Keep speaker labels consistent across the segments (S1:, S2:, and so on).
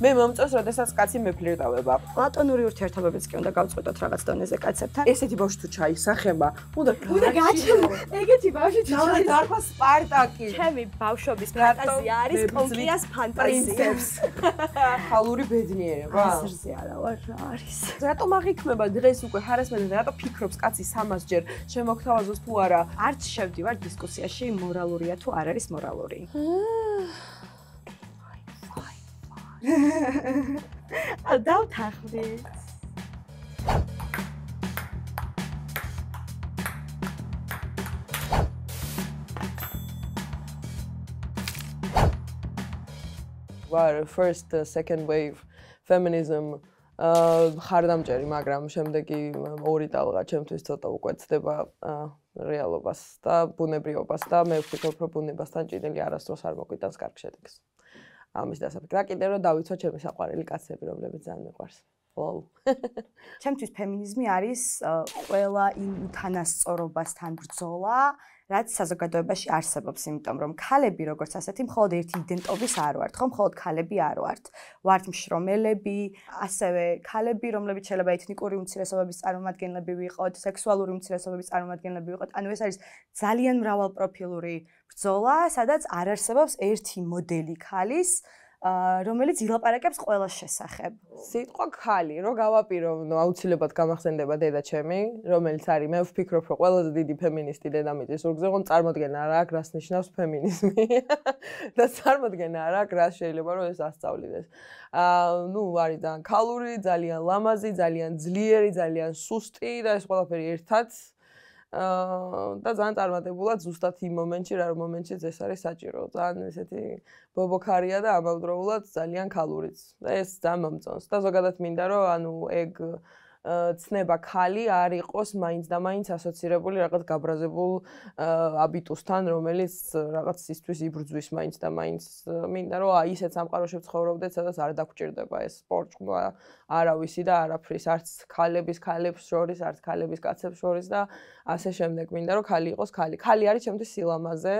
S1: მე მომწონს, როდესაც კაცი მეფლირტავება.
S2: პლატონური ურთიერთობებიც კი უნდა გავწყვეტოთ რაღაც დონეზე კაცებთან.
S1: ესეთი ბავშვი თუ ჩაისახება, უნდა
S2: გაჩვენო. ეგეთი ბავშვი თუ
S1: დაარქვა სპარტაკი.
S2: ჩემი ბავშვობის ფანტაზია არის კონკიას ფანტაზია.
S1: ხალური ბედნიერება.
S2: აზრზე არა ვარ, რა არის.
S1: რატომ აღიქმება დღეს უკვე ჰარასმენტი, რატომ ფიქრობს კაცი 300-ჯერ შემოგთავაზოს თუ არა?
S2: არც შევდივარ დისკუსიაში მორალურია თუ არ არის მორალური. დავთანხმდით.
S1: Were first, second wave feminism ხარდამჭერი, მაგრამ შემდეგი ორი ტალღა ჩემთვის ცოტა უკვე ცდება რეალობას და ბუნებრიობას და მე ვფიქრობ, რომ ბუნებასთან ჭიდილი არასდროს არ მოგვიტანს კარგ შედეგს. ამის დასაწყისად და კიდევ რომ დავიცვა ჩემი საყვარელი კაცები, რომლებიც ძალიან მიყვარს. ლოლ.
S2: ჩემთვის ფემინიზმი არის ყველა იმ უთანასწორობასთან ბრძოლა, რაც საზოგადოებაში არსებობს, იმიტომ რომ ქალები როგორც ასეთი მხოლოდ ერთი იდენტობის არ ვართ, ხო, მხოლოდ ქალები არ ვართ. ვართ მშრომელები, ასევე ქალები, რომლებიც შეიძლება ეთნიკური უმცირესობების წარმომადგენლები ვიყოთ, სექსუალური უმცირესობების წარმომადგენლები ვიყოთ. ანუ ეს არის ძალიან მრავალპროფილური ბრძოლა, სადაც არ არსებობს ერთი მოდელი ქალის, რომელიც ილაპარაკებს ყველას შესახებ.
S1: სიტყვა ქალი, რო გავაპირო, აუცილებლად გამახსენდება დედა ჩემი, რომელიც არის, მე ვფიქრობ, რომ ყველაზე დიდი ფემინისტი დედამიწის ზურგზე, ხომ წარმოდგენა არ აქვს, რას ნიშნავს ფემინიზმი. და წარმოდგენა არ აქვს, რას შეიძლება რომ ეს ასწავლიდეს. ნუ არის ძალიან ქალური, ძალიან ლამაზი, ძალიან ძლიერი, ძალიან სუსტი და ეს ყველაფერი ერთად და ძალიან წარმატებულად ზუსტად იმ მომენტში, რა მომენტშიც ეს არის საჭირო. ძალიან ესეთი ბობოქარია და ამავდროულად ძალიან ქალურიც. ეს ძალიან მომწონს და ზოგადად მინდა რომ ანუ ეგ ცნება ქალი არ იყოს მაინც და მაინც ასოცირებული რაღაც გაბრაზებულ აბიტუსთან, რომელიც რაღაც ისთვის იბრძვის მაინც და მაინც მინდა რომ აი ისეთ სამყაროში ვცხოვრობდეთ, სადაც არ დაგჭირდება ეს სპორტჭკვა არავისი და არაფრის, არც ქალებს შორის, არც ქალების კაცებს შორის და ასე შემდეგ. მინდა რომ ქალი იყოს ქალი. ქალი არის ჩემთვის სილამაზე,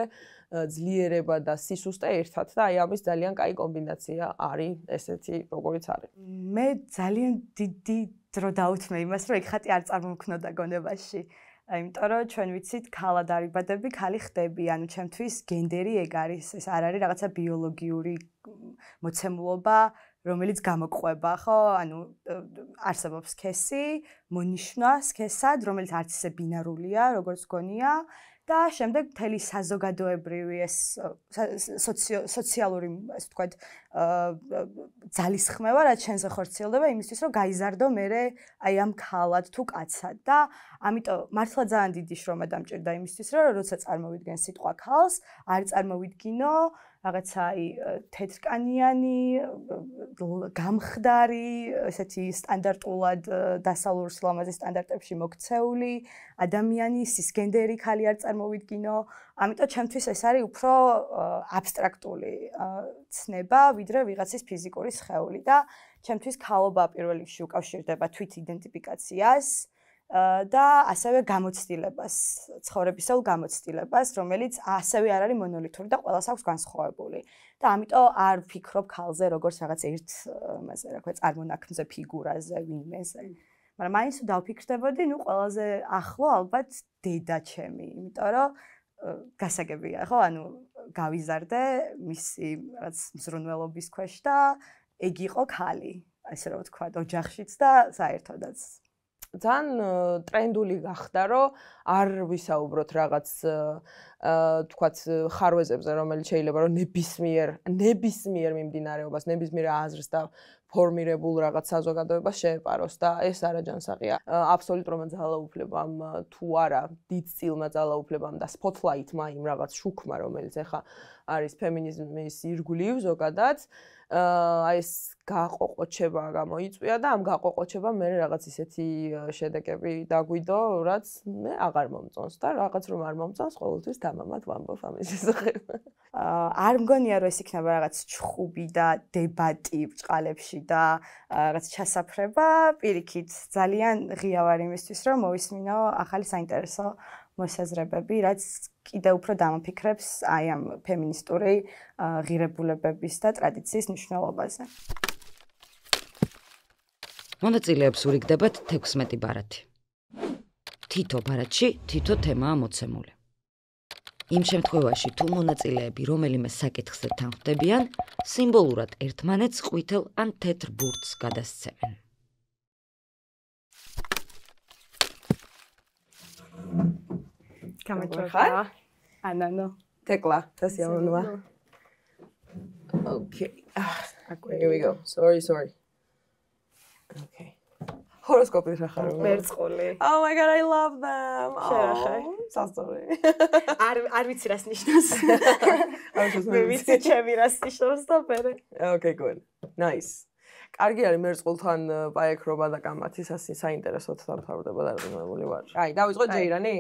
S1: ძლიერება და სისუსტე ერთად და აი ამის ძალიან კაი კომბინაცია არის ესეთი როგორიც არის.
S2: მე ძალიან დიდი დრო დავუთმე იმას, რომ ეგ ხატი არ წარმომქმნოდა გონებაში. იმიტომ რომ ჩვენ ვიცით, ქალად არიბადები, ქალი ხდები, ანუ ჩემთვის გენდერი ეგ არის, ეს არ არის რაღაცა ბიოლოგიური მოცემულობა, რომელიც გამოყვება, ხო? ანუ არსებობს სქესი, მონიშნა სქესად, რომელიც არც ისე ბინარულია, როგორც გონია. და შემდეგ მთელი საზოგადოებრივი ეს სოციალური, ასე ვთქვათ, ძალისხმევა, რაც შენზე ხორციელდება იმისთვის, რომ გაიზარდო მერე აი ამ ქალად თუ კაცად და ამიტომ მართლა ძალიან დიდი შრომა დამჭირდა იმისთვის, რომ როცა წარმოვიდგენ სიტყვა ქალს, არ წარმოვიდგინო რაღაცა აი თეთრკანიანი, გამხდარი, ესეთი სტანდარტულად დასავლური სილამაზის სტანდარტებში მოქცეული ადამიანი, სისგენდერი ქალი არ წარმოვიდგინო. ამიტომ ჩემთვის ეს არის უფრო აბსტრაქტული ცნება, ვიდრე ვიღაცის ფიზიკური სხეული და ჩემთვის ქალობა პირველ რიგში უკავშირდება თვით იდენტიფიკაციას და ასევე გამოცდილებას, ცხოვრებისეულ გამოცდილებას, რომელიც ასევე არ არის მონოლითური და ყველას აქვს განსხვავებული. და ამიტომ არ ვფიქრობ ქალზე როგორც რაღაც ერთ მასე რა ქვია წარმონაქმნზე ფიგურაზე, ვინმეზე. მაგრამ მაინც დავფიქრდებოდი, ნუ ყველაზე ახლო ალბათ დედა ჩემი, იმიტომ რომ გასაგებია, ხო? ანუ გავიზარდე მისი რაღაც მზრუნველობის ქვეშ და ეგ იყო ქალი, ასე რომ ვთქვათ, ოჯახშიც და საერთოდაც.
S1: ძალიან ტრენდული გახდა, რომ არ ვისაუბროთ რაღაც თქვათ ხარვეზებზე, რომელიც შეიძლება რომ ნებისმიერ მიმდინარეობას, ნებისმიერ აზრს და ფორმირებულ რაღაც საზოგადოებას შეეპაროს და ეს არაჯანსაღია. აბსოლუტურმა ძალაუფლებამ თუ არა დიდწილმა ძალაუფლებამ და სპოტლაითმა იმ რაღაც შუქმა, რომელიც ახლა არის ფემინიზმის ირგვლივ ზოგადად, აი ეს გაყოყოჩება გამოიწვია და ამ გაყოყოჩებამ მე რაღაც ისეთი შედეგები დაგვიდო, რაც მე აღარ მომწონს და რაღაც რომ არ მომწონს, ყოველთვის დამამად ვამბობ ამის შესახებ.
S2: არ მგონია რომ ეს იქნება რაღაც ჩხუბი და დებატი ბრჭყალებში და რაღაც ჩასაფრება, პირიქით ძალიან ღია ვარ იმისთვის რომ მოვისმინო ახალი საინტერესო მოსაზრებები, რაც კიდევ უფრო დამაფიქრებს აი ამ ფემინისტური ღირებულებების და ტრადიციის მნიშვნელობაზე.
S3: მონაწილეებს ურიგდებათ 16 ბარათი. თითო ბარათში თითო თემაა მოცემული. იმ შემთხვევაში, თუ მონაწილეები რომელიმე საკითხზე თანხმდებიან, სიმბოლურად ერთმანეთს ყვითელ ან თეთრ ბურთს გადასცემენ.
S2: გამარჯობა. ანანო.
S1: თეკლა, დასიამოვნოა. Okay. Here we go. Sorry. Okay. Horoscopes რა ხარ?
S2: მერწყული.
S1: Oh my god, I love them.
S2: შერახე.
S1: სასწორე.
S2: არ ვიცი რას ნიშნავს. მე ვიცი ჩემი რას ნიშნავს და მე.
S1: Okay, good. Nice. კარგი არის მერწყულთან პაექრობა და კამათი საინტერესოდ დამთავრდება და რაზმებული ვარ. აი, დავიწყო ჯეირანი?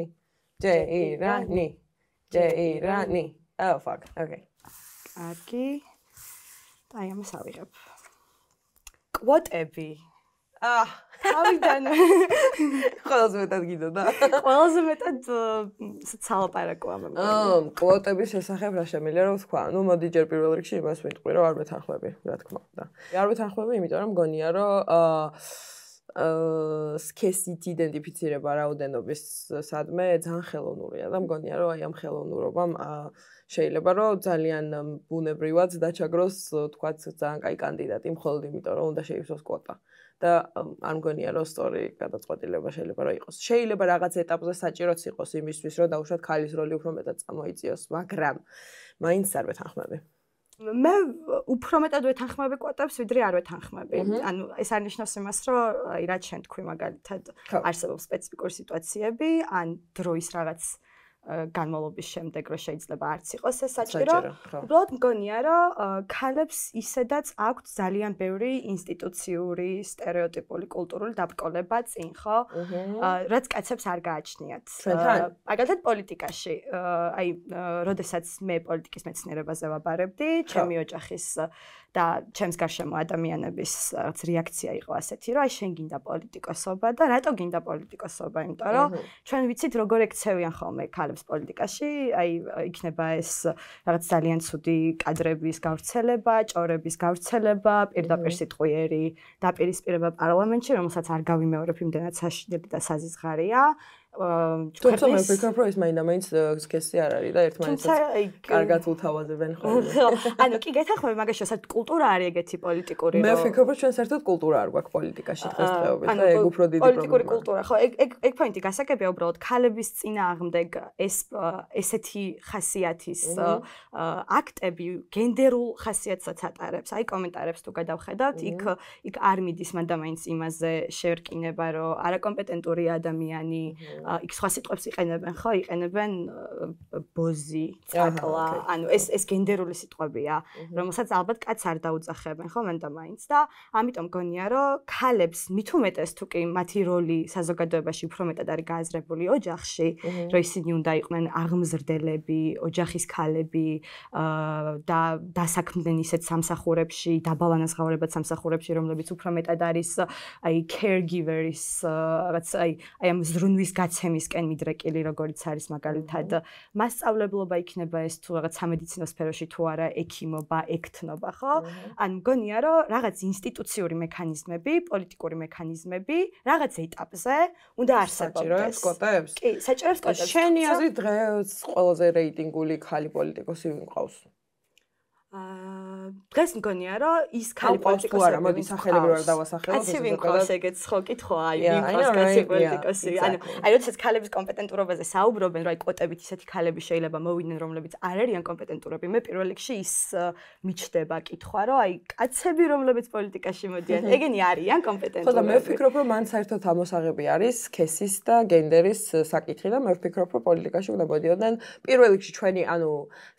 S1: ჯეირანი. Oh fuck. Okay.
S2: კარგი. აი, ამას ავიღებ. კვოტები. თავიდან
S1: ყველაზე მეტად გიდოდა.
S2: ყველაზე მეტად სალაპარაკოა მე.
S1: კვოტების შესახებ რა შემიძლია რომ ვთქვა? ნუ მოდი ჯერ პირველ რიგში იმას ვიტყვი რომ არ ვეთანხმები, რა თქმა უნდა. არ ვეთანხმები, იმიტომ რომ მგონია რომ სქესით იდენტიფიცირება რაოდენობის სადმე ძალიან ხელოვნურია და მგონია რომ აი ამ ხელოვნურობამ შეიძლება რომ ძალიან ბუნებრივად დაჩაგროს თქვათ ძალიან კაი კანდიდატი მხოლოდ იმიტომ რომ უნდა შეივსოს კვოტა. და არ მგონია რომ სწორი გადაწყვეტილება შეიძლება რომ იყოს. შეიძლება რაღაც ეტაპზე საჭიროც იყოს იმისთვის რომ დაუშვათ ქალის როლი უფრო მეტად წამოიწიოს, მაგრამ მაინც არ ვეთანხმები.
S2: მე უფრო მეტად ვეთანხმები კვოტებს, ვიდრე არ ვეთანხმები. ანუ ეს არ ნიშნავს იმას, რომ აი რაც შენ თქვი მაგალითად არსებობს სპეციფიკური სიტუაციები, ან დროის რაღაც განმავლობის შემდეგ რომ შეიძლება არც იყოს ეს საჭირო. უბრალოდ მგონია რომ ქალებს ისედაც აქვთ ძალიან ბევრი ინსტიტუციური, სტერეოტიპული, კულტურული დაბრკოლება წინ, ხო? რაც კაცებს არ გააჩნიათ. მაგალითად პოლიტიკაში, აი, როდესაც მე პოლიტიკის მეცნიერებაზე ვაბარებდი, ჩემი ოჯახის და ჩემს გარშემო ადამიანების რაღაც რეაქცია იყო ასეთი, რომ აი შენ გინდა პოლიტიკოსობა და რატო გინდა პოლიტიკოსობა? იმიტომ რომ ჩვენ ვიცით როგორ ექცევიან ხოლმე ქალებს პოლიტიკაში, აი იქნება ეს რაღაც ძალიან ცუდი კადრების გავრცელება, ჭორების გავრცელება, პირდაპირ სიტყვიერი დაპირისპირება პარლამენტში, რომელსაც არ გავიმეორებ იმდენად საშინელი და საზიზღარია.
S1: თუმცა მე ვფიქრობ, რომ ეს მაინდა-მაინც სქესი არ არის და ერთმანეთს კარგად უთავაზებენ ხოლმე.
S2: ანუ კი გეთანხმები მაგაში, რომ კულტურა არის ეგეთი პოლიტიკური.
S1: მე ვფიქრობ, რომ ჩვენ საერთოდ კულტურა არ გვაქვს პოლიტიკაში დღესდღეობით და ეგ უფრო დიდი პრობლემაა.
S2: პოლიტიკური კულტურა, ხო, ეგ პოინტი გასაგებია უბრალოდ ქალების წინააღმდეგ ესეთი ხასიათის აქტები გენდერულ ხასიათსაც ატარებს. აი კომენტარებს თუ გადავხედავთ, იქ არ მიდის მანდ-მაინც იმაზე შევერკინება, რომ არაკომპეტენტური ადამიანი იქ სხვა სიტყვებს იყენებენ, ხო? იყენებენ ბოზი, წაკლა, ანუ ეს გენდერული სიტყვებია, რომელსაც ალბათ კაც არ დაუძახებენ, ხო, მანდ-მაინც და ამიტომ გონია, რომ ქალებს მით უმეტეს თუ კი მათი როლი საზოგადოებაში უფრო მეტად არის გააზრებული ოჯახში, რომ ისინი უნდა იყვნენ აღმზრდელები, ოჯახის ქალები და დასაქმდნენ ისეთ სამსახურებში, დაბალანაზღაურებად სამსახურებში, რომლებიც უფრო მეტად არის აი caregiver-ის რაღაც აი ამ ზრუნვის გაცემისკენ მიდრეკილი, როგორც არის მაგალითად მასწავლებლობა იქნება ეს თუ რაღაც სამედიცინო სფეროში თუ არა ექიმობა, ექთნობა, ხო? ან მგონია, რომ რაღაც ინსტიტუციური მექანიზმები, პოლიტიკური მექანიზმები რაღაც ეტაპზე უნდა არსებობდეს.
S1: საჭიროებს კვოტებს?
S2: კი, საჭიროებს კვოტებს.
S1: შენი აზრით დღეს ყველაზე რეიტინგული ქალი პოლიტიკოსი ვინ ყავს?
S2: დღეს მგონია, რომ ის ქალი პოლიტიკოსი
S1: არა, მოდი სახელებრივად დავასახელოთ.
S2: კაცი ვინ ყავს ეგეც ხო კითხვა, აი ვინ ყავს კაცი პოლიტიკოსი. ანუ აი როდესაც ქალების კომპეტენტურობაზე საუბრობენ, რომ აი კვოტებით ისეთი ქალები შეიძლება მოვიდნენ, რომლებიც არ არიან კომპეტენტურები. მე პირველ რიგში ის მიჩდება კითხვა, რომ აი კაცები, რომლებიც პოლიტიკაში მოდიან, ეგენი არიან კომპეტენტურები.
S1: ხო და მე ვფიქრობ, რომ მან საერთოდ ამოსაღები არის სქესის და გენდერის საკითხი და მე ვფიქრობ, რომ პოლიტიკაში უნდა მოდიოდნენ პირველ რიგში ჩვენი, ანუ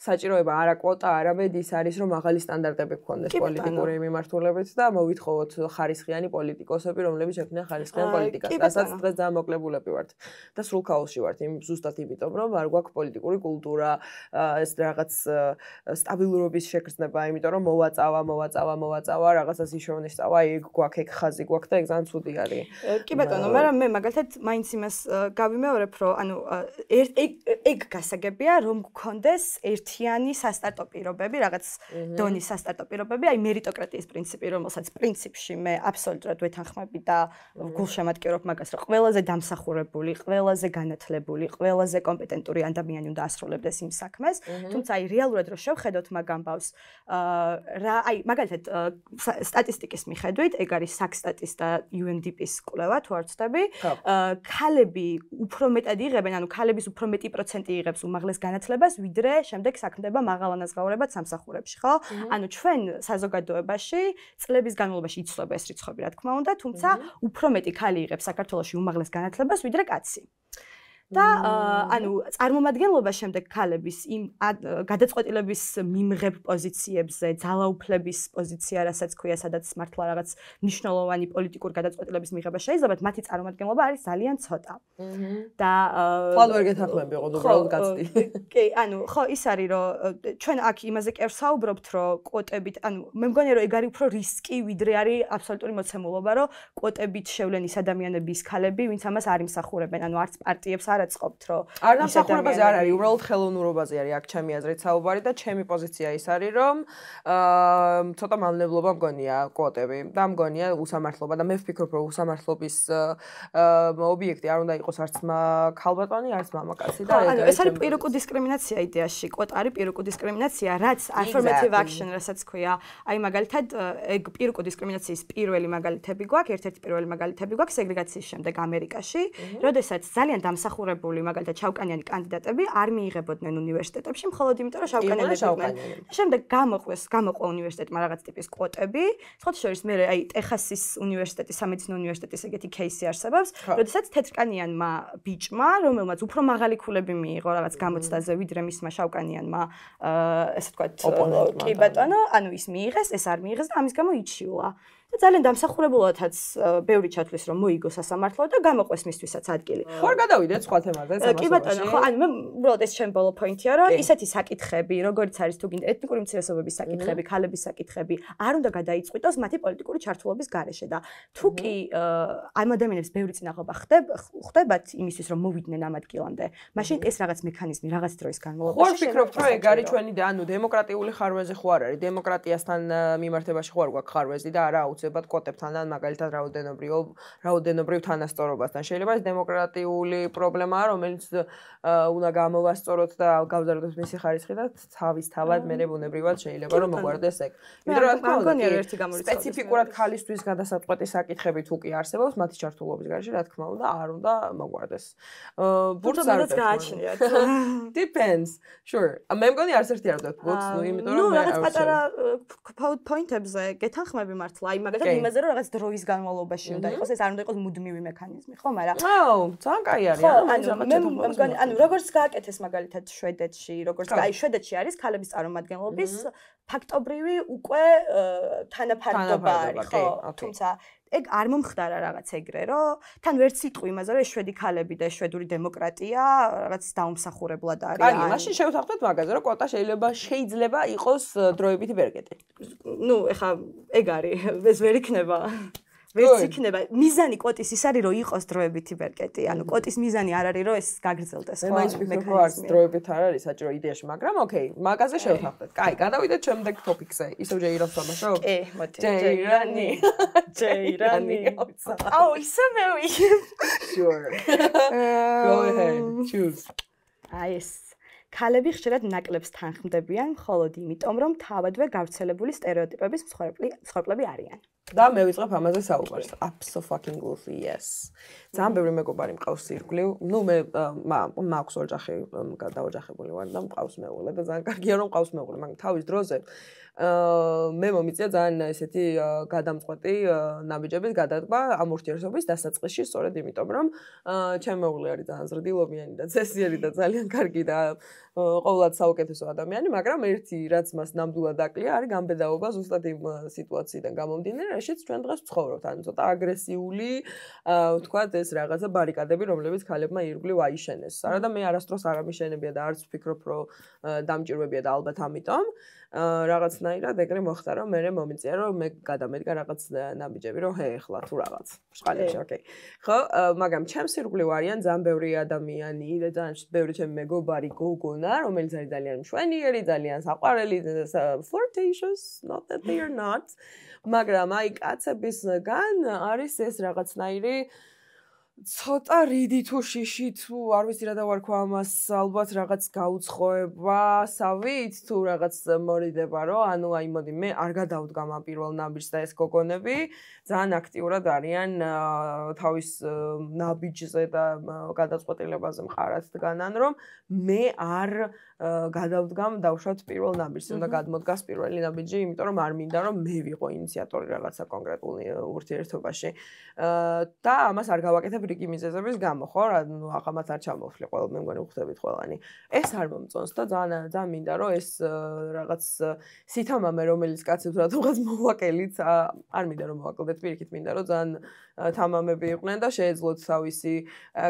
S1: საჭიროება არა კვოტა, არამედ ის არის რომ მაღალი სტანდარტები გქონდეს პოლიტიკური მიმართულებით და მოვითხოვოთ ხარისხიანი პოლიტიკოსები, რომლებიც შექმნიან ხარისხიან პოლიტიკას. რასაც დღეს ძალიან მოკლებულები ვართ და სრულ ქაოსში ვართ, ზუსტად იმიტომ, რომ არ გვაქვს პოლიტიკური კულტურა, ეს რაღაც სტაბილურობის შეგრძნება, იმიტომ რომ მოვაწავა, რაღაცას იშოვნის წავა, ეგ გვაქვს, ეგ ხაზი გვაქვს და ეგ ძალიან ცუდი არის.
S2: კი ბატონო, მაგრამ მე მაგალითად მაინც იმას გავიმეორებ, რომ ანუ ეგ გასაგებია, რომ გქონდეს ერთიანი სასტარტო პირობები, რაღაც დონის სასტარტო პირობები, აი მერიტოკრატიის პრინციპი, რომელსაც პრინციპში მე აბსოლუტურად ვეთანხმები და გულშემატკივრობ მაგას, რომ ყველაზე დამსახურებული, ყველაზე განათლებული, ყველაზე კომპეტენტური ადამიანი უნდა ასრულებდეს იმ საქმეს. თუმცა აი რეალურად რო შევხედოთ მაგ ამბავს, აი მაგალითად სტატისტიკის მიხედვით, ეგ არის საქსტატის და UNDP-ის კვლევა, თუ არ ვცდები, ქალები უფრო მეტად იღებენ, ანუ ქალების უფრო მეტი პროცენტი იღებს უმაღლეს განათლებას, ვიდრე შემდეგ საქმდება მაღალანაზღაურებად სამსახურებში, ხო? ანუ ჩვენ საზოგადოებაში წლების განმავლობაში იცვლება ეს რიცხვები, რა თქმა უნდა, თუმცა უფრო მეტი ქალი იღებს საქართველოში უმაღლეს განათლებას, ვიდრე კაცი. და ანუ წარმომადგენლობა შემდეგ ქალების იმ გადაწყვეტილების მიმღებ პოზიციებზე, ძალაუფლების პოზიცია, რასაც ქვია, სადაც მართლა რაღაც მნიშვნელოვანი პოლიტიკური გადაწყვეტილების მიღება შეიძლება, მათი წარმომადგენლობა არის ძალიან ცოტა. და
S1: ხვალ ვერ გეთანხმები, ოღონდ უბრალოდ გაცდი.
S2: კი, ანუ ხო ის არის, რომ ჩვენ აქ იმაზე კი არ ვსაუბრობთ, რომ კვოტებით, ანუ მე მგონია, რომ ეგ არის უფრო რისკი, ვიდრე არის აბსოლუტური მოცემულობა, რომ კვოტებით შევლენ ის ადამიანები, ის ქალები, ვინც ამას არ იმსახურებენ, ანუ არც პარტიებს არ აწყობთ, რომ
S1: არ დამსახურებაზე არ არის, უბრალოდ ხელოვნურობაზე არის აქ ჩემი აზრით საუბარი და ჩემი პოზიცია ის არის, რომ ცოტა მავნებლობა მგონია კვოტები და მგონია უსამართლობა და მე ვფიქრობ, რომ უსამართლობის ობიექტი არ უნდა იყოს არც ქალბატონი, არც მამაკაცი და
S2: ეს არის პირუკუ დისკრიმინაცია იდეაში. კვოტა არის პირუკუ დისკრიმინაცია, რაც affirmative action, რასაც ქვია. აი მაგალითად, ეგ პირუკუ დისკრიმინაციის პირველი მაგალითები გვაქვს, ერთ-ერთი პირველი მაგალითები გვაქვს სეგრეგაციის შემდეგ ამერიკაში, როდესაც ძალიან დამსახურებული მაგალითად შავკანიანი კანდიდატები არ მიიღებოდნენ უნივერსიტეტებში, მხოლოდ იმიტომ, რომ შავკანიანები იყვნენ. შემდეგ გამოყვა უნივერსიტეტმა რაღაც ტიპის კვოტები. სხვა შორის მე აი ტეხასის უნივერსიტეტის, სამედიცინო უნივერსიტეტის ეგეთი кейსი არსებობს, როდესაც თეთრკანიანმა ბიჭმა, რომელმაც უფრო მაღალი ქულები მიიღო რაღაც გამოცდაზე, ვიდრე მისმა შავკანიანმა, ესე ვთქვათ, კი ბატონო, ანუ ის მიიღეს, ეს არ მიიღეს და ამის გამო იჩიულა. და ძალიან დამსახურებულადაც ბევრი ჩათვლის რომ მოიგო სასამართლო და გამოყვეს მისთვისაც ადგილი.
S1: ხო არ გადავიდეთ სხვა თემაზე ეს
S2: კი ბატონო, ხო, ანუ მე უბრალოდ ეს ჩემი ბოლო პოინტია, რომ ისეთი საკითხები, როგორც არის თუ გინდა ეთნიკური უმცირესობების საკითხები, ქალების საკითხები, არ უნდა გადაიწყვიტოს მათი პოლიტიკური ჩართულობის გარეშე და თუ კი ამ ადამიანებს ბევრი წინაღობა ხდებათ იმისთვის რომ მოვიდნენ ამ ადგილამდე, მაშინ ეს რაღაც მექანიზმი რაღაც დროის განმავლობაში
S1: ვფიქრობთ, რომ ეგ არის ჩვენი ანუ დემოკრატიული ხარვეზი ხო არ არის, დემოკრატიასთან მიმართებაში ხო არ გვაქვს ხარვეზი და არა უცებად კვოტებთან ან მაგალითად რაოდენობრივ თანასწორობასთან. შეიძლება ეს დემოკრატიული პრობლემაა, რომელიც უნდა გამოვასწოროთ და გავზარდოთ მისი ხარისხი და თავისთავად მე ბუნებრივად შეიძლება რომ მოგვარდეს ეგ. იმიტომ რომ რა თქმა უნდა, სპეციფიკურად ქალისთვის გადასაწყვეტი საკითხები თუ კი არსებობს, მათი ჩართულობის გარეშე რა თქმა უნდა არ უნდა მოგვარდეს.
S2: ბურთს არ გააჩნიათ.
S1: Depends. Sure. მე მგონი არც ერთი არ ვდოთ ბურთს, იმიტომ რომ
S2: ნუ რაღაც პატარა პოინტებზე გეთანხმები მართლა. აი მაგალითად იმაზე რომ რაღაც დროის განმავლობაში უნდა იყოს, ეს არ უნდა იყოს მუდმივი მექანიზმი, ხო, მაგრამ
S1: ძალიან კაი არის.
S2: ანუ როგორც გააკეთეს მაგალითად შვედეთში, როგორც აი შვედეთში არის ქალების წარმომადგენლობის ფაქტობრივი უკვე თანაფარდობა არის, ხო? თუმცა ეგ არ მომხდარა რაღაც ეგრე, რომ თან ვერც იტყვი იმაზე, რომ შვედი ქალები და შვედური დემოკრატია რაღაც დაუმსახურებლად არის.
S1: აი, მაშინ შევთანხმდეთ მაგაზე, რომ კვოტა შეიძლება იყოს დროებითი ბერკეტი.
S2: ნუ, ეხა ეგ არის, ეს ვერ იქნება. ვერც იქნება. მიზანი კვოტის ის არის, რომ იყოს დროებითი ბერკეტი. ანუ კვოტის მიზანი არ არის, რომ ეს გაგრძელდეს, ხო?
S1: მე ვფიქრობ, რომ არც დროებით არ არის საჭირო იდეაში, მაგრამ ოკეი, მაგაზე შევთანხმდეთ. კაი, გადავიდეთ შემდეგ ტოპიკზე. ისევ ჯეირანს თამაშობ?
S2: კი, მოდი. ჯეირანი. აუ, ისე მე ვიღებ.
S1: Sure. Go ahead. Choose.
S2: აი ეს ქალები ხშირად ნაკლებს თანხმდებიან მხოლოდ იმიტომ, რომ თავადვე გავრცელებული სტერეოტიპების მსხვერპლები არიან.
S1: და მე ვიწყებ ამაზე საუბარს. Absolutely yes. ძალიან ბევრი მეგობარი მყავს ირგვლივ. ნუ მე მაქვს ოჯახი, გადაოჯახებული ვარ და მყავს მეუღლე და ძალიან კარგია რომ მყავს მეუღლე, მაგრამ თავის დროზე მე მომიწია ძალიან ესეთი გადამწყვეტი ნაბიჯების გადადგმა ამ ურთიერთობის დასაწყისში, სწორედ იმიტომ რომ ჩემი მეუღლე არის ძალიან ზრდილობიანი და წესიერი და ძალიან კარგი და ყოველად საუკეთესო ადამიანი, მაგრამ ერთი რაც მას ნამდვილად აკლია არის გამბედაობა ზუსტად იმ სიტუაციიდან გამომდინარე, რაშიც ჩვენ დღეს ვცხოვრობთ, ანუ ცოტა აგრესიული, ვთქვათ, ეს რაღაცა ბარიკადები, რომლებიც ქალებმა ირგვლივ აიშენეს. არა და მე არასდროს არ ამიშენებია და არც ვფიქრობ, რომ დამჭირვებია და ალბათ ამიტომ. რაღაცნაირად ეგრე მოხდა რომ მე მომიწია რომ მე გადამედგა რაღაც ნაბიჯები რომ ეხლა თუ რაღაც შყალებში ოკეი ხო მაგრამ ჩემს ირგვლივ არიან ძალიან ბევრი ადამიანი და ძალიან ბევრი ჩემი მეგობარი გოგონა რომელიც არის ძალიან მშვენიერი ძალიან საყვარელი flirtatious not that they are not მაგრამ აი კაცებისგან არის ეს რაღაცნაირი ცოტა რიდი თუ შიში თუ არ ვიცი რა დავარქვა ამას ალბათ რაღაც გაუცხოება სავით თუ რაღაც მორიდება რომ ანუ აი მოდი მე არ გადავდგამ ამ პირველ ნაბიჯს და ეს გოგონები ძალიან აქტიურად არიან თავის ნაბიჯზე და გადაწყვეტილებაზე მხარად დგანან რომ მე არ გადავდგამ დავშვათ პირველ ნაბიჯს უნდა გადმოდგას პირველი ნაბიჯი იმიტომ რომ არ მინდა რომ მე ვიყო ინიციატორი რაღაცა კონკრეტულ ურთიერთობაში და ამას არ გავაკეთებ რიგი მიზეზების გამო ხო რა ნუ აღამაც არ ჩამოვხლი ყველა მე მგონი ვხვდებით ყველანი ეს არ მომწონს და ძალიან მინდა რომ ეს რაღაც სითამამე რომელიც კაცებს რატომღაც მოვაკელით არ მინდა რომ მოვაკლდეთ პირიქით მინდა რომ ძალიან თამამები იყვნენ და შეეძლოთ თავისი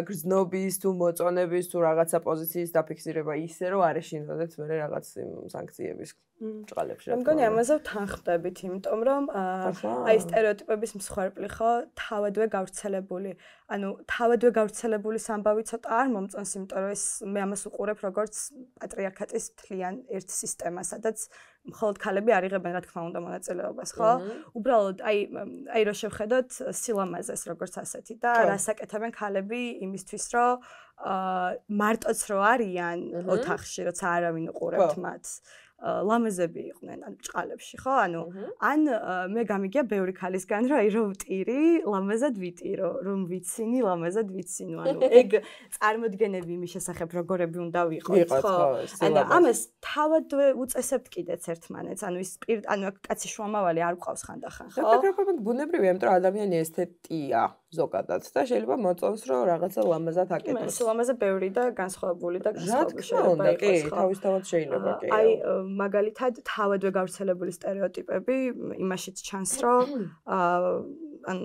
S1: გრძნობის თუ მოწონების თუ რაღაცა პოზიციის დაფიქსირება ისე რომ არ ეშინოდეთ მე რაღაც სანქციების ჭყალებში
S2: რა მგონი ამაზე თანხმდებით იმიტომ რომ აი სტერეოტიპების მსხვერპლი ხო თავადვე გავრცელებული ანუ თავადვე გავრცელებული სამბავი ცოტა არ მომწონს იმიტომ რომ ეს მე ამას უყურებ როგორც პატრიარქატის მთლიან ერთ სისტემას სადაც მხოლოდ ქალები არ იღებენ რა თქმა უნდა მონაწილეობას ხო უბრალოდ აი რო შევხედოთ სილამაზეს როგორც ასეთი და რას აკეთებენ ქალები იმისთვის რომ მარტოც რო არიან ოთახში როცა არავინ უყურებთ მათ ლამაზები იყვნენ ან ჭყალებში ხო ანუ ან მე გამიგია ბევრი ქალისგან რომ აი რომ ვტირი ლამაზად ვიტირო რომ ვიცინი ლამაზად ვიცინო ანუ ეგ წარმოდგენები იმის შესახებ როგორები უნდა ვიყოთ ხო ანუ ამას თავადვე უწესებთ კიდეც ერთმანეთს ანუ ის ანუ კაცი შუამავალი არ გვყავს ხანდახან ხო
S1: და ბუნებრივია იმიტომ რომ ადამიანი ესთეტია ზოგადად და შეიძლება მოწონს რომ რაღაცა ლამაზად აკეთოს
S2: ლამაზა ბევრი და განსხვავებული და განსხვავებული შეიძლება
S1: იყოს ხო თავისთავად შეიძლება კი
S2: აი მაგალითად თავადვე გავრცელებული სტერეოტიპები იმაშიც ჩანს რომ ან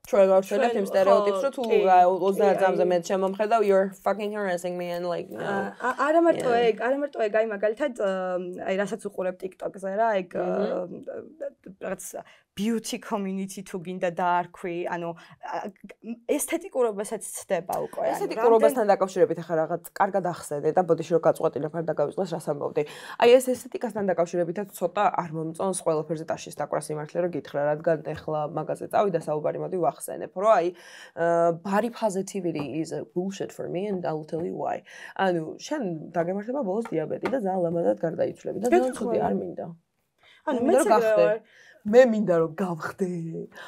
S1: ჩვენ გავშენებთ იმ სტერეოტიპს რომ თუ 30 წამზე მე შემომხედავ you're fucking harassing me and like
S2: არა მარტო ეგ აი მაგალითად აი რასაც უყურებ TikTok-ზე რა ეგ რაღაც beauty community თუ გინდა დაარქვი, ანუ ესთეტიკურობასაც ცდება უკვე.
S1: ესთეტიკურობასთან დაკავშირებით ახლა რაღაც კარგად ახსენე და ბოდიში რო გაწყვეტილებ არ დაგავიწყდეს რას ამბობდი. აი ეს ესთეტიკასთან დაკავშირებითაც ცოტა არ მომწონს ყველაფერზე ტაშის დაკვრა სიმართლე რო გითხრა, რადგან ახლა მაგაზე წავიდა საუბარი, მოდი ვახსენებ, რომ აი body positivity is a bullshit for me and I'll tell you why. ანუ შენ დაგემართება ბოლოს დიაბეტი და ძალიან ლამაზად გარდაიცვლები და ძალიან ცუდი არ მინდა.
S2: ანუ მეც გახდე
S1: მე მინდა რომ გავხდე.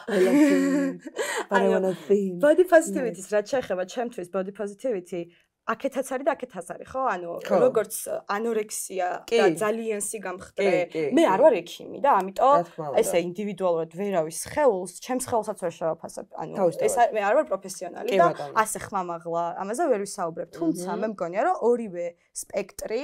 S1: I love it. But I want to think.
S2: Body positivity-ს რაც შეეხება ჩემთვის body positivity აქეთაც არის და აქეთაც არის, ხო? ანუ როგორც ანორექსია და ძალიან სიგამხდრე. მე არ ვარ ექიმი და ამიტომ ესე ინდივიდუალურად ვერავის სხეულს, ჩემს სხეულსაც ვერ შევაფასებ. ანუ ეს მე არ ვარ პროფესიონალი და ასე ხმამაღლა ამაზე ვერ ვისაუბრებ. თუმცა მე მგონია რომ ორივე სპექტრი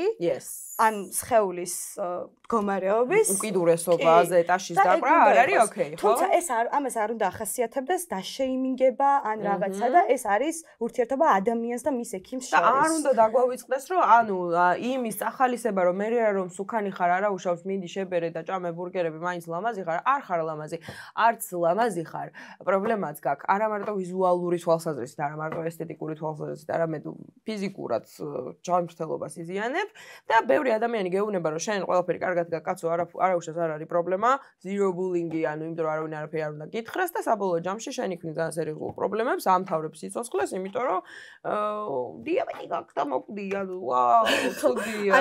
S2: ან სხეულის მდგომარეობის
S1: უკიდურესობაზე ტაშის დაკვრა არ არის ოკეი, ხო?
S2: თუმცა ეს ამას არ უნდა ახასიათებდეს დაშეიმინგება ან რაღაცა და ეს არის ურთიერთობა ადამიანს და მის ექიმს
S1: და არ უნდა დაგვავიწყდეს რომ ანუ იმის ახალისება რომ მე რომ სუქანი ხარ არა უშავს მინდი შებერე და ჭამე ბურგერები მაინც ლამაზი ხარ არ ხარ ლამაზი არც ლამაზი ხარ პრობლემაც გაქვს არა მარტო ვიზუალური თვალსაზრისით არა მარტო ესთეტიკური თვალსაზრისით არამედ ფიზიკურად ჯანმრთელობას იზიანებ და ბევრი ადამიანი გეუბნება რომ შენ ყველაფერი კარგად გაკაცო არა უშავს არ არის პრობლემა zero bullying-ი ანუ იმიტომ რომ არავინ არაფერი არ უნდა გითხრას და საბოლოო ჯამში შენ იქნი ძალიან სერიოზულ პრობლემებს ამთავრებ სიცოცხლეს იმიტომ რომ დიაბეტი გაქვს და მოკვდია ვაუ ცუდია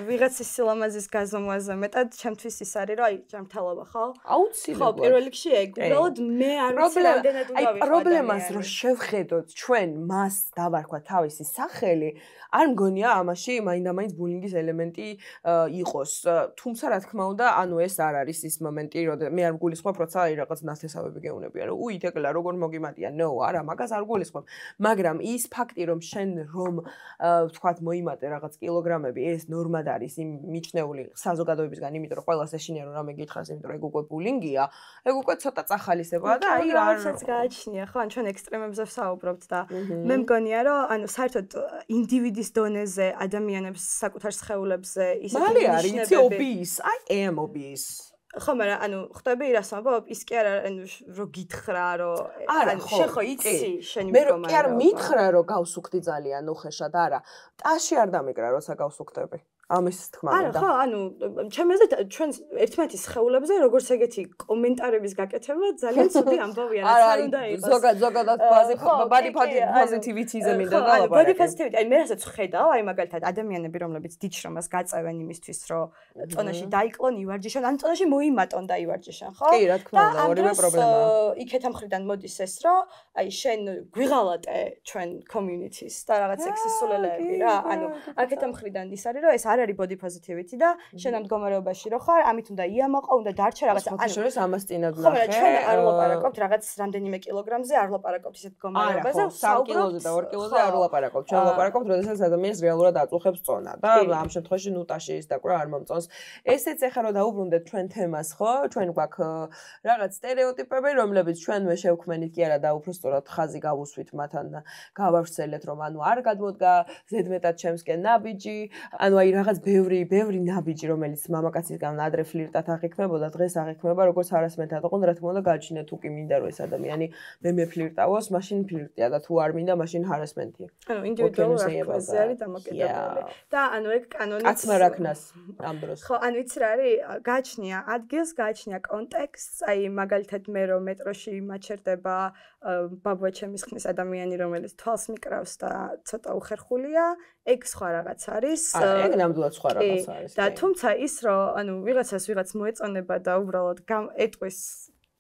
S2: ვიღაცის სილამაზის გაზომვაზე მეტად ჩემთვის ის არის რომ აი ჯანმრთელობა ხო
S1: აუცილებლად
S2: ხო პირველ რიგში ეგ უბრალოდ მე არ ვიცი რამდენად უნდა ვიყო
S1: პრობლემას რომ შევხედოთ ჩვენ მას დავარქვა თავისი სახელი არ მგონია ამაში მაინდა-მაინც ბულინგის ელემენტი იყოს თუმცა რა თქმა უნდა ანუ ეს არ არის ის მომენტი რომ მე არ გულისხმობ როცა აი რაღაც ნათესავები გეუნებიან რომ უით ეკლა როგორ მოგიმატია ნო არა მაგას არ გულისხმობ მაგრამ ის ფაქტი რომ შენ რომ ვთქვათ მოიმატე რაღაც კილოგრამები ეს ნორმად არის იმ მიჩნეული საზოგადოებისგან იმიტომ რომ ყველას ეშინია რომ რამე გითხარს იმიტომ რომ ეგ უკვე ბულინგია ეგ უკვე ცოტა წახალისებაა და აი
S2: რასაც გააჩნია ხო ან ჩვენ ექსტრემებზე ვსაუბრობთ და მე მგონია რომ ანუ საერთოდ ინდივიდის დონეზე ადამიანებს საკუთარ სხეულებზე ისეთი
S1: ნიშნებები obese I am obese
S2: ხო მაგრამ ანუ ხვდები რას ამბობ ის კი არა ანუ რო გითხრა რომ ანუ შენ ხო იცი შენი მდგომარეობა
S1: მე კი არ მითხრა რომ გავსუქდი ძალიან უხეშად არა ტაში არ დამეკრა როცა გავსუქდები ამის თქმა უნდა.
S2: არა, ხო, ანუ ჩემ აზრით ჩვენ ერთმანეთის სხეულებზე როგორც ეგეთი კომენტარების გაკეთება ძალიან ცუდი ამბავია, რაც არ უნდა იყოს.
S1: ზოგადად body positivity-ზე მინდა
S2: დავაბარეკო. body positivity, აი მე რასაც ხედავ, აი მაგალითად ადამიანები, რომლებიც დიჩრომას გაწევენ იმისთვის, რომ წონაში დაიკლონ, ივარჯიშონ, ან წონაში მოიმატონ და ივარჯიშონ, ხო?
S1: კი, რა თქმა უნდა, ორივე პრობლემაა.
S2: იქეთ ამხრიდან მოდის ეს, რომ აი შენ გვიღალატე ჩვენ community-ს და რაღაც სექსისტულელები რა, ანუ აქეთ ამხრიდან ის არის, რომ ეს არის body positivity და შენ ამ მდგომარეობაში რო ხარ, ამით უნდა იამაყო, უნდა დარჩე რაღაც.
S1: ანუ შორეს ამას წინად
S2: ნახე. ხო, ჩვენ არ ვლაპარაკობთ რაღაც რამდენიმე კილოგრამზე, არ ვლაპარაკობთ ისეთ მდგომარეობაზე,
S1: 3 კილოზე და 2 კილოზე არ ვლაპარაკობთ. ჩვენ ვლაპარაკობთ, როდესაც ადამიანს რეალურად აწუხებს წონა და ამ შემთხვევაში ნუ ტაში ის დაკვრა არ მომწონს. ესეც ეხლა რომ დაუბრუნდეთ ჩვენ თემას, ხო? ჩვენ გვაქვს რაღაც стереოტიპები, რომლებიც ჩვენვე შევქმნით კი არა და უფრო სწორად ხაზი გავუსვით მათთან გავავრცელეთ, რომ ანუ არ გადმოდგა ზედმეტად ჩემსკენ ნაბიჯი, ანუ აი რაღაც ბევრი ნაბიჯი, რომელიც მამაკაცისგან ადრე ფლირტად აღიქმებოდა, დღეს აღიქმება როგორც ჰარასმენტად. ოღონდ რა თქმა უნდა, გააჩინეთ თუ კი მინდა რომ ეს ადამიანი მე ფლირტავოს, მაშინ ფლირტია და თუ არ მინდა, მაშინ ჰარასმენტია.
S2: ანუ ინდივიდუალურ აღკვეცაზე არის დამოკიდებული. და ანუ ეგ კანონიც
S1: კაცმა რა ქნას ამ დროს.
S2: ხო, ანუ იცი რა არის, გააჩნია ადგილს, გააჩნია კონტექსტს, აი მაგალითად მე რომ მეტროში მაჩერდება ბაბუა ჩემის ხნის ადამიანი, რომელიც თვალს მიკრავს და ცოტა უხერხულია, ეგ სხვა რაღაც არის.
S1: ეგ ნამდვილად სხვა რაღაც არის.
S2: და თუმცა ის რომ ანუ ვიღაცას ვიღაც მოეწონება და უბრალოდ ეტყვის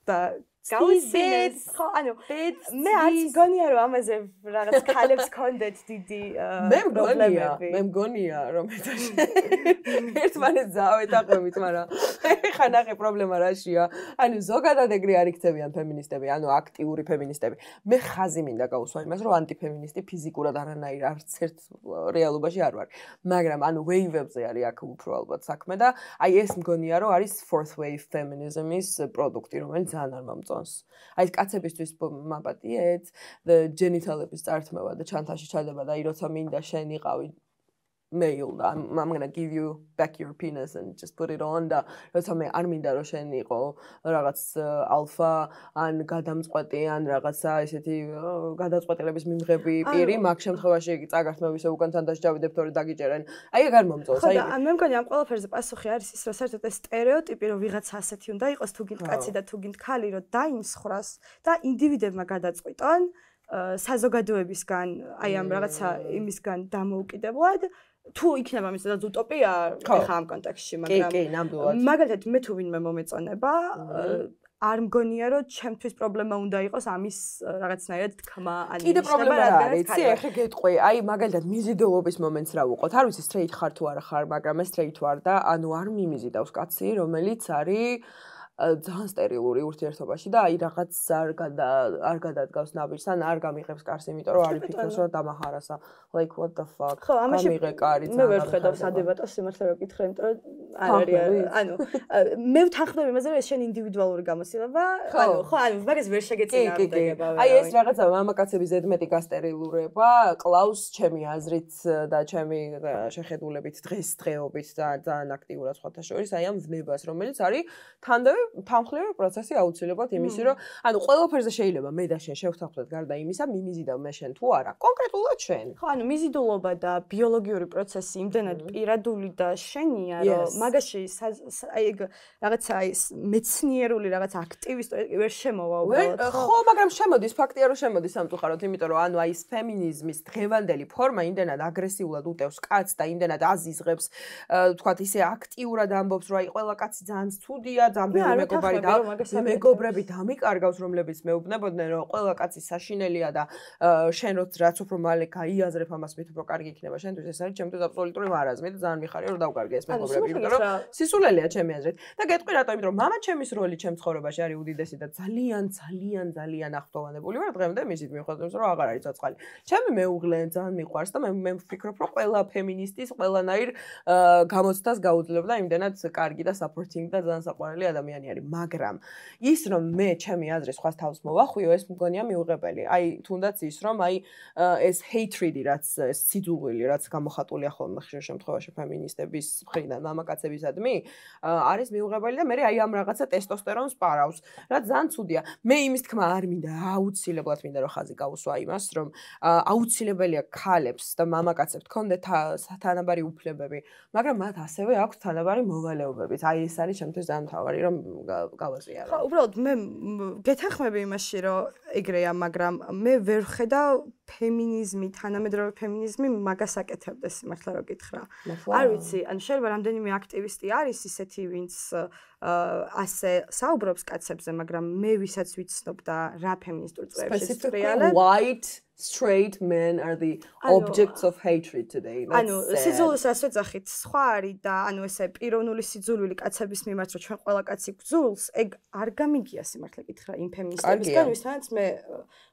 S2: და გავისინეს ხო ანუ მე არც მგონია რომ ამაზე რაღაც ქალებს კონდეთ დიდი პრობლემები
S1: მე მგონია რომ ერთმანეთს დავეტაყვებით მაგრამ ხა ნახე პრობლემა რაშია ანუ ზოგადად ეგრე არ იქცევიან ფემინისტები ანუ აქტიური ფემინისტები მე ხაზი მინდა გავუსვა იმას რომ ანტიფემინისტი ფიზიკურად არანაირ არც ერთ რეალობაში არ ვარ მაგრამ ანუ ვეივებზე არის აქ უფრო ალბათ საქმე და აი ეს მგონია რომ არის fourth wave feminism-ის პროდუქტი რომელიც ძალიან არ მომწონს აი კაცებისთვის მაპატიეთ the genitals-ების წართმევა და ჩანთაში ჩადება და აი როცა მინდა შენ იყავი male I'm going to give you back your penis and just put it on და როცა მე არ მინდა რომ შენ იყო რაღაც ალფა ან გადამწყვეტი ან რაღაცა ესეთი გადაწყვეტილების მიმღები პირი მაგ შემთხვევაში იგი წაგართმევ ისე უკან თანდაში ჩავიდებ თორე დაგიჭერენ აი ეგ არ მომწონს
S2: აი და მე მგონი ამ ყველაფერზე პასუხი არის ის რომ საერთოდ ეს стереოტიპი რომ ვიღაცა ასეთი უნდა იყოს თუ გინდ კაცი და თუ გინდ ქალი რომ დაიმსხრას და ინდივიდებმა გადაწყვიტონ საზოგადოებისგან აი ამ რაღაცა იმისგან დამოუკიდებლად თუ იქნება მისდაც უტოპია ხა ამ კონტექსტში მაგრამ
S1: კი ნამდვილად
S2: მაგალითად მე თუ ვინმე მომეწონება არ მგონია რომ ჩემთვის პრობლემა უნდა იყოს ამის რაღაცნაირად თქმა ან
S1: კიდე პრობლემა რა არის იცი ეხა გეტყვი აი მაგალითად მიზიდულობის მომენტს რა ვუყოთ არ ვიცი სტრეით ხარ თუ არა ხარ მაგრამ მე სტრეით ვარ და ანუ არ მიმიზიდავს კაცი რომელიც არის ძალიან სტერილური ურთიერთობაში და აი რაღაც არ გადადგავს ნაბიჯს ან არ გამიღებს კარს იმიტომ რომ არის ფიქრობს რომ დამახარასა like what the fuck
S2: ხო ამაში
S1: გამიღე კარი
S2: მე ვერ ხედავ სადებატოს სიმართლე რომ გითხრა იმიტომ რომ არ არის ანუ მე ვთანხმდები იმაზე რომ ეს შენ ინდივიდუალური გამოსილება ანუ ხო ანუ მაგას ვერ შეგეწინააღმდეგება
S1: აი ეს რაღაცა მამაკაცების ზედმეტი გასტერილურება კლავს ჩემი აზრით და ჩემი შეხედულებით დღესდღეობით და ძალიან აქტიურად სხვათა შორის აი ამ ვნებას რომელიც არის თანდავე თანხლივი პროცესი აუცილებლად იმისი რომ ანუ ყველაფერზე შეიძლება მე და შენ შევთანხმდეთ გარდა იმისა მიმიზიდავ მე შენ თუ არა კონკრეტულად შენ
S2: ხო ანუ მიზიდულობა და ბიოლოგიური პროცესი იმდენად პირადული და შენია რომ მაგაში აი ეგ რაღაცა ის მეცნიერული რაღაც აქტივისტი ვერ შემოვა უბრალოდ
S1: ხო მაგრამ შემოდის ფაქტია რომ შემოდის სამწუხაროდ იმიტომ რომ ანუ აი ეს ფემინიზმის დღევანდელი ფორმა იმდენად აგრესიულად უტევს კაცს და იმდენად აზიზღებს თქვათ ისე აქტიურად ამბობს რომ აი ყველა კაცი ძალიან ცუდია ძალიან მეგობრები დამიკარგავს, რომლებიც მეუბნებოდნენ, რომ ყველა კაცი საშინელია და შენ რაც უფრო მალე გაიაზრებ ამას, მით უფრო კარგი იქნება შენთვის. ეს არის ჩემთვის აბსოლუტური მარაზმი და ძალიან მიხარია, რომ დავკარგე ეს მეგობრები, იმიტომ რომ სისულელეა ჩემი აზრით. და გეტყვი რატო, იმიტომ რომ მამა ჩემის როლი ჩემ ცხოვრებაში არის უდიდესი და ძალიან ახლოვანებული ვარ დღემდე მისით მიუხედავად რომ აღარ არის ცოცხალი. ჩემი მეუღლე ძალიან მიყვარს და მე ვფიქრობ, რომ ყველა ფემინისტის ყველანაირ გამოცდას გაუძლევდა იმდენად კარგი და supporting და ძალიან საყვარელი ადამიანი არის, მაგრამ ის რომ მე ჩემი აზრის სხვას თავს მოვახვიო, ეს მგონია მიუღებელი. აი თუნდაც ის რომ აი ეს hatred-ი რაც ეს სიძულვილი რაც გამოხატულია ხოლმე ხშირ შემთხვევაში ფემინისტების მხრიდან მამაკაცებისადმი არის მიუღებელი და მე აი ამ რაღაცა ტესტოსტერონს პარავს, რაც ძალიან ცუდია. მე იმის თქმა არ მინდა, აუცილებლად მინდა რომ ხაზი გაუსვა იმას, რომ აუცილებელია ქალებს და მამაკაცებს თქონდეთ თანაბარი უფლებები, მაგრამ მათ ასევე აქვს თანაბარი მოვალეობებიც. აი ეს არის ჩემთვის ძალიან მთავარი რომ გავაზიარო.
S2: ხო, უბრალოდ მე გეთანხმები იმაში, რომ ეგრეა, მაგრამ მე ვერ ხედავ ფემინიზმი, თანამედროვე ფემინიზმი მაგას აკეთებდეს სიმართლე რომ გითხრა. არ ვიცი, ანუ შეიძლება რამდენიმე აქტივისტი არის ისეთი, ვინც ასე საუბრობს კაცებზე, მაგრამ მე ვისაც ვიცნობ და რა ფემინისტურ წრეებში რეალად
S1: white straight men are the objects of hatred today.
S2: ანუ სიძულვილს ასე ვეძახით, სხვა არის და ანუ ესე პიროვნული სიძულვილი კაცების მიმართ, რომ ჩვენ ყველა კაცი გძულს, ეგ არ გამიგია სიმართლე გითხრა იმ ფემინისტებისგან, ვისთანაც მე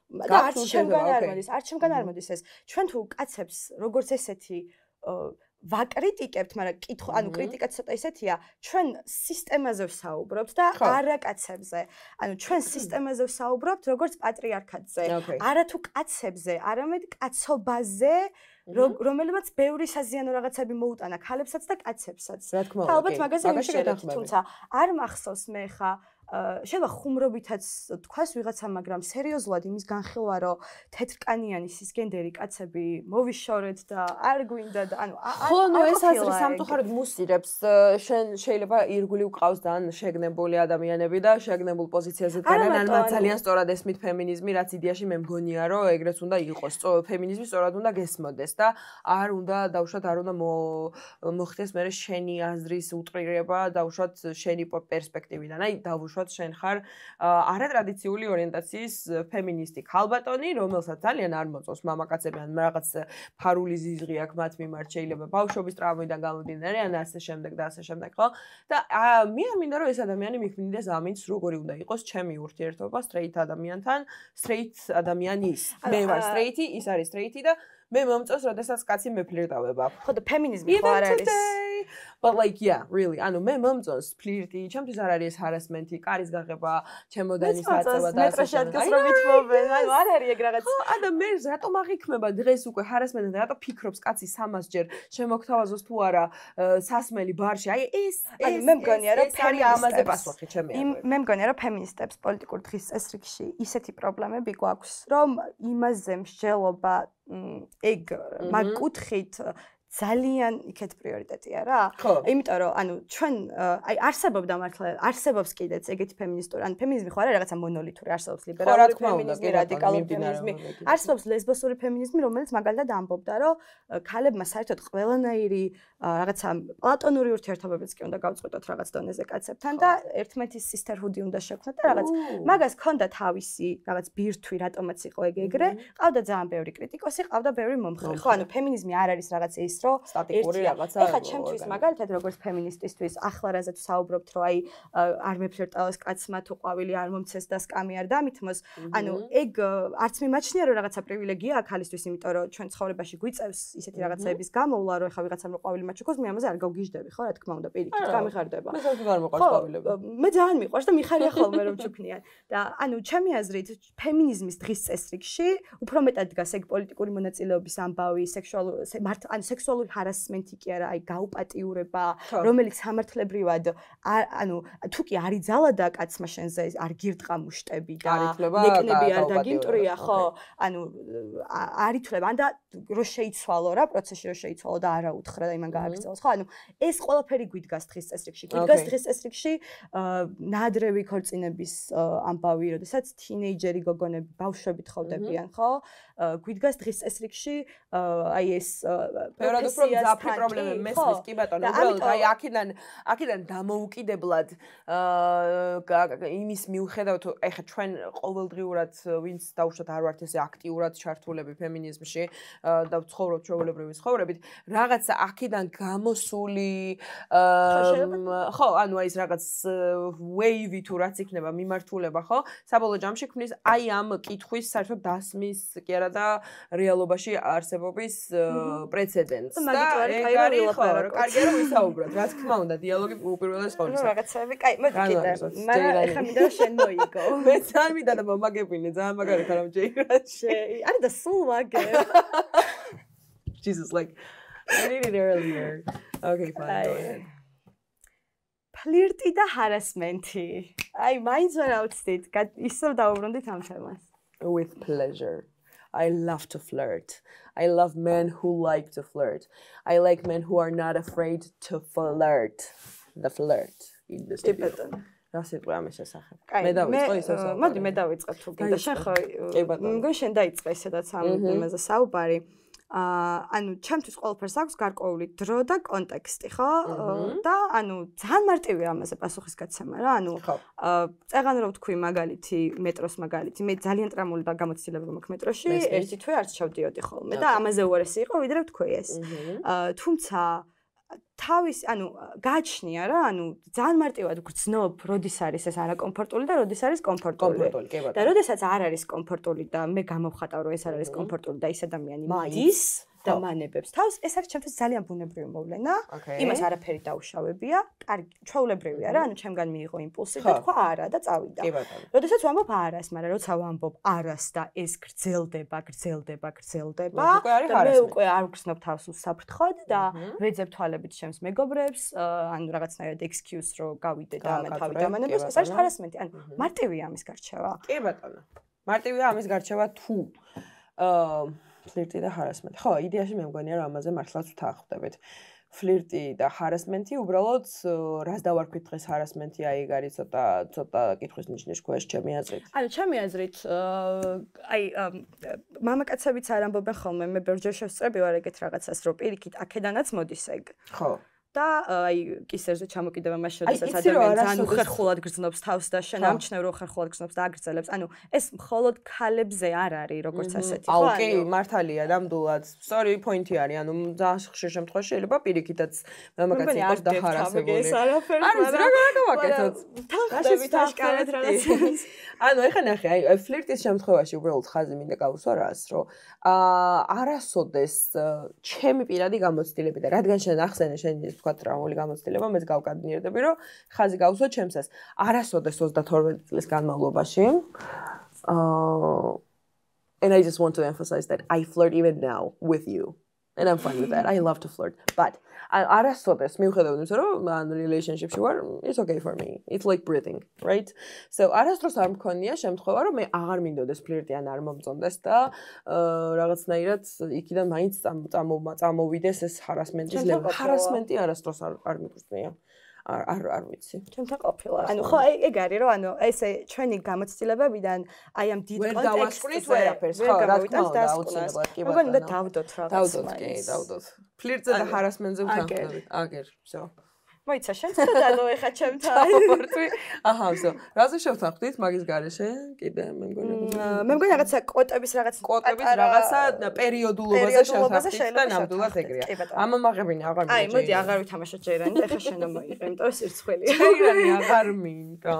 S2: და არც ჩემგან არ მოდის ეს. ჩვენ თუ კაცებს როგორც ესეთი ვაკრიტიკებთ, მაგრამ ანუ კრიტიკაც ცოტა ისეთია, ჩვენ სისტემაზე ვსაუბრობთ და არა კაცებზე. ანუ ჩვენ სისტემაზე ვსაუბრობთ როგორც პატრიარქატზე. არა თუ კაცებზე, არამედ კაცობაზე, რომელმაც ბევრი საზიანო რაღაცები მოუტანა ქალებსაც და კაცებსაც. ალბათ მაგაზე ვიმშრალებ, თუმცა არ მახსოვს მე ხა შეიძლება ხუმრობითაც თქვას ვიღაცა, მაგრამ სერიოზულად იმის განხილვა, რომ თეთრკანიანი სისგენდერი კაცები მოვიშორეთ და არ გვინდა და ანუ
S1: ხო, ნუ ეს აზრი სამწუხაროდ მუსირებს. შენ შეიძლება ირგვლივ ყავს ძალიან შეგნებული ადამიანები და შეგნებულ პოზიციაზე დგანან, ან მათ ძალიან სწორად ესმით ფემინიზმი, რაც იდეაში მე მგონია, რომ ეგრეც უნდა იყოს. ფემინიზმი სწორად უნდა გესმოდეს და არ უნდა დავუშვათ, არ უნდა მოხდეს მე შენი აზრის უტრირება, დავუშვათ შენი პერსპექტივიდან. აი დავუშვათ შენ ხარ არატრადიციული ორიენტაციის ფემინისტი ქალბატონი, რომელსაც ძალიან არ მოწონს მამაკაცები, ან რაღაც ფარული ზიზღი აქვს მათ მიმართ, შეიძლება ბავშვობის ტრავმიდან გამომდინარე, ან ასე შემდეგ და ასე შემდეგ, ხო? და მე არ მინდა რომ ეს ადამიანი მიქმნიდეს ამინც, როგორი უნდა იყოს ჩემი ურთიერთობა straight ადამიანთან, straight ადამიანის. მე ვარ straight-ი, ის არის straight-ი და მე მომწონს, როდესაც კაცი მეფლირტავება.
S2: ხო და ფემინიზმი ხო არ არის.
S1: But like yeah, really. ანუ მე მომწონს ფლირტი, ჩემთვის არ არის harassment-ი, კარის გაღება, ჩემოდანის აწევა და ასე შემდეგ.
S2: ანუ არ არის ეგ რაღაც.
S1: და მე რატომ აღიქმება დღეს უკვე harassment-ი და რატო ფიქრობს კაცი 300 ჯერ შემოგთავაზოს თუ არა სასმელი ბარში. აი ეს
S2: მე მგონია რომ
S1: ამაზე პასუხი ჩემი აზრით.
S2: მე მგონია რომ ფემინისტებს პოლიტიკურ დღის წესრიგში ისეთი პრობლემები გვაქვს, რომ იმაზე მსჯელობა ეგ მაგ კუთხით ძალიან იქეთ პრიორიტეტია რა. იმიტომ რომ ანუ ჩვენ აი არსებობდა მართლა არსებობს კიდეც ეგეთი ფემინისტური, ანუ ფემინიზმი ხო არა რაღაცა მონოლითური, არსებობს ლიბერალური ფემინიზმი, რადიკალური ფემინიზმი, არსებობს ლესბოსური ფემინიზმი, რომელიც მაგალითად ამბობდა, რომ ქალებმა საერთოდ ყველანაირი რაღაცა პლატონური ურთიერთობებიც კი უნდა გავწყვეტოთ რაღაც დონეზე კაცებთან და ერთმანეთის sisterhood-ი უნდა შექმნათ და რაღაც მაგას ჰქონდა თავისი რაღაც ბირთვი, რატომაც იყო ეგ-ეგრე, ყავდა ძალიან ბევრი კრიტიკოსი, ყავდა ბევრი მომხრე. ხო, ანუ ფემინიზმი არ არის რაღაცა ის
S1: სტატიკური რაღაცა.
S2: ეხლა ჩემთვის მაგალითად როგორც ფემინისტისთვის ახლა რაზეც ვსაუბრობთ, რომ აი არ მეფლირტავოს კაცმა თუ ყვავილი არ მომცეს და სკამი არ დამითმოს, ანუ ეგ არც მიმაჩნია რომ რაღაცა პრივილეგია ქალისთვის, იმიტომ რომ ჩვენ ცხოვრებაში გვიწევს ისეთი რაღაცების გამოვლა, რომ ეხლა ვიღაცამ რო ყვავილი მაჩუქოს, მე ამაზე არ გავგიჟდები, ხო, რა თქმა უნდა, პირიქით გამიხარდება.
S1: მე საერთოდ არ მოყვარს ყვავილები.
S2: მე ძალიან მიყვარს და მიხარია ხოლმე რომ ჩუქნიან. და ანუ ჩემი აზრით ფემინიზმის დღის წესრიგში უფრო მეტად დგას ეგ პოლიტიკური მონაწილეობის ამბავი, სექსუალური harassment-ი კი არა, აი გაუპატიურება, რომელიც სამართლებრივად ანუ თუ კი არ იძალა და კაცმა შენზე არ გირტყა მუშტები და ნეკნები არ დაგიმტრია, ხო? ანუ არ ითვლება, და რო შეიცვალო რა, პროცესში რო შეიცვალო და არა უთხრა და იმან გააგრძელოს, ხო? ანუ ეს ყველაფერი გვიდგას დღის წესრიგში. გვიდგას დღის წესრიგში ნაადრევი ქორწინების ამბავი, როდესაც თინეიჯერი გოგონები ბავშვები თხოვდებიან, ხო? გვიდგას დღის წესრიგში აი ეს
S1: სწორად უფრო მძაფრი პრობლემები მესმის კი ბატონო უბრალოდ აი აქედან დამოუკიდებლად იმის მიუხედავად ეხა ჩვენ ყოველდღიურად ვინც დაუშვათ არ ვართ ესე აქტიურად ჩართულები ფემინიზმში და ვცხოვრობთ ჩვეულებრივი ცხოვრებით რაღაცა აქედან გამოსული ხო ანუ აი ეს რაღაც wave თუ რაც იქნება მიმართულება ხო საბოლოო ჯამში ქმნის აი ამ კითხვის საერთოდ დასმის კი არა და რეალობაში არსებობის პრეცედენტს და ეგ არის ხო კარგია რომ ვისაუბროთ რა თქმა უნდა დიალოგი უპირველეს ყოვლისა
S2: ნუ რაღაცები კაი მოდი კიდე მაგრამ ეხლა მინდა შენ მოიგო
S1: მეც არ მინდა და მომაგებინე ძალიან მაგარით არ ამჯერაში
S2: არის და სულ მაგერ
S1: Jesus like I did it earlier okay fine go ahead
S2: ფლირტი და ჰარასმენტი აი მაინც ვერ ავწდით ისევ დავუბრუნდით ამ თემას
S1: with pleasure I love to flirt. I love men who like to flirt. I like men who are not afraid to flirt. The flirt industry. რა სიტყვა ამის შესახებ? მე დავიწყო ისე საუბარი.
S2: მოდი მე დავიწყებ თუ გინდა. შენ ხო მგონი შენ დაიწყე ისედაც ამ თემაზე საუბარი. ანუ ჩემთვის ყველაფერს აქვს გარკვეული დრო და კონტექსტი, ხო? და ანუ ძალიან მარტივია ამაზე პასუხისგაცემა რა. ანუ წეღან რომ თქვი მაგალითი, მეტროს მაგალითი, მე ძალიან ტრამული და გამოცდილება მაქვს მეტროში, ერთი თვე არც ჩავდიოდი ხოლმე და ამაზე უარესი იყო, ვიდრე ვთქვი ეს. თუმცა თავის, ანუ გაჩნია რა, ანუ ძალიან მარტივად გრძნობ, როდის არის ეს არაკომფორტული და როდის არის კომფორტული. და როდესაც არ არის კომფორტული და მე გამოვხატავ, რომ ეს არ არის კომფორტული და ის ადამიანი მიდის და მანებებს თავს, ეს არის ჩემთვის ძალიან ბუნებრივი მოვლენა. იმას არაფერი დაუშავებია, კარგი, ჩვეულებრივია რა, ანუ ჩემგან მიიღო იმპულსი და თქვა არა და წავიდა. როდესაც ვამბობ არას, მაგრამ როცა ვამბობ არას და ეს გრძელდება და მე უკვე არ ვგრძნობ თავს უსაფრთხოდ და ვეძებ თვალებით ჩემს მეგობრებს, ანუ რაღაცნაირად excuse რო გავიდე და მე თავი დამანებას, ეს არის ჰარასმენტი. ანუ მარტივია ამის გარჩევა.
S1: კი ბატონო. მარტივია ამის გარჩევა თუ ფლირტი და ჰარასმენტი. ხო, იდეაში მე მგონია რომ ამაზე მართლაც ვთანხმდებით. ფლირტი და ჰარასმენტი უბრალოდ რას დავარქვით დღეს ჰარასმენტი აი ეგ არის ცოტა კითხვის ნიშნის ქვეშ ჩემი აზრით.
S2: ანუ ჩემი აზრით აი მამაკაცებიც არ ამბობენ ხოლმე მე ბერჯერ შევსწრები ვარ ეგეთ რაღაცას რომ პირიქით აქედანაც მოდის ეგ.
S1: ხო.
S2: და აი კისერზე ჩამოკიდება მას შესაძაც ადამიანი ძალიან უხერხულად გრძნობს თავს და შენ ამჩნევ რომ უხერხულად გრძნობს და აგრძელებს. ანუ ეს მხოლოდ ქალებზე არ არის როგორც ასეთი.
S1: აუ კი, მართალია, ნამდვილად. სწორი პოინტი არის. ანუ ძალიან ხშირ შემთხვევაში შეიძლება პირიქითაც მამაკაცი იყოს დახარასებული. არის რა გავაკეთოთ?
S2: თანხდებით აშკარად რაღაცას.
S1: ანუ ეხლა ნახე, აი ფლირტის შემთხვევაში უბრალოდ ხაზი მინდა გავუსვა რას, რომ არასოდეს ჩემი პირადი გამოცდილები და რადგან შენ ახსენე შენ ის თქვა ტრამული გამოცდილება, მეც გავკადნიერდები, რომ ხაზი გავუსვა ჩემსას. არასოდეს 32 წლის განმავლობაში. And I just want to emphasize that I flirt even now with you. And I'm fine with that. I love to flirt. But არასოდეს მიუხედავად იმისა, რომ ან relationship-ში ვარ, it's okay for me. It's like breathing, right? So არასდროს არ მქონია შემთხვევა, რომ მე აღარ მინდოდეს ფლირტი ან არ მომწონდეს და რაღაცნაირად იქიდან მაინც წამოვიდეს ეს ჰარასმენტის ლევა. ჰარასმენტი არასდროს არ მიგრძნია. არ ვიცი.
S2: ჩემთან ყოფილა. ანუ ხო ეგ არის რომ ანუ ესე ჩვენი გამოცდილებებიდან აი ამ დიდ კონტექსტის
S1: ვერაფერს ხო რა თქმა უნდა აუცილებლად კი
S2: ბატონო. მგონი და დავდოთ რა.
S1: დავდოთ. ფლირტზე და ჰარასმენტზე ვთანხმდებით. აგერ, всё.
S2: მოიცა შენ ცოტა ხა ჩემთან.
S1: აჰა, всё. რაზე შევთანხმდით მაგის გარეშე? კიდე მე
S2: მგონი რაღაცა კვოტების
S1: რაღაცა პერიოდულობაზე შევთანხმდით და ნამდვილად ეგრეა. ამამაღებინე აღარ მინდა.
S2: აი, მოდი აღარ ვითამაშოთ ჯერანი და ხა შენ მოიყე, იმიტომ რომ სირცხვილია.
S1: ჯერანი აღარ მინდა.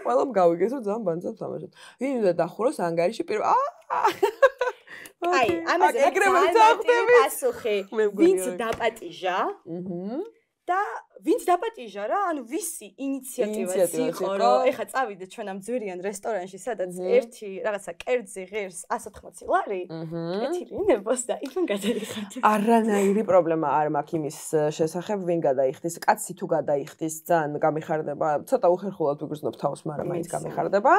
S1: ყველამ გავიგეს რომ ძალიან ბანძად თამაშობ. ვინ უნდა დახუროს ანგარიში პირველ
S2: აი, ამაზე ეგრე
S1: ვთანხმდები.
S2: პასუხი. ვინც დაპატიჟა? და ვინც დაპატიჟა რა, ანუ ვისი ინიციატივაც იყო, რომ ეხა წავიდეთ ჩვენ ამ ძვირიან რესტორანში, სადაც ერთი რაღაცა კერძი ღირს 180 ლარი, ეთილინებოს და იმან გადაიხადე.
S1: არანაირი პრობლემა არ მაქვს იმის შესახებ, ვინ გადაიხდის, კაცი თუ გადაიხდის, ძალიან გამიხარდება, ცოტა უხერხულად ვიგრძნობ თავს, მაგრამ მაინც გამიხარდება,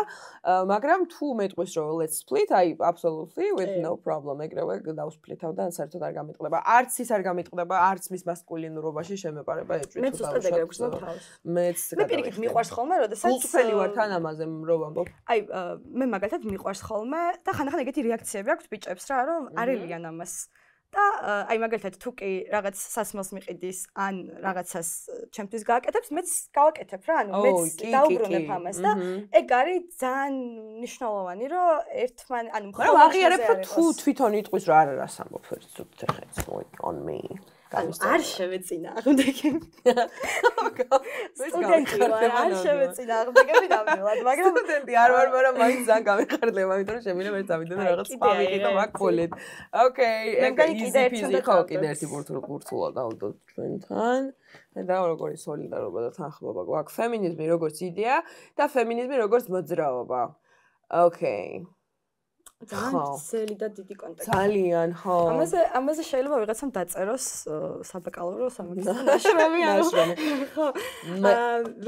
S1: მაგრამ თუ მეტყვის რომ let's split, I absolutely with no problem, ეგრევე დავსპლითავ და საერთოდ არ გამიტყდება. არც ის არ გამიტყდება, არც მის მასკულინურობაში შემეპარება ეჭვი.
S2: უბრალოდ ეგრე გრძნობ თავს.
S1: მეც
S2: მე პირიქით მიყვარს ხოლმე, როდესაც
S1: გულწრფელი ვარ თან ამაზე რო ვამბობ.
S2: აი, მე მაგალითად მიყვარს ხოლმე და ხანდახან ეგეთი რეაქციები აქვს ბიჭებს რა, რომ არელიან ამას. და აი მაგალითად თუ კი რაღაც სასმელს მიყიდის ან რაღაცას ჩემთვის გააკეთებს, მეც გავაკეთებ რა, ანუ მეც დაუბრუნებ ამას და ეგ არის ძალიან მნიშვნელოვანი, რომ ერთმან, ანუ
S1: მაგრამ აღიარებ რომ თუ თვითონ იტყვის რა არას ამბობ it's on me.
S2: არ შევეწინააღმდეგე. სტუდენტი ვარ, არ შევეწინააღმდეგე ნამდვილად, მაგრამ
S1: სტუდენტი არ ვარ, მაგრამ მაინც ძალიან გამიხარდება, იმიტომ რომ შემიძლია მე წავიდე და რაღაც სპამი და მაგ-ფოლეთ. Okay, easy peasy ხო, კიდე ერთი ბურთულა დავდოთ ჩვენთან. და როგორი სოლიდარობა და თანხმობა გვაქვს ფემინიზმი როგორც იდეა და ფემინიზმი როგორც მოძრაობა. Okay.
S2: ძალიან ძელი და დიდი კონტექსტი.
S1: ძალიან, ხო.
S2: ამაზე შეიძლება ვიღაცამ დაწეროს საბაკალავრო სამაგისტრო ნაშრომი. ხო.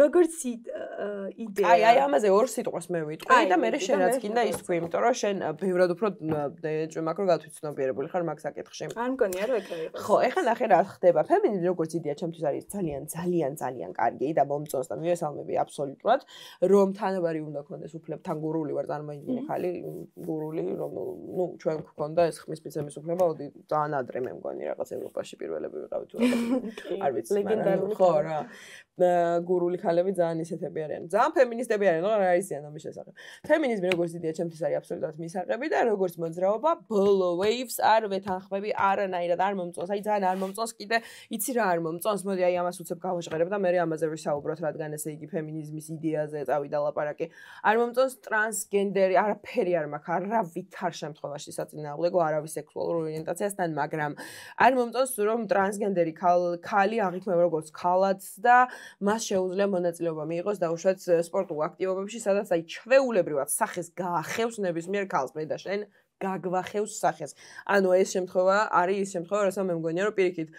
S2: როგორც იდეა.
S1: აი ამაზე ორ სიტყვას მე ვიტყვი და მე შენ რაც კიდე ისქვი, იმიტომ რომ შენ ბევრად უფრო ჭვიმაკრო გათვითცნობიერებული ხარ მაგ საკითხში.
S2: არ მგონია რომ ეგრე იყოს.
S1: ხო, ეხლა ნახე რა ხდება. ფემინიზმი როგორც იდეა ჩემთვის არის ძალიან კარგი და მომწონს და მივესალმები აბსოლუტურად, რომ თანაბარი უნდა ქონდეს უფლებთან გურული ვარ წარმოიდგინე ხალი გურული რომ ჩვენ გვქონდა ეს ხმის მიცემის უფლება ძალიან ადრე მე მგონი რაღაც ევროპაში პირველები ვიყავით თუ არ ვიცი ლეგენდარული ხო რა გურული ხალები ძალიან ისეთები არიან ძალიან ფემინისტები არიან რა არისიან ამის შესახებ ფემინიზმი როგორც იდეა ჩემთვის არის აბსოლუტურად მისაღები და როგორც მოძრაობა ბოლო waves არ ვეთანხმები არანაირად არ მომწონს აი ძალიან არ მომწონს კიდე იცი რა არ მომწონს მოდი აი ამას უცებ გავაჟღერებ და მე ამაზე ვისაუბროთ რადგან ესე იგი ფემინიზმის იდეაზე წავიდა ლაპარაკი არ მომწონს ტრანსგენდერი არაფერი არ მაქვს არა ვითარ შემთხვევაში საწინააღმდეგო არავის სექსუალურ ორიენტაციასთან, მაგრამ არ მომწონს რომ ტრანსგენდერი ქალი აღიქმება როგორც ქალად და მას შეუძლია მონაწილეობა მიიღოს დაუშვათ სპორტულ აქტივობებში, სადაც აი ჩვეულებრივად სახეს გაახევს ნებისმიერ ქალს მე და შენ გაგვახევს სახეს. ანუ ეს შემთხვევა არის ის შემთხვევა, რასაც მე მგონია რომ პირიქით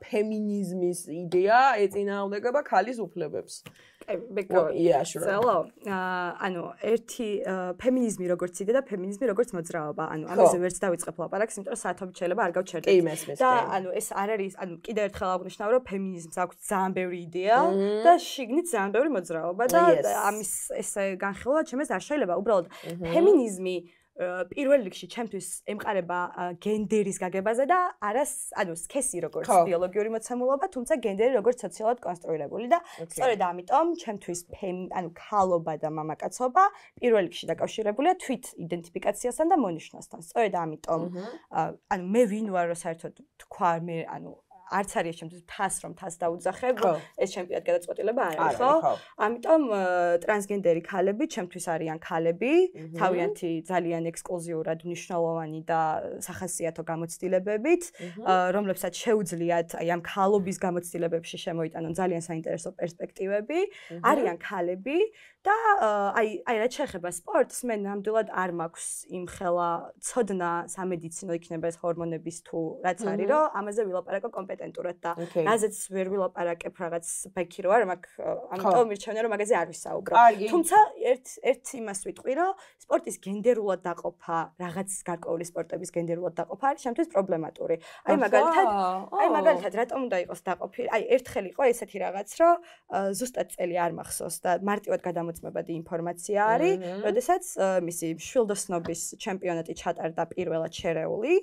S1: ფემინიზმის იდეა ეწინააღმდეგება ქალის უფლებებს.
S2: ანუ ერთი ფემინიზმი როგორც იდეა და ფემინიზმი როგორც მოძრაობა. ანუ ამაზე ვერც დავიწყებ ლაპარაკს, იმიტომ რომ საათობით შეიძლება არ გავჩერდეთ.
S1: კი, მესმის.
S2: და ანუ ეს არ არის, ანუ კიდევ ერთხელ აღნიშნავ, რომ ფემინიზმს აქვს ძალიან ბევრი იდეა და შიგნით ძალიან ბევრი მოძრაობა და ამის ეს განხილვა ჩემს არ შეიძლება. უბრალოდ ფემინიზმი პირველ რიგში ჩემთვის ემყარება გენდერის გაგებაზე და არას, ანუ სქესი როგორც ბიოლოგიური მოცემულობა, თუმცა გენდერი როგორც სოციალურად კონსტრუირებული და სწორედ ამიტომ ჩემთვის ანუ ქალობა და მამაკაცობა პირველ რიგში დაკავშირებულია თვით იდენტიფიკაციასთან და მონიშნასთან. სწორედ ამიტომ ანუ მე ვინ ვარ რომ საერთოდ თქვა მე ანუ არც არის ჩემთვის თას რომ თას დაუძახებ ეს ჩემპიონატ გადაწყვეტილება არ არის ხო ამიტომ ტრანსგენდერი ქალები ჩემთვის არიან ქალები თავიანთი ძალიან ექსკლუზიურად მნიშვნელოვანი და სახასიათო გამოცდილებებით რომლებსაც შეუძლიათ აი ამ ქალობის გამოცდილებებში შემოიტანონ ძალიან საინტერესო პერსპექტივები არიან ქალები და აი რაც შეეხება სპორტს მე ნამდვილად არ მაქვს იმხელა ცოდნა სამედიცინო იქნება ეს ჰორმონების თუ რაც არის რომ ამაზე ვილაპარაკო კომპეტენტურად და რაზეც ვერ ვილაპარაკებ რაღაც ბექი რო არ მაქვს ამიტომ მირჩენია რომ მაგაზე არ ვისაუბრო თუმცა ერთ იმას ვიტყვი რომ სპორტის გენდერულად დაყოფა რაღაც გარკვეული სპორტების გენდერულად დაყოფა არის შემთხვევით პრობლემატური აი მაგალითად რატომ უნდა იყოს დაყოფილი აი ერთხელ იყო ესეთი რაღაც რომ ზუსტად წელი არ მახსოვს და მარტივად გადამოწმებადი ინფორმაცია არის როდესაც მისი შვილდოსნობის ჩემპიონატი ჩატარდა პირველად შერეული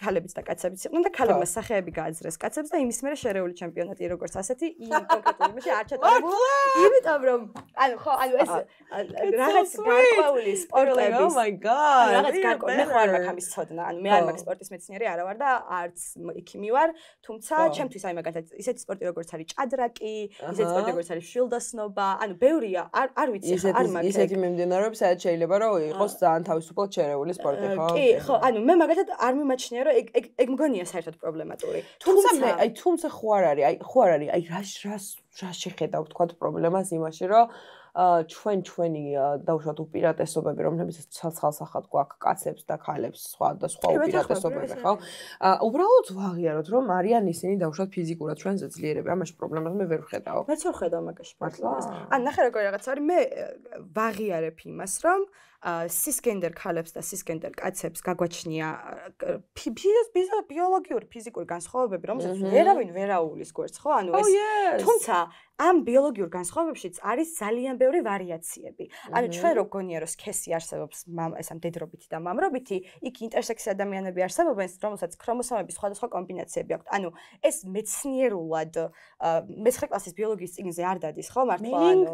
S2: ქალებიც და კაცებიც იყვნენ და ქალებმა სახეები გააძლეს კაცებს და იმის მერე შერეული ჩემპიონატი როგორც ასეთი იმ კონკრეტულ იმაში არ ჩატარებულა იმიტომ რომ ანუ ხო ანუ ეს რაღაც გარკვეული სპორტების
S1: oh my god
S2: რაღაც გარკვეული მე ხარ მაქვს ამის ცოდნა ანუ მე არ მაქვს სპორტის მეცნიერი არა ვარ და არც იქიმი ვარ თუმცა ჩემთვის აი მაგალითად ისეთი სპორტი როგორც არის ჭადრაკი ისეთი სპორტი როგორც არის შვილდოსნობა ანუ ბევრია არ ვიცი არ მაქვს
S1: ისეთი მიმდინარეობები სადაც შეიძლება რომ იყოს ძალიან თავისუფლად შერეული სპორტი ხო
S2: კი ხო ანუ მე მაგალითად არ მიმაჩნია რომ ეგ მგონია საერთოდ პრობლემატური
S1: თუმცა ხო არ არის აი რა შეხედავ თქვა პრობლემას იმაში რომ ჩვენი დაუშვათ უპირატესობები რომლებიც ცალსახად გვაქვს კაცებს და ქალებს სხვა უპირატესობები ხო უბრალოდ ვაღიაროთ რომ არიან ისინი დაუშვათ ფიზიკურად ჩვენზე ძლიერები ამაში პრობლემას მე ვერ ვხედავ
S2: მეც ვერ ხედავ მაგაში პრობლემას ან ნახე როგორ რაღაც არის მე ვაღიარებ იმას რომ სისგენდერ ქალებს და სისგენდერ კაცებს გაგვაჩნია ბიოლოგიური ფიზიკური განსხვავებები, რომელსაც ვერავინ ვერ აუვლის გვერდს, ხო? ანუ ეს თუმცა ამ ბიოლოგიურ განსხვავებებშიც არის ძალიან ბევრი ვარიაციები. ანუ ჩვენ რო გონია რომ სქესი არსებობს ესა მდედრობითი და მამრობითი, იქ ინტერსექსი ადამიანები არსებობენ, რომელსაც ქრომოსომების სხვადასხვა კომბინაციები აქვთ. ანუ ეს მეცნიერულად მე-9 კლასის ბიოლოგიის წიგნზე არ დადის, ხო, მართლა? ანუ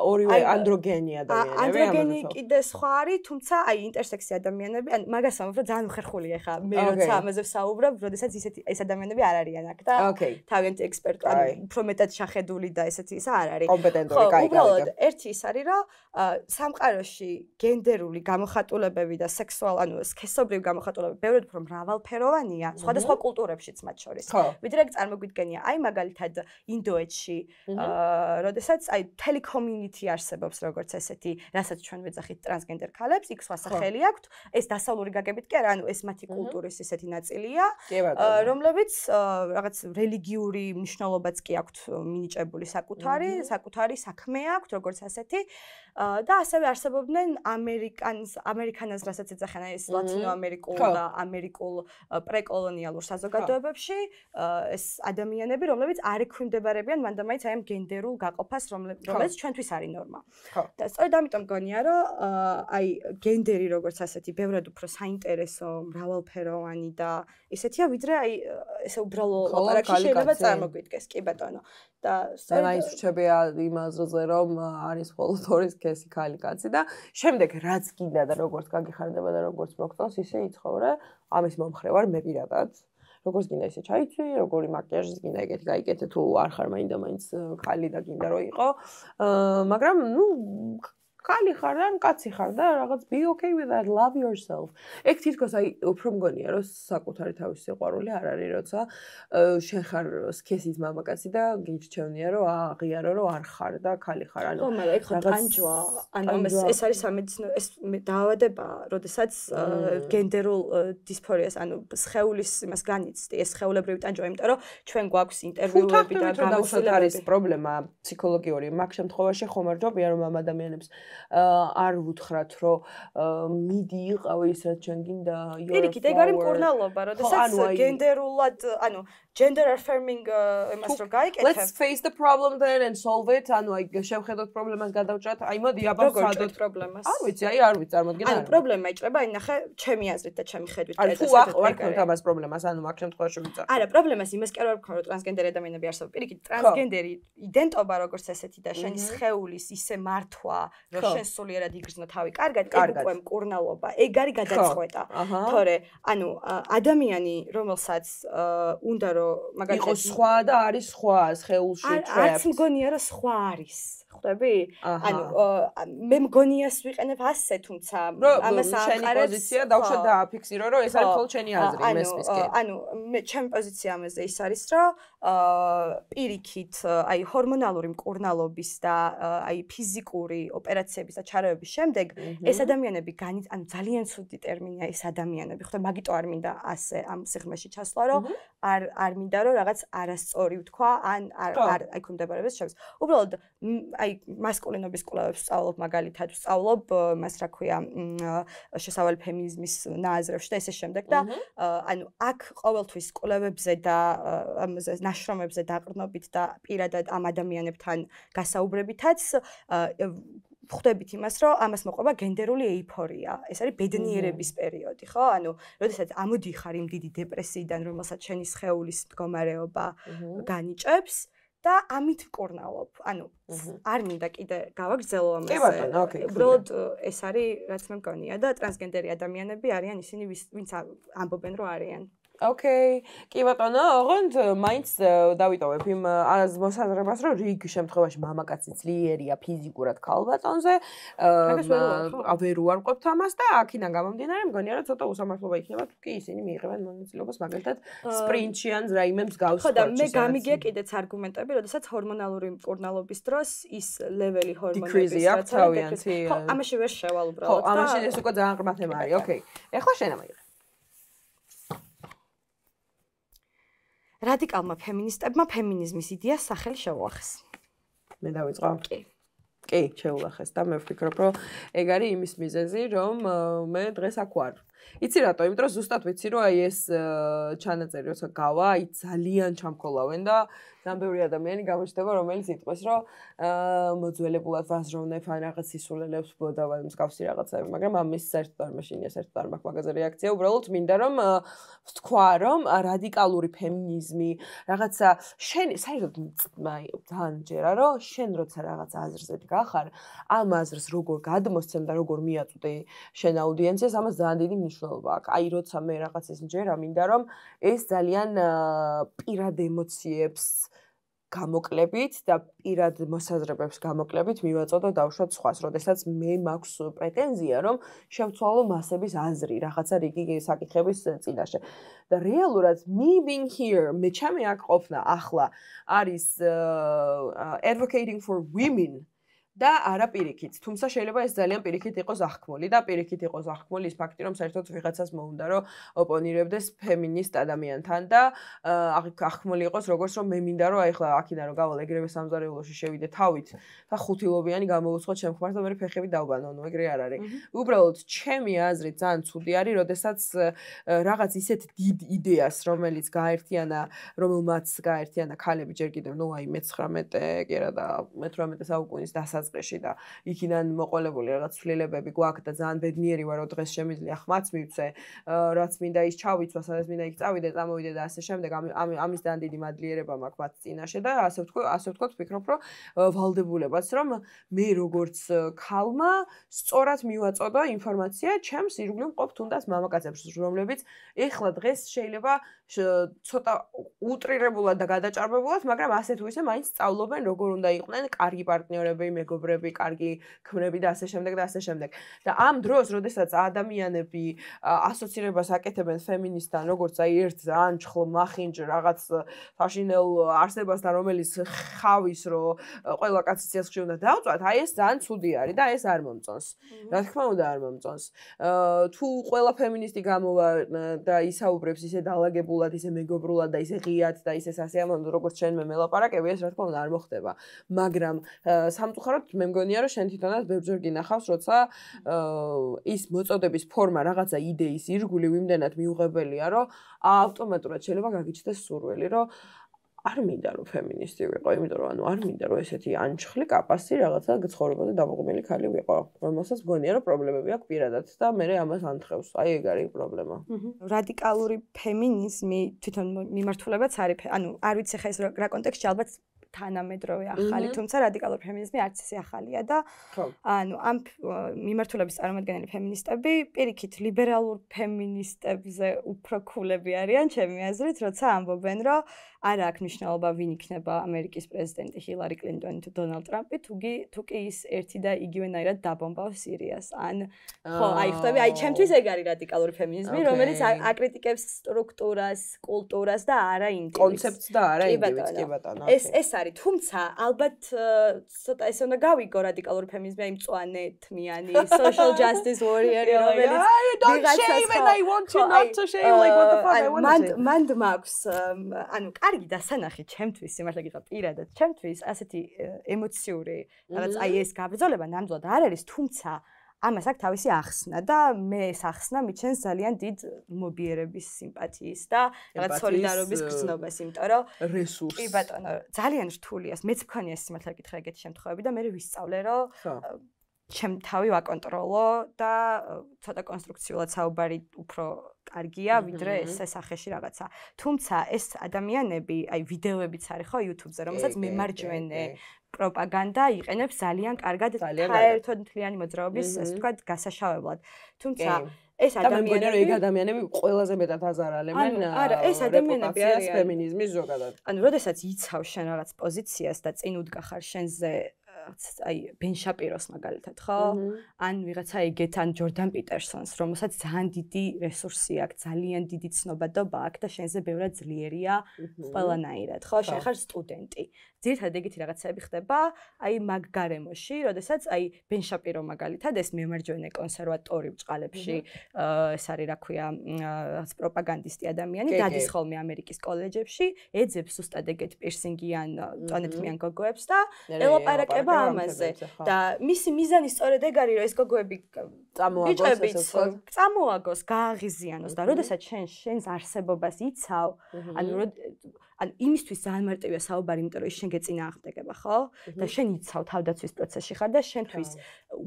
S1: ორივე ანდროგენი ადამიანები.
S2: ანდროგენი კიდე სხვა არის, თუმცა აი ინტერსექსი ადამიანები, ან მაგას ვამბობ, რომ ძალიან ხერხულია ხა მე როცა ამაზე ვსაუბრობ, როდესაც ეს ადამიანები არ არიან აქ და თავიანთი ექსპერტი, ანუ უფრო მეტად შეხედული და ესეთი ისა არ არის.
S1: კომპეტენტური, კაი.
S2: უბრალოდ ერთი ის არის, რომ სამყაროში გენდერული გამოხატულებები და ანუ სქესობრივი გამოხატულებები ბევრად უფრო მრავალფეროვანია, სხვადასხვა კულტურებშიც მათ შორის. ვიდრე ეგ წარმოგვიდგენია, აი მაგალითად ინდოეთში, როდესაც აი მთელი community არსებობს როგორც ესეთი, რასაც ჩვენ ვეძახით ტრანსგენდერ ქალებს, იქ სხვა სახელი აქვთ, ეს დასავლური გაგებით კი არა, ანუ ეს მათი კულტურის ესეთი ნაწილია, რომლებიც რაღაც რელიგიური მნიშვნელობაც კი აქვთ მინიჭებული საკუთარი საქმე აქვთ, როგორც ასეთი და ასევე არსებობდნენ ამერიკანას, რასაც ეძახიან ეს ლათინო ამერიკულ და ამერიკულ პრეკოლონიალურ საზოგადოებებში ეს ადამიანები, რომლებიც არ ექვემდებარებიან მანდამაინც აი ამ გენდერულ გაყოფას, რომელიც ჩვენთვის არის ნორმა. და სწორედ ამიტომ გონია, რომ აი გენდერი როგორც ასეთი ბევრად უფრო საინტერესო, მრავალფეროვანი და ისეთია, ვიდრე აი ესე უბრალო ლაპარაკი შეიძლება წარმოგვიდგეს, კი ბატონო. და
S1: მაინც ვrჩები იმ აზრზე, რომ არის მხოლოდ ორი სქესი ქალი კაცი და შემდეგ რაც გინდა და როგორც გაგიხარდება და როგორც მოგწონს, ისე იცხოვრე. ამის მომხრე ვარ მე პირადად. როგორც გინდა ისე ჩაიცვი, როგორი მაკიაჟი გინდა ეგეთი გაიკეთე თუ არ ხარ მაინც ქალი და გინდა რომ იყო. მაგრამ ნუ ქალი ხარ და კაცი ხარ და რაღაც be okay with that, love yourself. ეგ თითქოს აი უფრო მგონია რომ საკუთარი თავის სიყვარული არ არის, როცა შენ ხარ სქესის მამაკაცი და გირჩევნია რომ აღიარო რომ არ ხარ და ქალი ხარ. ანუ
S2: მაგრამ ეგ ხო ტანჯვა. ანუ ეს არის სამედიცინო ეს დაავადება, როდესაც გენდერულ დისფორიას, ანუ სხეულის იმას განიცდი, ეს სხეულებრივი ტანჯვა, იმიტომ რომ ჩვენ გვაქვს ინტერვიუები და
S1: გამოცდილება არის პრობლემა ფსიქოლოგიური. მაგ შემთხვევაში ხომ არ ჯობია რომ ამ ადამიანებს არ ვუთხრათ რომ მიდი იყავი ის რაც ჩვენ გინდა
S2: პირიქით ეგ არის მკურნალობა, როდესაც გენდერულად, ანუ gender affirming იმას რო გაიკეთებ.
S1: Let's face the problem then and solve it. ანუ აი შევხედოთ პრობლემას, გადავჭრათ. აი მოდი აბა ვსადოთ
S2: პრობლემას.
S1: არ ვიცი, აი არ ვიცი წარმოგიდგენ.
S2: ანუ პრობლემა იჭრება, აი ნახე, ჩემი აზრით და ჩემი ხედვით.
S1: აი თუ აღარ ამას პრობლემას, ანუ მაგ შემთხვევაში ვიცარ.
S2: არა, პრობლემას იმას კი არ ვქნა, რომ ტრანსგენდერი ადამიანები არსებობენ. პირიქით, ტრანსგენდერი იდენტობა როგორც ესეთი და შენი სხეულის ისე მართვა, რომ შენ სულიერად იგრძნო თავი კარგად, ეგ უკვე მკურნალობა. ეგ არის გადაწყვეტა. თორე, ანუ ადამიანი, რომელსაც უნდა რომ მაგალითად
S1: იყოს სხვა და არის სხვა სხეულში trapped.
S2: არც მგონია რომ სხვა არის. ხვდები? ანუ მე მგონიას ვიყენებ ასე, თუმცა ამას
S1: აღარებს პოზიცია დავშვა დააფიქსირო, რომ ეს არის მხოლოდ შენი აზრი მესმისკენ.
S2: ანუ მე ჩემი პოზიცია ამაზე ის არის, რომ პირიქით, აი ჰორმონალური მკურნალობის და აი ფიზიკური ოპერაციების და ჩარეების შემდეგ ეს ადამიანები ანუ ძალიან ცუდი ტერმინია ეს ადამიანები. ხვდები, მაგიტო არ მინდა ასე ამ სიღრმეში ჩასვლა, რომ არ მინდა რომ რაღაც არასწორი ვთქვა, ან არ ექვემდებარებს შევს. უბრალოდ აი მასკულინობის კვლევებს ვსწავლობ, მაგალითად ვსწავლობ მას რა ქვია შესავალი ფემინიზმის ნააზრევში და ესე შემდეგ და ანუ აქ ყოველთვის კვლევებზე და ამაზე ნაშრომებზე დაყრდნობით და პირადად ამ ადამიანებთან გასაუბრებითაც ხვდებით იმას, რომ ამას მოყვება გენდერული ეიფორია. ეს არის ბედნიერების პერიოდი, ხო? ანუ, როდესაც ამოდიხარ იმ დიდი დეპრესიიდან, რომელსაც შენი სხეულის მდგომარეობა განიჭებს და ამით ვკურნალობ. ანუ, არ მინდა კიდე გავაგრძელო ამაზე. უბრალოდ ეს არის, რაც მე მგონია და ტრანსგენდერი ადამიანები არიან ისინი, ვინც ამბობენ, რომ არიან.
S1: Okay, კი ბატონო, ოღონდ მაინც დავიტოვებ იმ მოსაზრებას, რომ რიგ შემთხვევაში მამაკაცი ძლიერია ფიზიკურად ქალბატონზე, ვერ უარყოფთ ამას და აქედან გამომდინარე, მგონია რომ ცოტა უსამართლობა იქნება, თუ კი ისინი მიიღებენ მონაწილეობას მაგალითად სპრინტში ან რაიმე მსგავს სპორტში.
S2: ხო და მე გამიგია კიდეც არგუმენტები, როდესაც ჰორმონალური მკურნალობის დროს ის ლეველი ჰორმონების
S1: რაც თავიანთი.
S2: ხო, ამაში ვერ შევალ უბრალოდ.
S1: ხო, ამაში ეს უკვე ძალიან ღრმა თემა არის. Okay. ეხლა შენ ამაიღე.
S2: რადიკალმა ფემინისტებმა ფემინიზმის იდეას სახელი შეუახეს.
S1: მე დავიწყო.
S2: კი.
S1: კი, შეულახეს და მე ვფიქრობ, რომ ეგ არის იმის მიზეზი, რომ მე დღეს აქ ვარ. იცი რატო? იმიტომ რომ ზუსტად ვიცი, რომ აი ეს ჩანაწერი როცა გავა, აი ძალიან ჩამქოლავენ და ძალიან ბევრი ადამიანი გამოჩნდება, რომელიც იტყვის, რომ მოძველებულად ვაზროვნებ ან რაღაც სისულელებს ბოდავ ან მსგავსი რაღაცები, მაგრამ ამის საერთოდ არ მაშინია, საერთოდ არ მაქვს მაგაზე რეაქცია, უბრალოდ მინდა რომ ვთქვა, რომ რადიკალური ფემინიზმი, რაღაცა შენ საერთოდ აი ძალიან ჯერა, რომ შენ როცა რაღაც აზრზე დგახარ, ამ აზრს როგორ გადმოსცემ და როგორ მიაწვდი შენ აუდიენციას, ამას ძალიან დიდი მნიშვნელობა აქვს. აი როცა მე რაღაცის მჯერა, მინდა რომ ეს ძალიან პირად ემოციებს გამოკლებით და პირად მოსაზრებებს გამოკლებით მივაწოდო დავშვათ სხვას, როდესაც მე მაქვს პრეტენზია, რომ შევცვალო მასების აზრი რაღაცა რიგი საკითხების წინაშე. და რეალურად me being here, მე ჩემი აქ ყოფნა ახლა არის advocating for women და არა პირიქით. თუმცა შეიძლება ეს ძალიან პირიქით იყოს აღქმული და პირიქით იყოს აღქმული ის ფაქტი, რომ საერთოდ ვიღაცას მოუნდა, რომ ოპონირებდეს ფემინისტ ადამიანთან და აღქმული იყოს როგორც რომ მე მინდა რომ აი ხლა აქედან რომ გავალ ეგრევე სამზარეულოში შევიდე თავით და ხუთილობიანი გამოვუცხოთ შემქმარს და მე ფეხები დავბანო, ნუ ეგრე არ არის. უბრალოდ ჩემი აზრით ძალიან ცუდი არის, როდესაც რაღაც ისეთ დიდ იდეას, რომელიც გაერთიანა, რომელმაც გაერთიანა ქალები ჯერ კიდევ, ნუ აი მე-19 კი არა და მე-18 საუკუნის დასაწყისში და იქიდან მოყოლებული რაღაც ცვლილებები გვაქვს და ძალიან ბედნიერი ვარ, რომ დღეს შემიძლია ხმაც მივცე, რაც მინდა ის ჩავიცვა, სადაც მინდა იქ წავიდე, წამოვიდე და ასე შემდეგ. ამის ძალიან დიდი მადლიერება მაქვს მათ წინაშე და ასე ვთქვათ, ვფიქრობ, რომ ვალდებულებაც, რომ მე როგორც ქალმა სწორად მივაწოდო ინფორმაცია ჩემს ირგვლივ მყოფ თუნდაც მამაკაცებს, რომლებიც ეხლა დღეს შეიძლება ცოტა უტრირებულად და გადაჭარბებულად, მაგრამ ასე თუ ისე მაინც სწავლობენ როგორ უნდა იყვნენ კარგი პარტნიორები, მეგობრები, კარგი ქმრები და ასე შემდეგ და ასე შემდეგ. და ამ დროს, როდესაც ადამიანები ასოცირებას აკეთებენ ფემინისტთან, როგორც აი ერთ ძალიან ჩხლ მახინჯ რაღაც ფაშინელ არსებასთან, რომელიც ხავის რო ყველა კაცი სიცხში უნდა დავწვათ, აი ეს ძალიან ცუდი არის და ეს არ მომწონს. რა თქმა უნდა არ მომწონს. თუ ყველა ფემინისტი გამოვა და ისაუბრებს ისე დაალაგებულად, ისე მეგობრულად და ისე ღიად და ისე სასიამოვნო, როგორც ჩვენ მე მელაპარაკები, ეს რა თქმა უნდა არ მოხდება. მაგრამ სამწუხაროდ მე მგონია რომ შენ თვითონაც ბევრჯერ გინახავს, როცა ის მოწოდების ფორმა რაღაცა იდეის ირგვლივ იმდენად მიუღებელია, რომ ავტომატურად შეიძლება გაგიჩნდეს სურვილი, რომ არ მინდა რომ ფემინისტი ვიყო, იმიტომ რომ არ მინდა რომ ესეთი ანჩხლი კაპასი რაღაცა ცხოვრებაზე დამოუკიდებელი ქალი ვიყო, რომელსაც მგონია რომ პრობლემები აქვს პირადად და მე ამას ანთხევს. აი ეგ არის პრობლემა.
S2: რადიკალური ფემინიზმი თვითონ მიმართულებაც არის, ანუ არ ვიცი ხა ეს რა კონტექსტში ალბათ თანამედროვე ახალი, თუმცა რადიკალური ფემინიზმი არც ისე ახალია და ანუ ამ მიმართულების წარმომადგენელი ფემინისტები პირიქით ლიბერალურ ფემინისტებზე უფრო ქულები არიან ჩემი აზრით, როცა ამბობენ, რომ არა აქვს მნიშვნელობა ვინ იქნება ამერიკის პრეზიდენტი ჰილარი კლინტონი თუ დონალდ ტრამპი, თუ კი ის ერთი და იგივენაირად დაბომბავს სირიას. ან ხო, აი ხვდები, აი ჩემთვის ეგ არის რადიკალური ფემინიზმი, რომელიც აკრიტიკებს სტრუქტურას, კულტურას და არა ინდივიდს.
S1: კონცეფტს და არა ინდივიდს, კი ბატონო.
S2: ეს არის, თუმცა ალბათ ცოტა ესე უნდა გავიგო რადიკალური ფემინიზმი, აი მწვანე თმიანი, social justice warrior, რომელიც მან მაქვს, ანუ კარგი დასანახი ჩემთვის, სიმართლე გითხრა პირადად, ჩემთვის ასეთი ემოციური რაღაც აი ეს გაბრძოლება ნამდვილად არ არის, თუმცა ამას აქვს თავისი ახსნა და მე ეს ახსნა მიჩენს ძალიან დიდ მობიერების სიმპათიის და რაღაც სოლიდარობის გრძნობას, იმიტომ რომ
S1: რესურსი.
S2: კი ბატონო, ძალიან რთულია. მეც მქონია სიმართლე გითხრა ეგეთი შემთხვევები და მე ვისწავლე, რომ ჩემ თავი ვაკონტროლო და ცოტა კონსტრუქციულად საუბარი უფრო კარგია, ვიდრე ესე სახეში რაღაცა. თუმცა ეს ადამიანები, აი ვიდეოებიც არის ხო YouTube-ზე, რომელსაც მემარჯვენე პროპაგანდა იყენებს ძალიან კარგად საერთოდ მთლიანი მოძრაობის, ასე ვთქვათ, გასაშავებლად. თუმცა ეს
S1: ადამიანები ეგ ადამიანები ყველაზე მეტად აზარალებენ რეპუტაციას ფემინიზმის ზოგადად.
S2: ანუ როდესაც იცავ შენ რაღაც პოზიციას და წინ უდგა ხარ შენზე აი ბენ შაპიროს მაგალითად ხო? ან ვიღაცა ეგეთ ან ჯორდან პიტერსონს, რომელსაც ძალიან დიდი რესურსი აქვს, ძალიან დიდი ცნობადობა აქვს და შენზე ბევრად ძლიერია ყველანაირად, ხო? შენ ხარ სტუდენტი. ძირითადად ეგეთი რაღაცები ხდება აი მაგ გარემოში, როდესაც აი ბენ შაპირო მაგალითად ეს მემარჯვენე კონსერვატორი ბჭყალებში ეს არის რა ქვია რაღაც პროპაგანდისტი ადამიანი, დადის ხოლმე ამერიკის კოლეჯებში, ეძებს ზუსტად ეგეთ პირსინგიან ტონეთმიან გოგოებს და ელაპარაკება ეთქმა ამაზე და მისი მიზანი სწორედ ეგ არის, რომ ეს გოგოები წამოაგოს, გააღიზიანოს და როდესაც შენს არსებობას იცავ, ანუ იმისთვის ძალიან მარტივია საუბარი, იმიტომ რომ ის შენ გეწინააღმდეგება, ხო? და შენ იცავ თავდაცვის პროცესში ხარ და შენთვის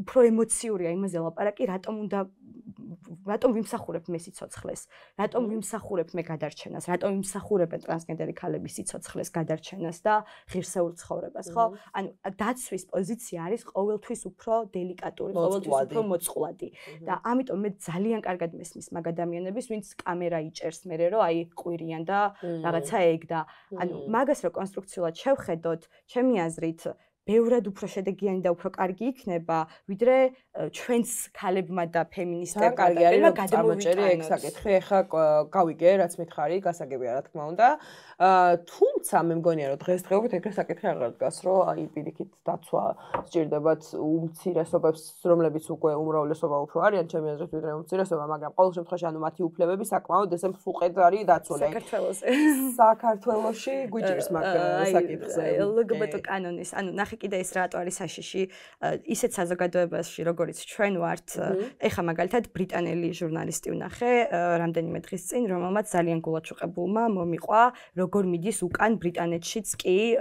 S2: უფრო ემოციურია იმაზე ლაპარაკი, რატომ ვიმსახურებ მე სიცოცხლეს, რატომ ვიმსახურებ მე გადარჩენას, რატომ ვიმსახურებენ ტრანსგენდერი ქალების სიცოცხლეს გადარჩენას და ღირსეულ ცხოვრებას, ხო? ანუ დაცვის პოზიცია არის ყოველთვის უფრო დელიკატური, ყოველთვის უფრო მოწყვლადი და ამიტომ მე ძალიან კარგად მესმის მაგ ადამიანების, ვინც კამერა იჭერს მერე რომ აი ყვირიან და რაღაცა ეგ და ანუ მაგას რო კონსტრუქციულად შევხედოთ, ჩემი აზრით ბევრად უფრო შედეგიანი და უფრო კარგი იქნება, ვიდრე ჩვენს ქალებმა და ფემინისტებმა
S1: კარგი არის რომ წარმოჭერი ეგ საკითხი, ეხა გავიგე, რაც მითხარი, გასაგებია რა თქმა უნდა. თუმცა მე მგონია რომ დღესდღეობით ეგრე საკითხი აღარ დგას, რომ აი პირიქით დაცვა სჭირდებათ უმცირესობებს, რომლებიც უკვე უმრავლესობა უფრო არიან, ჩემი აზრით, ვიდრე უმცირესობა, მაგრამ ყოველ შემთხვევაში ანუ მათი უფლებები საკმაოდ ესე მსუყედ არის დაცული. საქართველოში გვიჭირს მაგ საკითხზე.
S2: LGBT კანონის, ანუ ნახე კიდე ეს რატო არის საშიში, ისეთ საზოგადოებაში, როგორც ჩვენ ვართ, ეხა მაგალითად ბრიტანელი ჟურნალისტი ვნახე რამდენიმე დღის წინ, რომელმაც ძალიან გულაჩუყებულმა მომიყვა, როგორ მიდის უკან ბრიტანეთშიც კი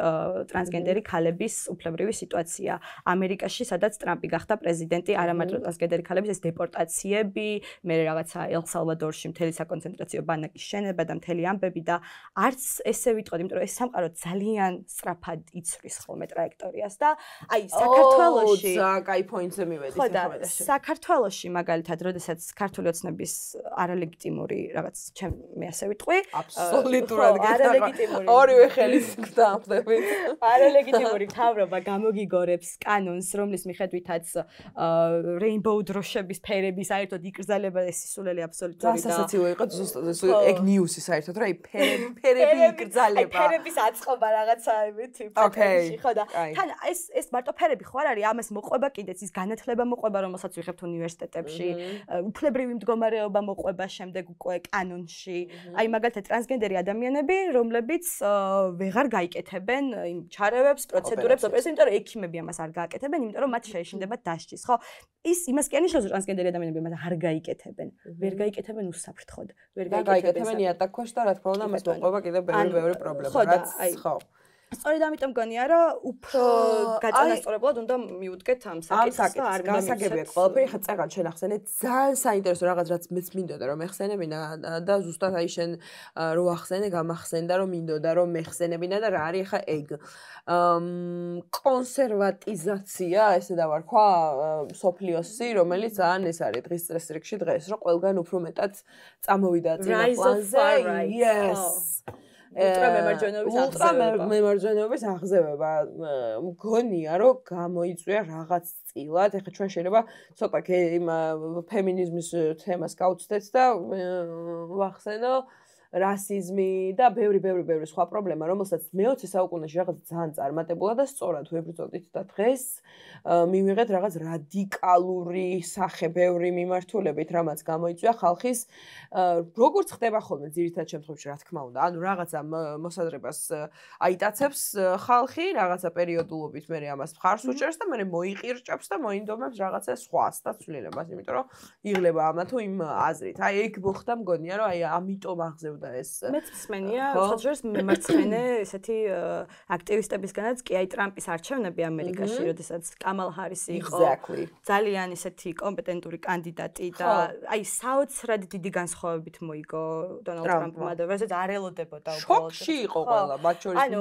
S2: ტრანსგენდერი ქალების უფლებრივი სიტუაცია. ამერიკაში, სადაც ტრამპი გახდა პრეზიდენტი, არა მარტო ტრანსგენდერი ქალების, ეს დეპორტაციები, მე რაღაცა ელ-სალვადორში მთელი საკონცენტრაციო ბანაკის შენება და მთელი ამბები და არც ესე ვიტყოდი, იმიტომ რომ ეს სამყარო ძალიან სწრაფად იცვლის ხოლმე ტრაექტორიას და აი საქართველოში
S1: კაი პოინტზე მივედი
S2: ხოდაში. საქართველოში მაგალითად, როდესაც ქართული ოცნების არალეგიტიმური რაღაც მე ასე ვიტყვი,
S1: აბსოლუტურად არალეგიტიმური. ორივე ხელის გდამხდებით.
S2: არალეგიტიმური მთავრობა გამოგიგორებს კანონს, რომლის მიხედვითაც რეინბოუ დროშების ფერების საერთოდ იკრძალება ეს სისულელი აბსოლუტური და
S1: სასაცილო იყო ზუსტად ეგ ნიუსი საერთოდ რა ფერები იკრძალება.
S2: აი ფერების აწყობა რაღაცაები ტიპებში ხო და თან ეს მარტო ფერები ხო არ არის, ამას მოყვება კიდეც ის განათლება მოყვება, რომელსაც ვიღებთ უნივერსიტეტებში, უფლებრივი მდგომარეობა მოყვება შემდეგ უკვე კანონში. აი მაგალითად ტრანსგენდერი ადამიანები, რომლებიც ვეღარ გაიკეთებენ იმ ჩარევებს, პროცედურებს, ოპერაციებს, იმიტომ რომ ექიმები ამას არ გააკეთებენ, იმიტომ რომ მათ შეეშინდებათ დასჯის, ხო? ის იმას კი ანიშნავს, რომ ტრანსგენდერი ადამიანები ამას არ გაიკეთებენ. ვერ გაიკეთებენ უსაფრთხოდ. ვერ
S1: გაიკეთებენ იატაკქვეშ და რა თქმა უნდა, მას მოყვება კიდევ ბევრი პრობლემა, რაც ხო.
S2: სწორედ ამიტომ მგონია, რომ უფრო გაწანასწორებლად უნდა მიუდგეთ ამ საკითხს და არ
S1: გასაგებია ყველაფერი. ხა წეგან შენ ახსენე ძალიან საინტერესო რაღაც, რაც მეც მინდოდა რომ მეხსენებინა და ზუსტად აი შენ რო ახსენე, გამახსენდა რომ მინდოდა რომ მეხსენებინა და რა არის ხა ეგ. კონსერვატიზაცია, ესე დავარქვა, სოფლიოსი, რომელიც ძალიან ეს არის დღის წესრიგში დღეს, რომ ყველგან უფრო მეტად წამოვიდა წინა პლანზე. Yes. ultramემარჯვენეობის აღზევება მგონია რომ გამოიწვია რაღაც წილად. ეხლა ჩვენ შეიძლება ცოტა იმ ფემინიზმის თემას გავუცდეთ და ვახსენო რასიზმი და ბევრი სხვა პრობლემა, რომელსაც მე-20 საუკუნეში რაღაც ძალიან წარმატებულა და სწორად ვებრძოდით და დღეს მივიღეთ რაღაც რადიკალური სახე ბევრი მიმართულებით, რამაც გამოიწვია ხალხის როგორც ხდება ხოლმე ძირითად შემთხვევაში, რა თქმა უნდა, ანუ რაღაცა მოსაზრებას აიტაცებს ხალხი, რაღაცა პერიოდულობით მე ამას მხარს უჭერს და მე მოიყირჭებს და მოინდომებს რაღაცა სხვას და ცვლილებას, იმიტომ რომ იღლება ამა თუ იმ აზრით. აი ეგ მოხდა მგონია რომ აი ამიტომ აღზევდა ეს.
S2: მეც მსმენია, ხოჭერს მემარცხენე ესეთი აქტივისტებისგანაც კი აი ტრამპის არჩევნები ამერიკაში, როდესაც კამალა ჰარისი იყო ძალიან ესეთი კომპეტენტური კანდიდატი და აი საოცრად დიდი განსხვავებით მოიგო დონალდ ტრამპმა და როდესაც არ ელოდებოდა უბრალოდ.
S1: შოკში იყო ყველა, მათ შორის მე.
S2: ანუ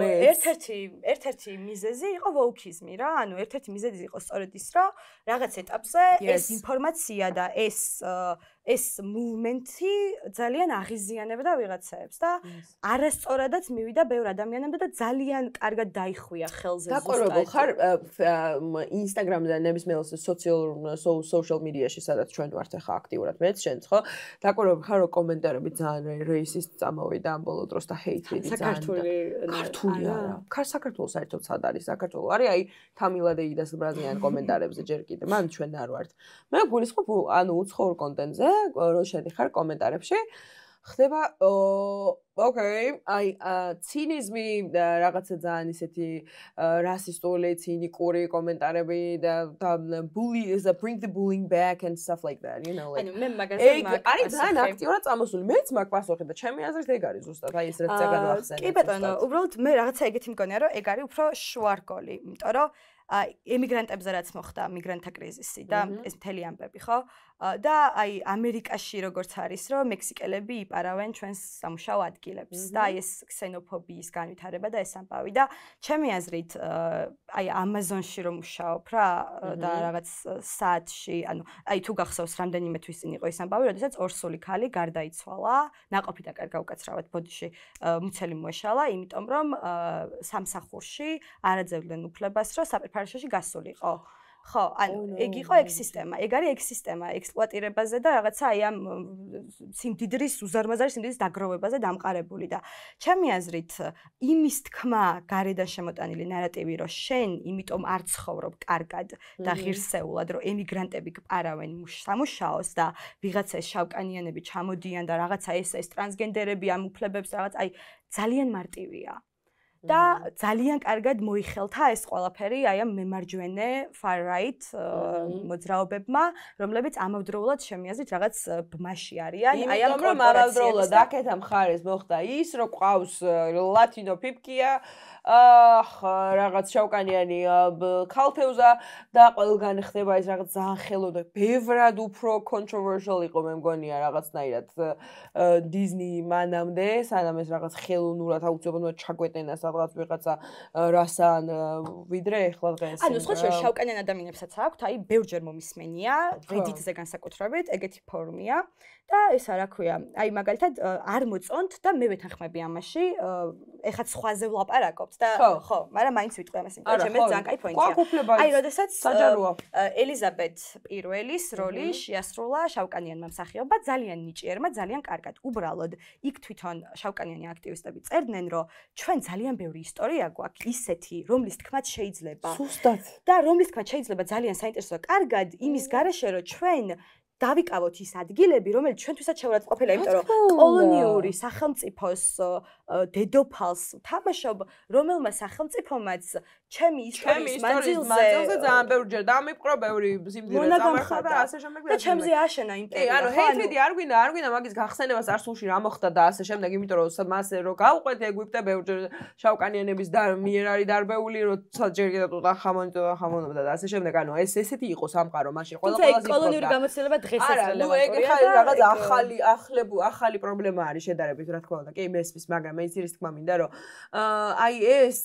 S2: ერთ-ერთი მიზეზი იყო ვოუკიზმი რა, ანუ ერთ-ერთი მიზეზი იყო სწორედ ის, რომ რაღაც ეტაპზე ეს ინფორმაცია და ეს მუვმენტი ძალიან აღიზიანებდა ვიღაცებს და არასწორადაც მივიდა ბევრ ადამიანამდე და ძალიან კარგად დაიხვია ხელზე ზუსტად.
S1: დაყურებულ ხარ Instagram-ზე და ნებისმიერ social media-ში, სადაც ჩვენ ვართ ახლა აქტიურად მეც შენც ხო? დაყურებულ ხარ რომ კომენტარები ძალიან რეისისტ წამოვიდა ამ ბოლო დროს და ჰეითრიდი ძალიან ქართული არა. საქართველოს საერთოდ სად არის? საქართველო არის აი თამილა დეიდას ბრაზილიან კომენტარებზე ჯერ კიდე. მან ჩვენ არ ვართ. მე გულისხმობ ანუ უცხოურ კონტენტზე რო შედიხარ კომენტარებში ხდება აი ცინიზმი რაღაცა ძალიან ისეთი რასისტული, ცინიკური კომენტარები და bully is a bring the bullying back and stuff like that, you know like.
S2: ანუ მე მაგაზე
S1: მაგ არის ძალიან აქტიურად წამოსული. მეც მაგ პასუხი და ჩემი აზრით ეგ არის ზუსტად. აი ეს რაც წაგანახსენე.
S2: კი ბატონო, უბრალოდ მე რაღაცა ეგეთი მგონია, რომ ეგ არის უფრო შუარგოლი, იმიტომ რომ ემიგრანტებზე რაც მოხდა, მიგრანტთა კრიზისი და ეს მთელი ამბები, ხო? და აი ამერიკაში როგორც არის, რომ მექსიკელები იპარავენ ჩვენს სამუშაო ადგილებს და აი ეს ქსენოფობიის განვითარება და ეს ამბავი და ჩემი აზრით აი ამაზონში რომ მუშაობ რა და რაღაც საათში, ანუ აი თუ გახსოვს რამდენიმე თვის წინ იყო ეს ამბავი, როდესაც ორსული ქალი გარდაიცვალა, ნაყოფი დაკარგა უკაცრავად ბოდიში მუცელი მოეშალა, იმიტომ რომ სამსახურში არ აძლევდნენ უფლებას, რომ საპირფარეშოში გასულიყო. ხო, ანუ ეგ იყო ეგ სისტემა. ეგ არის ეგ სისტემა ექსპლუატირებაზე და რაღაცა აი ამ სიმდიდრის უზარმაზარი სიმდიდრის დაგროვებაზე დამყარებული და ჩემი აზრით იმის თქმა გარედან შემოტანილი ნარატივი რომ შენ იმიტომ არ ცხოვრობ კარგად და ღირსეულად რომ ემიგრანტები გპარავენ სამუშაოს და ვიღაცა ეს შავკანიანები ჩამოდიან და რაღაცა ეს ტრანსგენდერები ამ უფლებებს რაღაც აი ძალიან მარტივია. და ძალიან კარგად მოიხელთა ეს ყველაფერი აი ამ მემარჯვენე far right მოძრაობებმა, რომლებიც ამავდროულად შემიაზრით რაღაც ბმაში არიან, აი ამ
S1: ამავდროულად აქეთა მხარეს მოხდა ის, რომ ყავს ლათინო ფიფკია, რაღაც შავკანიანი ქალთევზა და ყველგან ხდება ეს რაღაც ძალიან ხელოვნური, ბევრად უფრო controversial იყო მე მგონია რაღაცნაირად Disney მანამდე, სანამ ეს რაღაც ხელოვნურად აუცილებლად ჩაგვეტენა რაღაც ვიღაცა რასან ვიდრე ეხლა დღეს.
S2: ანუ სხვა შავკანიან ადამიანებსაც აქვთ, აი ბევრჯერ მომისმენია, Reddit-ზე განსაკუთრებით, ეგეთი ფორუმია და ესა რა ქვია, აი მაგალითად არ მოწონთ და მე ვეთანხმები ამაში, ეხლა სხვაზე ვლაპარაკობთ და ხო, მაგრამ მაინც ვიტყვი ამას, იმიტომ რომ ჩემს ძალიან კაი პოინტია. აი, როდესაც ელიზაბეთ პირველის როლი შეასრულა შავკანიანმა მსახიობმა, ძალიან ნიჭიერმა, ძალიან კარგად. უბრალოდ იქ თვითონ შავკანიანი აქტივისტები წერდნენ, რომ ჩვენ ძალიან ბევრი ისტორია გვაქვს ისეთი, რომლის თქმაც შეიძლება.
S1: სუსტად.
S2: და რომლის თქმაც შეიძლება ძალიან საინტერესოა. კარგად იმის გარეშე, რომ ჩვენ დავიკავოთ ის ადგილები, რომელიც ჩვენთვისაც შეურაცხყოფილია, იმიტომ რომ კოლონიური სახელმწიფოს დედოფალს თამაშობ, რომელმა სახელმწიფომაც ჩემი ისტორიის მანძილზე
S1: ძალიან ბევრჯერ დამიპყრო, ბევრი სიმდიდრე წამახა და ასე შემდეგ
S2: და ჩემზე აშენა იმპერია.
S1: ანუ ჰეითრიდი არ გვინდა მაგის გახსენებას არ სულში რა მოხდა და ასე შემდეგ, იმიტომ რომ მასე რო გავყვეთ ეგვიპტე ბევრჯერ შავკანიანების მიერ არის დარბეული, რომ ჯერ კიდევ ტუტანხამონობდა და ასე შემდეგ. ანუ ეს ესეთი იყო სამყარო მაშინ
S2: ყველა კოლონიური გამოცდილება დღეს ეს
S1: რელევანტურია. ანუ ეგ რაღაც ახალი პრობლემა არის შედარებით, რა თქმა უნდა. კი მესმის, მაგრამ მე იცის თქმა მინდა რომ აი ეს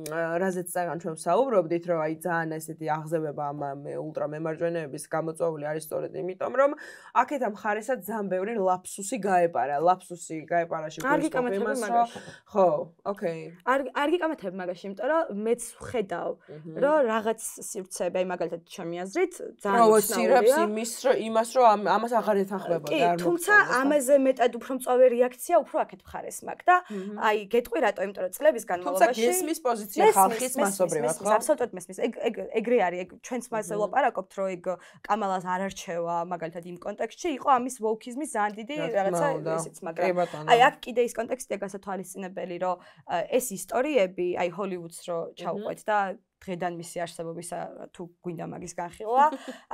S1: რაზეც წაგან ჩვენ ვსაუბრობდით, რომ აი ძალიან ესეთი აღზევება ამ ულტრა მემარჯვენეების გამოწვეული არის სწორედ იმიტომ, რომ აქეთა მხარესაც ძალიან ბევრი ლაფსუსი გაეპარა შეგულისხმობს იმას, რომ ხო, ოკეი.
S2: არ გიკამათებ მაგაში, იმიტომ რომ მეც ვხედავ, რომ რაღაც სივრცეები, აი მაგალითად ჩემი აზრით, ძალიან
S1: პროვოცირებს იმას, რომ ამას აღარ ეთანხმებოდა.
S2: კი, თუმცა ამაზე მეტად უფრო მწვავე რეაქცია უფრო აქეთ მხარეს მაქვს და აი გეტყვი რატო, იმიტომ რომ წლების განმავლობაში
S1: თუმცა გესმის პოზიცია ხალხის მასობრივად, ხო?
S2: აბსოლუტურად მესმის. ეგრე არის, ეგ ჩვენც მასე ვლაპარაკობთ, რომ ეგ კამალას არ არჩევა, მაგალითად იმ კონტექსტში იყო ამის ვოუკიზმის ძალიან დიდი რაღაცა ესეც, მაგრამ აი აქ კიდე ის კონტექსტია გასათვალისწინებელი, რომ ეს ისტორიები, აი ჰოლივუდს რო ჩაუყვეთ და დღედან მისი არსებობისა თუ გვინდა მაგის განხილვა,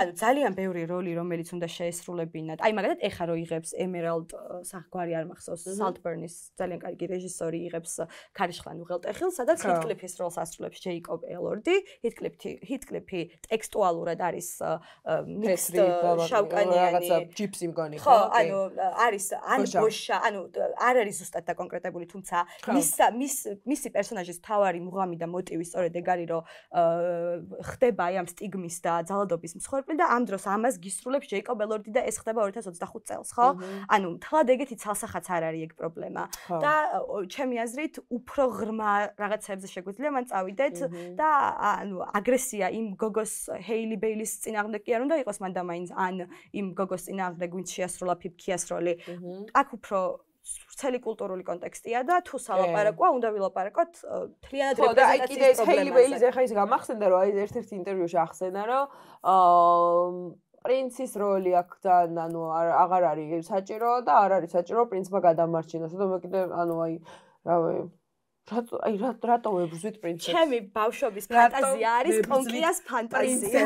S2: ანუ ძალიან ბევრი როლი, რომელიც უნდა შეესრულებინათ. აი მაგალითად ეხა რო იღებს Emerald საღვარი არ მახსოვს, Saltburn-ის ძალიან კარგი რეჟისორი იღებს ქარიშხლან უღელტეხილს, სადაც Heathcliff-ის როლს ასრულებს Jacob Elordi. Heathcliff-ი ტექსტუალურად არის mixed შავკანიანი
S1: რაღაცა ჯიპსი მგონი,
S2: ხო? ანუ არის ან ბოშა, ანუ არ არის ზუსტად დაკონკრეტებული, თუმცა მისი პერსონაჟის მთავარი მუღამი და მოტივი სწორედ ეგ არის, რომ ხდება აი ამ სტიგმის და ძალადობის მსხვერპლი და ამ დროს ამას გისრულებს Jacob Elordi და ეს ხდება 2025 წელს, ხო? ანუ თლად ეგეთი ცალსახაც არ არის ეგ პრობლემა. და ჩემი აზრით უფრო ღრმა რაღაცებზე შეგვიძლია მან წავიდეთ და ანუ აგრესია იმ გოგოს Hailey Bailey-ის წინააღმდეგ კი არ უნდა იყოს მან და მაინც ან იმ გოგოს წინააღმდეგ ვინც შეასრულა ფიფკიას როლი. აქ უფრო ვრცელი კულტურული კონტექსტია და თუ სალაპარაკოა, უნდა ვილაპარაკოთ მთლიანად რეპრეზენტაციის პრობლემაზე.
S1: Hailey Bailey-ს ახლა ის გამახსენდა, რომ აი ერთ-ერთი ინტერვიუში ახსენა, რომ პრინცის როლი აქ და ანუ აღარ არის საჭირო და არ არის საჭირო პრინცმა გადამარჩინოს და მე კიდე ანუ აი რავი რატო ვებრძვით პრინცებს?
S2: ჩემი ბავშვობის ფანტაზია არის კონკიას ფანტაზია.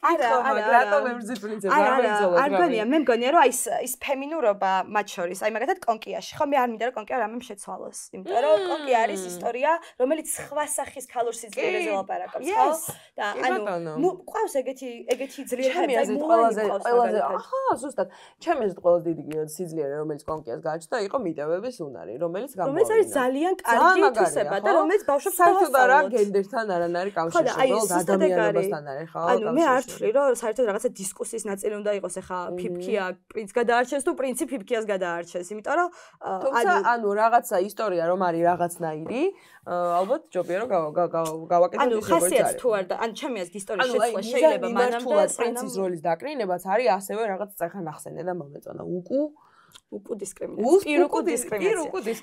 S1: არა, რატო ვებრძვით პრინცებს?
S2: არ მგონია, მე მგონია რომ ის ფემინურობა მათ შორის, აი მაგალითად კონკიაში, ხო მე არ მინდა რომ კონკია რამემ შეცვალოს, იმიტომ რომ კონკია არის ისტორია, რომელიც სხვა სახის ქალურ სიძლიერეზე ლაპარაკობს, ხო? და ანუ ყავს ეგეთი ძლიერები,
S1: ყველაზე აჰა, ზუსტად. ჩემი აზრით ყველაზე დიდი სიძლიერე, რომელიც კონკიას გააჩნდა, იყო მიტევების უნარი, რომელიც
S2: გამოვიდა. ძალიან კარგი თვისება და რომელიც ბავშვებს
S1: საერთოდ არა გენდერთან არანაირი კავშირი, ადამიანებასთან არის, ხო?
S2: ანუ მე არ ვთვლი, რომ საერთოდ რაღაცა დისკუსიის ნაწილი უნდა იყოს, ეხა ფიფქია პრინც გადაარჩენს თუ პრინცი ფიფქიას გადაარჩენს, იმიტომ რომ
S1: ანუ რაღაცა ისტორია რომ არის რაღაცნაირი, ალბათ ჯობია რომ გავაკეთოთ
S2: ანუ ხასიათს თუ არ და ანუ ჩემი აზრით ისტორიის შეცვლა შეიძლება მანამდე
S1: პრინცის როლის დაკრინებაც არის ასევე რაღაც წახან ახსენე და მომეწონა
S2: უკუ დისკრიმინაცია.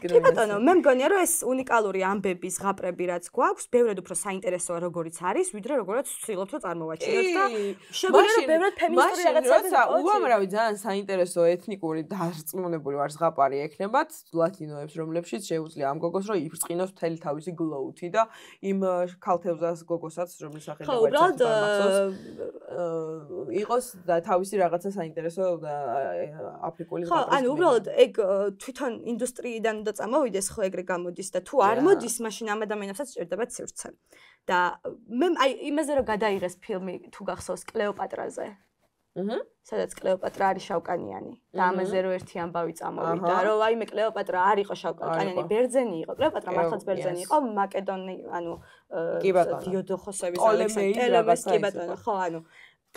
S2: კი ბატონო, მე მგონია რომ ეს უნიკალური ამბების ზღაპრები რაც გვაქვს, ბევრად უფრო საინტერესოა როგორიც არის, ვიდრე როგორაც ვცდილობთ რომ წარმოვაჩინოთ და შეგვიძლია რომ ბევრად ფემინისტური რაღაცები
S1: იყოს. უამრავი ძალიან საინტერესო ეთნიკური დარწმუნებული ვარ ზღაპარი ექნებათ ლათინოებს, რომლებშიც შეუძლია ამ გოგოს რომ იფრწყინოს მთელი თავისი გლოუთი და იმ ქალთევზას გოგოსაც რომლის სახელით იყოს და თავისი რაღაცა საინტერესო და აფრიკული
S2: ანუ უბრალოდ ეგ თვითონ ინდუსტრიიდან უნდა წამოვიდეს ხო ეგრე გამოდის და თუ არ მოდის მაშინ ამ ადამიანებსაც ჭირდება სივრცე და მე აი იმაზე რომ გადაიღეს ფილმი თუ გახსოვს კლეოპატრაზე სადაც კლეოპატრა არის შავკანიანი და ამაზე რომ ერთი ამბავი წამოვიდა რომ აი მე კლეოპატრა არ იყო შავკანიანი ბერძენი იყო კლეოპატრა მართლაც ბერძენი იყო მაკედონი ანუ დიოდოხოსების ალექსანდრეს კი ბატონო ხო ანუ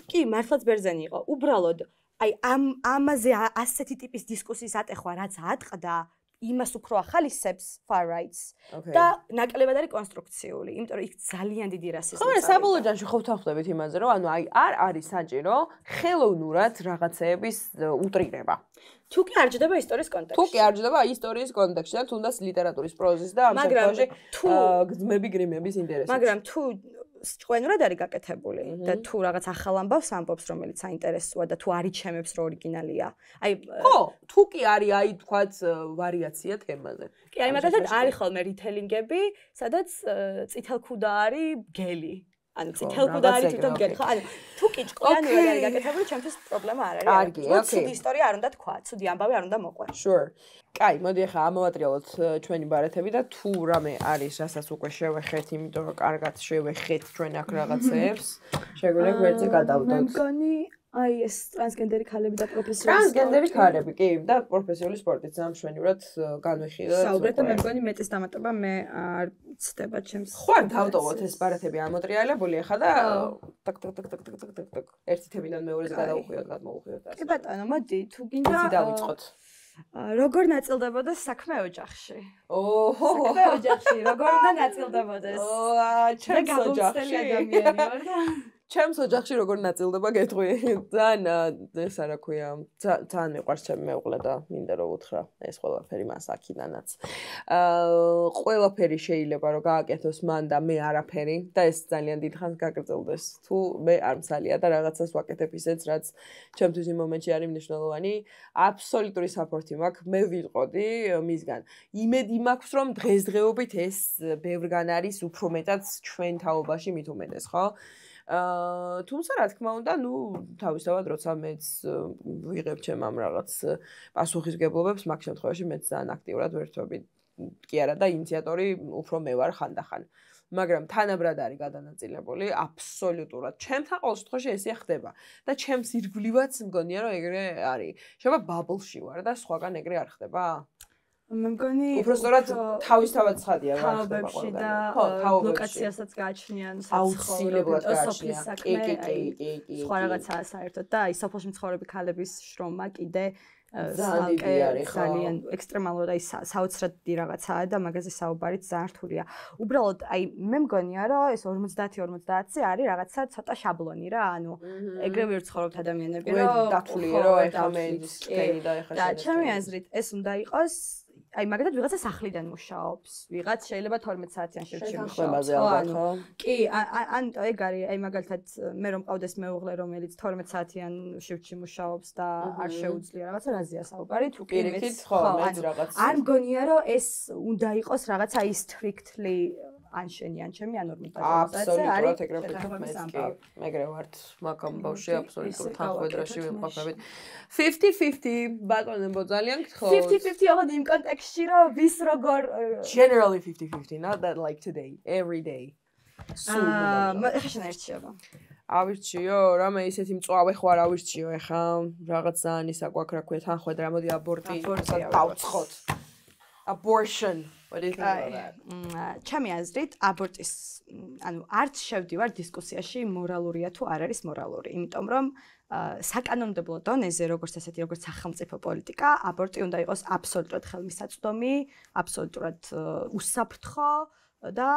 S2: კი მართლაც ბერძენი იყო უბრალოდ აი ამაზე ასეთი ტიპის დისკუსიის ატეხვა რაც ატყდა იმას უფრო ახალისებს far rights და ნაკლებად არის კონსტრუქციული, იმიტომ რომ იქ ძალიან დიდი რასიზმი.
S1: ხო, საბოლოო ჯამში ხო ვთანხმდებით იმაზე, რომ ანუ აი არ არის საჭირო ხელოვნურად რაღაცეების უტრირება.
S2: თუ კი არ ჯდება ისტორიის კონტექსტში.
S1: თუ კი არ ჯდება ისტორიის კონტექსტში და თუნდაც ლიტერატურის პროზის და ამ შემთხვევაში გრძმები გრიმების ინტერესით.
S2: მაგრამ თუ ჭკვენურად არის გაკეთებული და თუ რაღაც ახალ ამბავს ამბობს რომელიც საინტერესოა და თუ არიჩემებს რომ ორიგინალია. აი
S1: ხო, თუ კი არის აი თქვაც ვარიაცია თემაზე.
S2: კი, აი მაგალითად არის ხოლმე რითელინგები, სადაც წითელქუდა არის გელი. ანუ წითელქუდა არის თვითონ გელი. ხო, ანუ თუ კი ჭკვენურად არის გაკეთებული, ჩემთვის პრობლემა არ არის.
S1: კარგი, ოკეი.
S2: ცუდი ისტორია არ უნდა თქვა, ცუდი ამბავი არ უნდა მოყვე.
S1: Sure. კაი, მოდი ახლა ამოვატრიალოთ ჩვენი ბარათები და თუ რამე არის, რასაც უკვე შევეხეთ, იმიტომ რომ კარგად შევეხეთ ჩვენ აქ რაღაცეებს, შეგვიძლია გვერდზე გადავდოთ.
S2: მე მგონი აი ეს ტრანსგენდერი ქალები და პროფესიული
S1: ტრანსგენდერი ქალები, კი, და პროფესიული სპორტიც ამ მშვენივრად განვიხილოთ.
S2: საუბრეთ და მე მგონი მეტის დამატება მე არ ცდება ჩემს.
S1: ხო, დავტოვოთ ეს ბარათები ამოტრიალებული ახლა და ტაკ ტაკ ტაკ ტაკ ტაკ ტაკ ტაკ ერთი თემიდან მეორეზე გადავუხვიოთ, გადმოვუხვიოთ.
S2: კი ბატონო, მოდი, თუ გინდა
S1: დავიწყოთ.
S2: როგორ ნაწილდებოდა საქმე ოჯახში?
S1: ოჰო,
S2: საქმე ოჯახში, როგორ უნდა ნაწილდებოდეს?
S1: ჩემს ოჯახში
S2: ადამიანი ვარ და
S1: ჩემს ოჯახში როგორ ნაწილდება გეტყვი? ძალიან ესა რა ქვია, ძალიან მიყვარს ჩემი მეუღლე და მინდა რომ უთხრა ეს ყველაფერი მას აქიდანაც. ყველაფერი შეიძლება რომ გააკეთოს მან და მე არაფერი და ეს ძალიან დიდხანს გაგრძელდეს. თუ მე არ მსალია და რაღაცას ვაკეთებ ისეც, რაც ჩემთვის იმ მომენტში არის მნიშვნელოვანი, აბსოლუტური საპორტი მაქვს, მე ვიყოდი მისგან. იმედი მაქვს, რომ დღესდღეობით ეს ბევრგან არის უფრო მეტად ჩვენ თაობაში მით უმეტეს, ხო? თუმცა რა თქმა უნდა, ნუ თავისთავად როცა მეც ვიღებ ჩემ ამ რაღაც პასუხისგებლობებს, მაგ შემთხვევაში მეც ძალიან აქტიურად ვერთვები. კი არა და ინიციატორი უფრო მე ვარ ხანდახან. მაგრამ თანაბრად არის გადანაწილებული აბსოლუტურად. ჩემთან ყოველ შემთხვევაში ესე ხდება და ჩემს ირგვლივაც მგონია რომ ეგრე არის. შეიძლება ბაბლში ვარ და სხვაგან ეგრე არ ხდება?
S2: მე მგონი
S1: უბრალოდ თავისთავად ცხადია რა ხდება
S2: თაობებში და ლოკაციასაც გააჩნიან
S1: აუცილებლად გააჩნია.
S2: კი. სხვა რაღაცაა საერთოდ და აი სოფელში მცხოვრები ქალების შრომა კიდე ძალიან ექსტრემალურად აი საოცრად დიდი რაღაცაა და მაგაზე საუბარიც ძალიან რთულია. უბრალოდ აი მე მგონია რომ ეს 50-50 არის რაღაცა ცოტა შაბლონი რა, ანუ ეგრევე ვცხოვრობთ ადამიანები რომ
S1: დათვლია რომ ეხლა მე ის კეი და ეხლა
S2: და ჩემი აზრით ეს უნდა იყოს აი მაგალითად ვიღაცა სახლიდან მუშაობს, ვიღაც შეიძლება 12 საათიან შიფტში მუშაობს. კი, ან ეგ არის, აი მაგალითად მე რომ მყავდეს მეუღლე, რომელიც 12 საათიან შიფტში მუშაობს და არ შეუძლია რაღაცა რაზეა საუბარი, თუ კი მეც არ მგონია რომ ეს უნდა იყოს რაღაცა ის strictly ან შენი ან ჩემი ან ორმო
S1: ბაზაზე არის ეგრე ვფიქრობ მეც კი მეგრე ვართ მაგამ ბავშვი აბსოლუტურად თანხმედრაში ვიმყოფებით 50-50 ბატონებო ძალიან გთხოვთ
S2: 50-50 აღარ იმ კონტექსტში რომ ვის როგორ
S1: generally 50-50 not that like today every day
S2: ხაშენ ერჩიობა
S1: ავირჩიო რამე ისეთი მწვავე ხო არ ავირჩიო ეხა რაღაც ძალიან ისა გვაქვს რა ქვია თანხმედრა მოდი აბორტი დავცხოთ abortion what do you think about that?
S2: ჩემი აზრით აბორტის ანუ არც შევდივარ დისკუსიაში მორალურია თუ არ არის მორალური, იმიტომ რომ საკანონმდებლო დონეზე როგორც ესეთი როგორც სახელმწიფო პოლიტიკა, აბორტი უნდა იყოს აბსოლუტურად ხელმისაწვდომი, აბსოლუტურად უსაფრთხო და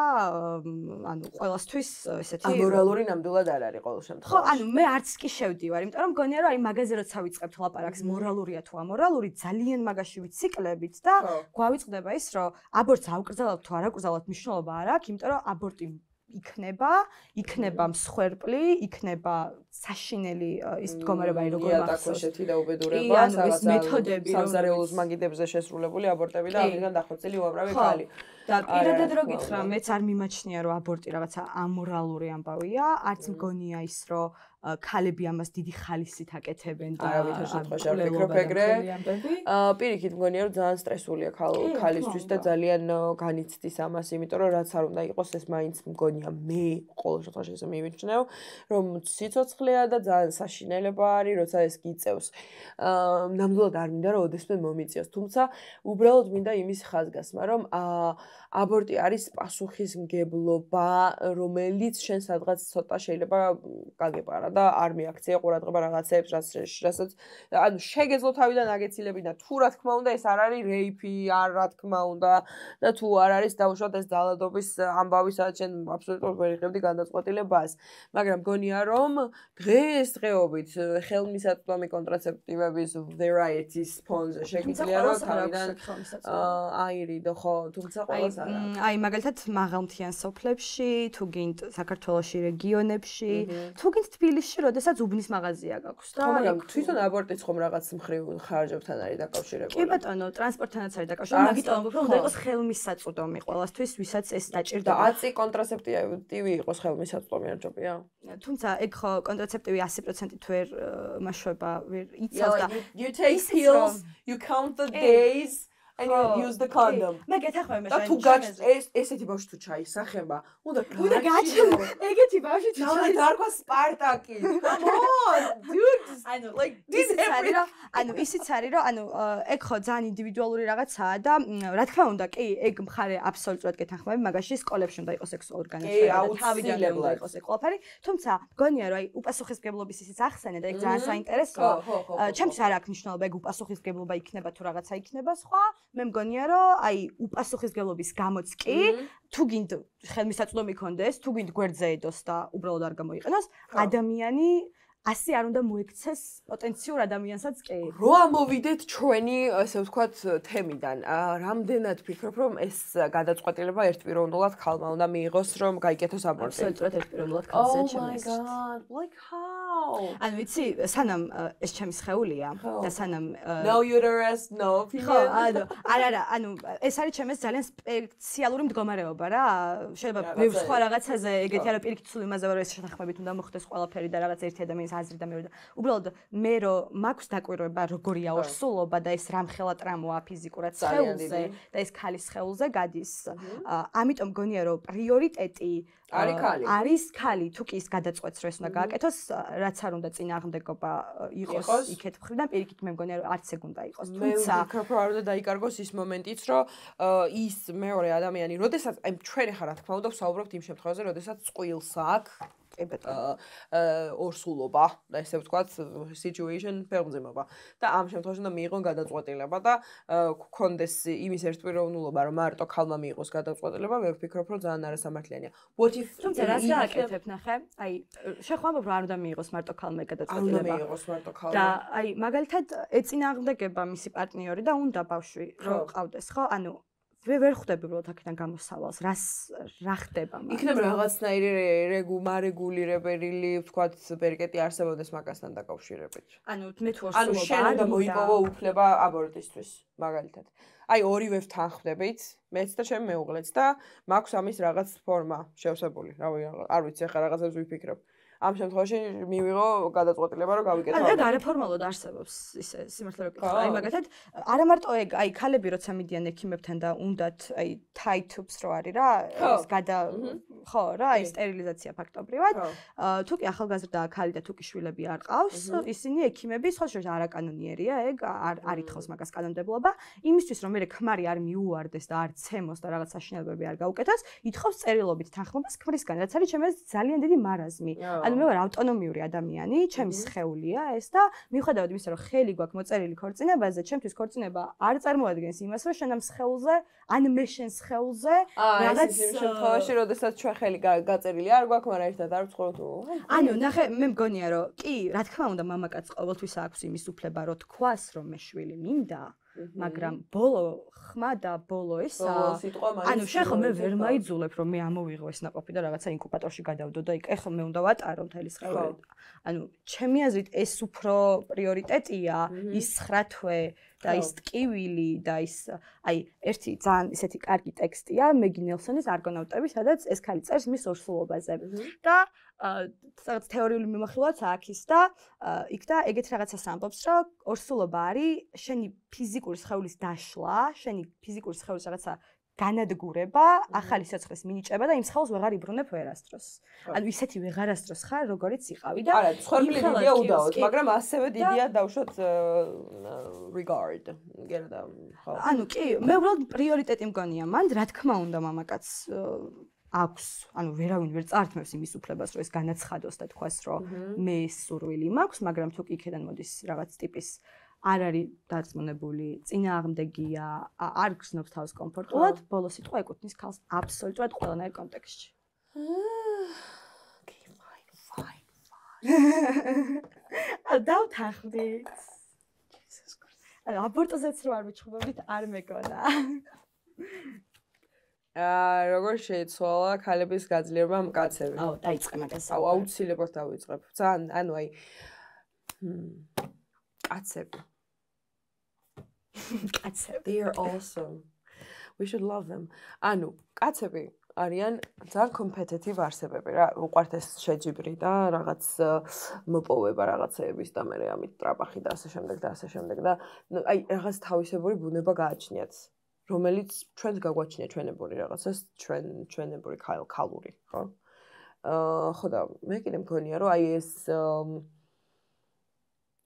S2: ანუ ყოველთვის ესეთი
S1: ამორალური ნამდვილად არ არის ყოველ შემთხვევაში.
S2: ხო, ანუ მე არც კი შევდივარ, იმიტომ რომ მგონია რომ აი მაგაზე როცა ვიწყებთ ლაპარაკს მორალურია თუ ამორალური, ძალიან მაგაში ვიციკლებით და გვავიწყდება ის, რომ აბორტს აუკრძალავთ თუ არ აუკრძალავთ მნიშვნელობა არ აქვს, იმიტომ რომ აბორტი იქნება მსხვერპლი, იქნება საშინელი ის მდგომარეობა, როგორ
S1: მახსოვს. იატაკქვეშეთი და უბედურება,
S2: ეს მეთოდები,
S1: სამზარეულოს მაგიდებზე შესრულებული აბორტები და ამიდან დახვეწილი უამრავი ქალი.
S2: და პირადად რო გითხრა, მეც არ მიმაჩნია რომ აბორტი რაღაცა ამორალური ამბავია, არც მგონია ის რომ ქალები ამას დიდი ხალისით აკეთებენ და
S1: არავითარ შემთხვევაში არ ვფიქრობ ეგრე. პირიქით მგონია რომ ძალიან სტრესულია ქალისთვის და ძალიან განიცდის ამას, იმიტომ რომ რაც არ უნდა იყოს ეს მაინც მგონია მე ყოველ შემთხვევაში ესე მივიჩნევ, რომ სიცოცხლეა და ძალიან საშინელება არის, როცა ეს გიწევს. ნამდვილად არ მინდა რომ ოდესმე მომიწიოს, თუმცა უბრალოდ მინდა იმის ხაზგასმა, რომ აბორტი არის პასუხისმგებლობა, რომელიც შენ სადღაც ცოტა შეიძლება გაგეპარა და არ მიაქცია ყურადღება რაღაცებს, რასაც ანუ შეგეძლო თავიდან აგეცილებინა, თუ რა თქმა უნდა ეს არ არის რეიპი, არ რა თქმა უნდა და თუ არ არის დაუშვათ ეს ძალადობის ამბავი, სადაც შენ აბსოლუტურად ვერ იღებდი გადაწყვეტილებას, მაგრამ მგონია რომ დღესდღეობით ხელმისაწვდომი კონტრაცეპტივების varieties ფონზე შეგიძლია რომ თავიდან აირიდო ხო, თუმცა ყველას
S2: აი მაგალითად მაღალმთიან სოფლებში, თუ გინდ საქართველოში რეგიონებში, თუ გინდ თბილისში, როდესაც უბნის მაღაზია გაქვს და
S1: მაგრამ თვითონ აბორტიც ხომ რაღაც მხრივ ხარჯებთან არის დაკავშირებული.
S2: კი ბატონო, ტრანსპორტთანაც არის დაკავშირებული, მაგიტომ ვფიქრობ, უნდა იყოს ხელმისაწვდომი ყველასთვის, ვისაც ეს დაჭირდება.
S1: და 10 კონტრაცეპტივი იყოს ხელმისაწვდომი არ ჯობია?
S2: თუმცა ეგ ხო კონტრაცეპტივი 100%-ით ვერ მაშვება, ვერ იცავს და
S1: you take pills, you count the days and you use the condom.
S2: მე გეთახმები მე
S1: და თუ გაჩ ესეთი ბავშვი თუ ჩაისახება, უნდა
S2: გაჩვენო. ეგეთი ბავშვი თუ
S1: დარქვა სპარტაკი. Come on, dude.
S2: ანუ like this is ანუ ისიც არის რომ ანუ ეგ ხო ძალიან ინდივიდუალური რაღაცაა და რა თქმა უნდა კი ეგ მხარე აბსოლუტურად გეთახმები, მაგაში სკოლებში უნდა იყოს სექსუალური განათლება და თავიდანვე უნდა იყოს ეგ ყველაფერი, თუმცა მგონია რომ აი უპასუხისმგებლობის ისიც ახსენე და ეგ ძალიან საინტერესოა. ჩემთვის არ აქვს მნიშვნელობა ეგ უპასუხისმგებლობა იქნება თუ რაღაცა იქნება სხვა. მე მგონია რომ აი უპასუხისმგებლობის გამოც კი თუ გინდ ხელმისაწვდომი კონდეს, თუ გინდ გვერდზე ედოს და უბრალოდ არ გამოიყენოს, ადამიანი ასე არ უნდა მოექცეს პოტენციურ ადამიანსაც კი.
S1: რო ამოვიდეთ ჩვენი, ასე ვთქვათ, თემიდან. რამდენად ფიქრობ, რომ ეს გადაწყვეტილება ერთპიროვნულად ქალმა უნდა მიიღოს, რომ გაიკეთოს აბორტი?
S2: აბსოლუტურად ერთპიროვნულად ქალს
S1: Oh my god, like how?
S2: ანუ ვიცი, სანამ ეს ჩემი სხეულია და სანამ
S1: no uterus, no opinion.
S2: არა, ანუ ეს არის ჩემს ძალიან სპეციალური მდგომარეობა რა. შეიძლება ბევრ სხვა რაღაცაზე ეგეთი არა პირიქით სულ იმაზე ვარ ეს შეთანხმებით უნდა მოხდეს ყველაფერი და რაღაც ერთი ადამიანის აზრი და მეორე და უბრალოდ მე რომ მაქვს დაკვირვება როგორია ორსულობა და ეს რამხელა ტრამოა ფიზიკურად სხეულზე და ეს ქალის სხეულზე გადის. ამიტომ მგონია რომ პრიორიტეტი არის ქალი თუ კი ის გადაწყვეტს რომ ეს უნდა გააკეთოს, რაც არ უნდა წინააღმდეგობა იყოს იქეთ მხრიდან პირიქით მე მგონია რომ არც ეგ უნდა იყოს.
S1: თუმცა მე ვფიქრობ რომ არ დაიკარგოს ის მომენტიც რომ ის მეორე ადამიანი, როდესაც აი ჩვენ ხარ რა თქმა უნდა ვსაუბრობთ იმ შემთხვევაზე, როდესაც წყვილს აქვს
S2: კი ბატონო.
S1: ორსულობა და ესე ვთქვათ situation ფერმზემობა და ამ შემთხვევაში უნდა მიიღონ გადაწყვეტილება და გქონდეს იმის ერთპიროვნულობა რომ მარტო ქალმა მიიღოს გადაწყვეტილება მე ვფიქრობ რომ ძალიან არასამართლიანია. What if
S2: თუმცა რას გააკეთებ ნახე? აი შეხვამობ რომ არ უნდა მიიღოს მარტო ქალმა გადაწყვეტილება.
S1: არ უნდა მიიღოს მარტო ქალმა.
S2: და აი მაგალითად ეწინააღმდეგება მისი პარტნიორი და უნდა ბავშვი რომ ყავდეს ხო? ანუ ვერ ხვდები უბრალოდ აქედან გამოსავალს. რა ხდება მაგ?
S1: იქნებ რაღაცნაირი რეგულირებელი, ვთქვათ, პერიკეტი არსებობდეს მაგასთან დაკავშირებით.
S2: ანუ მე თუ ორსულობა
S1: შენ უნდა მოიპოვო უფლება აბორტისთვის, მაგალითად. აი ორივე ვთანხმდებით, მეც და ჩემი მეუღლეც და მაქვს ამის რაღაც ფორმა შევსებული. რავი, არ ვიცი ახლა რაღაცებს ვიფიქრებ. ამ შემთხვევაში მივიღო გადაწყვეტილება რომ გავიკეთო.
S2: ანუ ეგ არაფორმალურად არსებობს ისე სიმართლე რომ აი მაგათად არა მარტო ეგ აი ქალები როცა მიდიან ექიმებთან და უნდათ აი tie tubes რო არის რა ეს ხო რა აი სტერილიზაცია ფაქტობრივად თუ კი ახალგაზრდა ქალი და თუ კი შვილები არ ყავს ისინი ექიმები სხვა შეიძლება არაკანონიერია ეგ არ ითხოვს მაგას კანონმდებლობა იმისთვის რომ მე ქმარი არ მიუვარდეს და არ ცემოს და რაღაც საშინელებები არ გაუკეთოს ითხოვს წერილობით თანხმობას ქმრისგან რაც არის ჩემს ძალიან დიდი მარაზმი ანუ მე ვარ ავტონომიური ადამიანი, ჩემი სხეულია ეს და მიუხედავად იმისა, რომ ხელი გვაქვს მოწერილი ქორწინებაზე, ჩემთვის ქორწინება არ წარმოადგენს იმას, რომ შენ ამ სხეულზე, ან მე შენ სხეულზე
S1: რაღაც იმ შემთხვევაში, როდესაც ჩვენ ხელი გაწერილი არ გვაქვს, მაგრამ ერთად არ ვცხოვრობთ.
S2: ანუ ნახე, მე მგონია, რომ კი, რა თქმა უნდა, მამაკაც ყოველთვის აქვს იმის უფლება, რომ თქვას, რომ მე შვილი მინდა. მაგრამ ბოლო ხმა და ბოლო ესა ანუ შენ ხო მე ვერ მაიძულებ რომ მე ამოვიღო ეს ნაყოფი და რაღაცა ინკუბატორში გადავდო და იქ ეხლა მე უნდა ვატარო მთელი სხეული ანუ ჩემი აზრით ეს უფრო პრიორიტეტია ის 9 თვე და ის ტკივილი და ის აი ერთი ძალიან ისეთი კარგი ტექსტია მეგი ნელსონის არგონავტები სადაც ეს ხალი წერს მის ორსულობაზე და რაღაც თეორიული მიმოხილვაც აქვს ის და იქ და ეგეთ რაღაცას ამბობს რომ ორსულობა არის შენი ფიზიკური სხეულის დაშლა, შენი ფიზიკური სხეულის რაღაცა განადგურება, ახალი სიცხეს მინიჭება და იმ სხეულს ვეღარ იბრუნებ ვერასდროს. ანუ ისეთი ვეღარასდროს ხარ, როგორიც იყავი და
S1: არა, ცხოვრებული დიდია უდაოდ, მაგრამ ასევე დიდია დავშოთ regard. გერდა ხო.
S2: ანუ კი, მე უბრალოდ პრიორიტეტი მგონია მან, რა თქმა უნდა, მამაკაც აქვს, ანუ ვერავინ ვერ წართმევს იმის უფლებას, რომ ეს განაცხადოს და თქვას, რომ მე სურვილი მაქვს, მაგრამ თუ კი იქიდან მოდის რაღაც ტიპის არ არის დაწმუნებული, წინააღმდეგია, არ გრძნობს თავს კომფორტულად, ბოლო სიტყვა ეკუთვნის ქალს აბსოლუტურად ყველანაირ კონტექსტში.
S1: Okay, fine.
S2: დავთანხმდით. Jesus Christ. ანუ აბორტოზეც რო არ მიჩხუბებით, არ მეკონა.
S1: როგორ შეიცვალა ქალების გაძლიერება მკაცები?
S2: აუ, დაიწყე მაგას.
S1: აუცილებლად დავიწყებ. ძალიან, ანუ აი კაცები.
S2: კაცები.
S1: They are awesome. We should love them. ანუ კაცები არიან ძალიან competitive არსებები რა. უყვართ ეს შეჯიბრი და რაღაც მოპოვება რაღაცეების და მე ამით ტრაბახი და ასე შემდეგ და ასე შემდეგ და აი რაღაც თავისებური ბუნება გააჩნიათ. რომელიც ჩვენს გაგვაჩნია ჩვენებური რაღაცას, ჩვენებური ქალური, ხო? ხო და მე კიდე მგონია, რომ აი ეს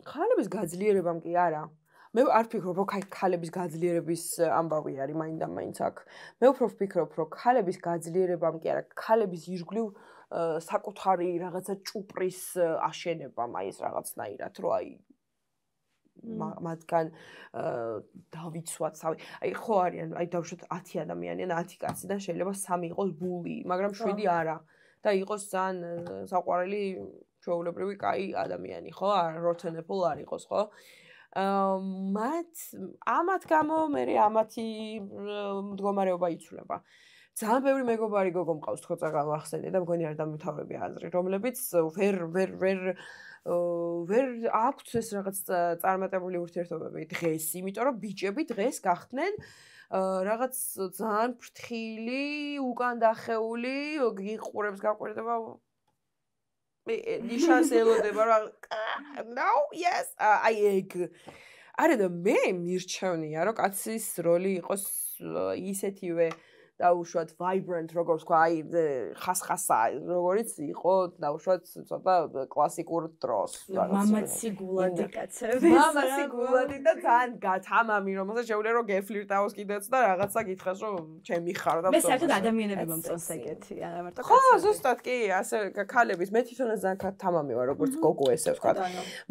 S1: ქალების გაძლიერებამ კი არა. მე არ ვფიქრობ, რომ ქალების გაძლიერების ამბავი არის მაინდა-მაინც აქ. მე უფრო ვფიქრობ, რომ ქალების გაძლიერებამ კი არა, ქალების ირგვლივ საკუთარი რაღაცა ჭუპრის აშენებამ აი ეს რაღაცნაირად, რომ აი მათგან დავიცვათ თავი. აი ხო არიან, აი დავუშვათ 10 ადამიანი ან 10 კაციდან შეიძლება 3 იყოს ბული, მაგრამ 7 არა. და იყოს ძალიან საყვარელი ჩვეულებრივი კაი ადამიანი, ხო? როთენეფულ არ იყოს, ხო? ამათ გამო მე ამათი მდგომარეობა იცვლება. ძალიან ბევრი მეგობარი გოგო მყავს თქო წაგამახსენე და მგონი არ დამთავრები აზრი, რომლებიც ვერ აქვს ეს რაღაც წარმატებული ურთიერთობები დღეს, იმიტომ რომ ბიჭები დღეს გახდნენ რაღაც ძალიან ფრთხილი, უკან დახეული, გიყურებს გაყვირდება ნიშანს ელოდება რა no yes აი ეგ არა და მე მირჩევნია რომ კაცის როლი იყოს ისეთივე დაუშვათ vibrant როგორც თქვა, აი ხასხასა, როგორც იყო დაუშვათ ცოტა კლასიკურ დროს.
S2: მამაცი გულადი კაცები.
S1: მამაცი გულადი და ძალიან გათამამი, რომელსაც შეუძლია რომ გეფლირტაოს კიდეც და რაღაცა გითხრას რომ ჩემი ხარ და
S2: მე საერთოდ ადამიანები მომწონს ეგეთი, არა მარტო
S1: კაცები. ხო, ზუსტად კი, ასე ქალების მე თვითონაც ძალიან თამამი ვარ, როგორც გოგო ესე ვთქვა.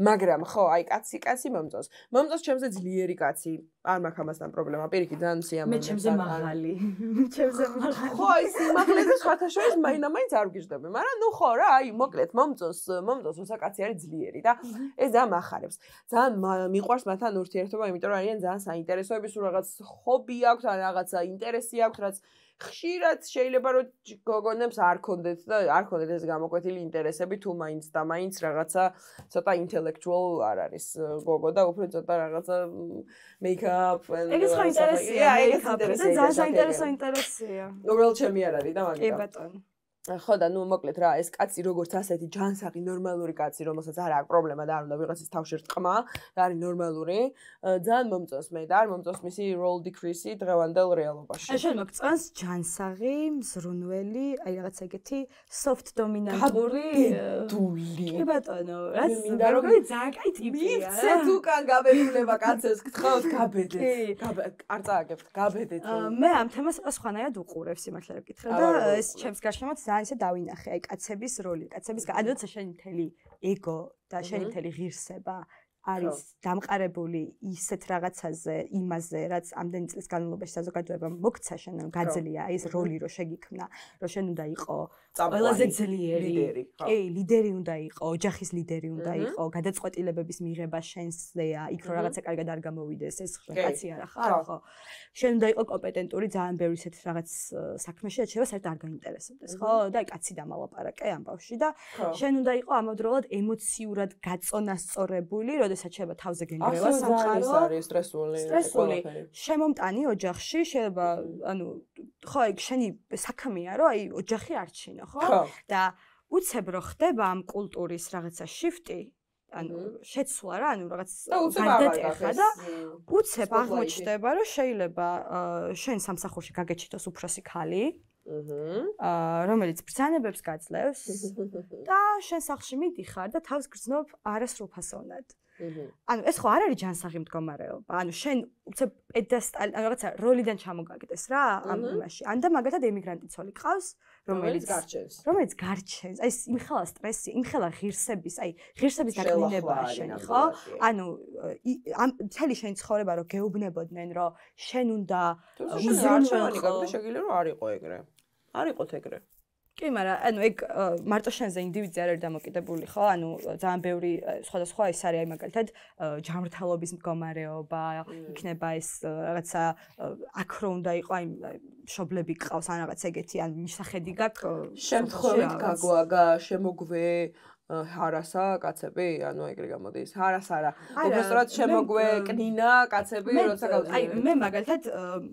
S1: მაგრამ ხო, აი კაცი მომწონს. მომწონს ჩემზე ძლიერი კაცი. არ მაქვს ამასთან პრობლემა. პირიქით ძალიან სიამოვნებაა.
S2: მე ჩემზე მაღალი. ჩემზე მაღალი.
S1: ხო, ის სიმაღლეზე სხვათა შორის მაინც არ ვგიჟდები, მაგრამ ნუ ხო რა, აი მოკლედ მომწონს როცა კაცი არის ძლიერი და ეს ძალიან მახარებს. ძალიან მიყვარს მათთან ურთიერთობა, იმიტომ რომ არიან ძალიან საინტერესოები, სულ რაღაც ჰობი აქვთ, ან რაღაცა ინტერესი აქვთ, რაც ხშირად შეიძლება რომ გოგონებს არ ქონდეთ და არ ქონდეთ ეს გამოკვეთილი ინტერესები, თუ მაინც და მაინც რაღაცა ცოტა intellectual არ არის გოგო და უფრო ცოტა რაღაცა make-up
S2: ეგეც ხო ინტერესია, ეგეც ინტერესია. ძალიან საინტერესო ინტერესია.
S1: უბრალოდ ჩემი არ არის და მაგით.
S2: კი ბატონო.
S1: ხო და ნუ მოკლედ რა ეს კაცი როგორც ასეთი ჯანსაღი ნორმალური კაცი რომელსაც არ აქვს პრობლემა და არ უნდა ვიღაცის თავში რტყმა და არის ნორმალური ძალიან მომწონს მე და არ მომწონს მისი role decrease დღევანდელ რეალობაში.
S2: შენ მოგწონს ჯანსაღი, მზრუნველი, აი რაღაცა ეგეთი soft dominant-ური
S1: დული.
S2: კი ბატონო, რაც მინდა რომ ძალიან კაი ტიპია.
S1: მიცეთ უკან გაბედულება კაცებს გთხოვთ გაბედეთ. არ წააგებთ გაბედეთ.
S2: მე ამ თემას სხვანაირად უყურებ სიმართლე რომ გითხრა და ეს ჩემს გარშემოც ისე დავინახე, აი კაცების როლი, კაცების ანუ როცა შენი მთელი ეგო და შენი მთელი ღირსება არის დამყარებული ისეთ რაღაცაზე, იმაზე, რაც ამდენი წლის განმავლობაში საზოგადოებამ მოქცა შენ გაძლია ის როლი რო შეგიქმნა, რომ შენ უნდა იყო ყველაზე ძლიერი, კი, ლიდერი უნდა იყო, ოჯახის ლიდერი უნდა იყო, გადაწყვეტილებების მიღება შენზეა, იქ რო რაღაცა კარგად არ გამოვიდეს, ეს კაცი არა ხარ, ხო? შენ უნდა იყო კომპეტენტური ძალიან ბევრი ისეთ რაღაც საქმეში, რაც შეიძლება საერთოდ არ გაინტერესებდეს, ხო? და აი კაცი დამალაპარაკე ამ ბავშვი და შენ უნდა იყო ამავდროულად ემოციურად გაწონასწორებული, როდესაც შეიძლება თავზე გენგრევა სამყარო,
S1: არის სტრესული.
S2: შემომტანი ოჯახში შეიძლება, ანუ ხო, ეგ შენი საქმეა, რომ აი ოჯახი არჩინო, ხო? და უცებ რო ხდება ამ კულტურის რაღაცა shifti, ანუ შეცვლა რა, ანუ რაღაც გარდატეხა და უცებ აღმოჩნდება, რომ შეიძლება შენ სამსახურში გაგეჩითოს უფროსი ქალი, რომელიც ბრძანებებს გაძლევს და შენ სახლში მიდიხარ და თავს გრძნობ არასრულფასოვნად. ანუ ეს ხო არ არის ჯანსაღი მდგომარეობა. ანუ შენ უცებ პედესტალი, ანუ რაღაცა როლიდან ჩამოგაგდეს რა ამ იმაში. ან და მაგათად ემიგრანტი ცოლი ყავს, რომელიც გარჩენს. აი იმხელა სტრესი, იმხელა ღირსების, აი ღირსების დაკნინებაა შენი, ხო? ანუ ამ მთელი შენი ცხოვრება რო გეუბნებოდნენ, რომ შენ უნდა
S1: მიზრუნველყო, შეგიძლია რომ არ იყო ეგრე. არ იყოთ ეგრე.
S2: კი, მაგრამ ანუ ეგ მარტო შენზე ინდივიდი არ არის დამოკიდებული, ხო? ანუ ძალიან ბევრი სხვადასხვა ის არის, აი მაგალითად ჯანმრთელობის მდგომარეობა, იქნება ეს რაღაცა აქ რო უნდა იყო, აი მშობლები ყავს, ან რაღაც ეგეთი, ან მისახედი გაქვს
S1: შემთხვევით გაგვაგა, შემოგვე ჰარასა კაცები, ანუ ეგრე გამოდის. ჰარას არა. უბრალოდ შემოგვე კნინა კაცები, როცა გავწევი.
S2: აი მე მაგალითად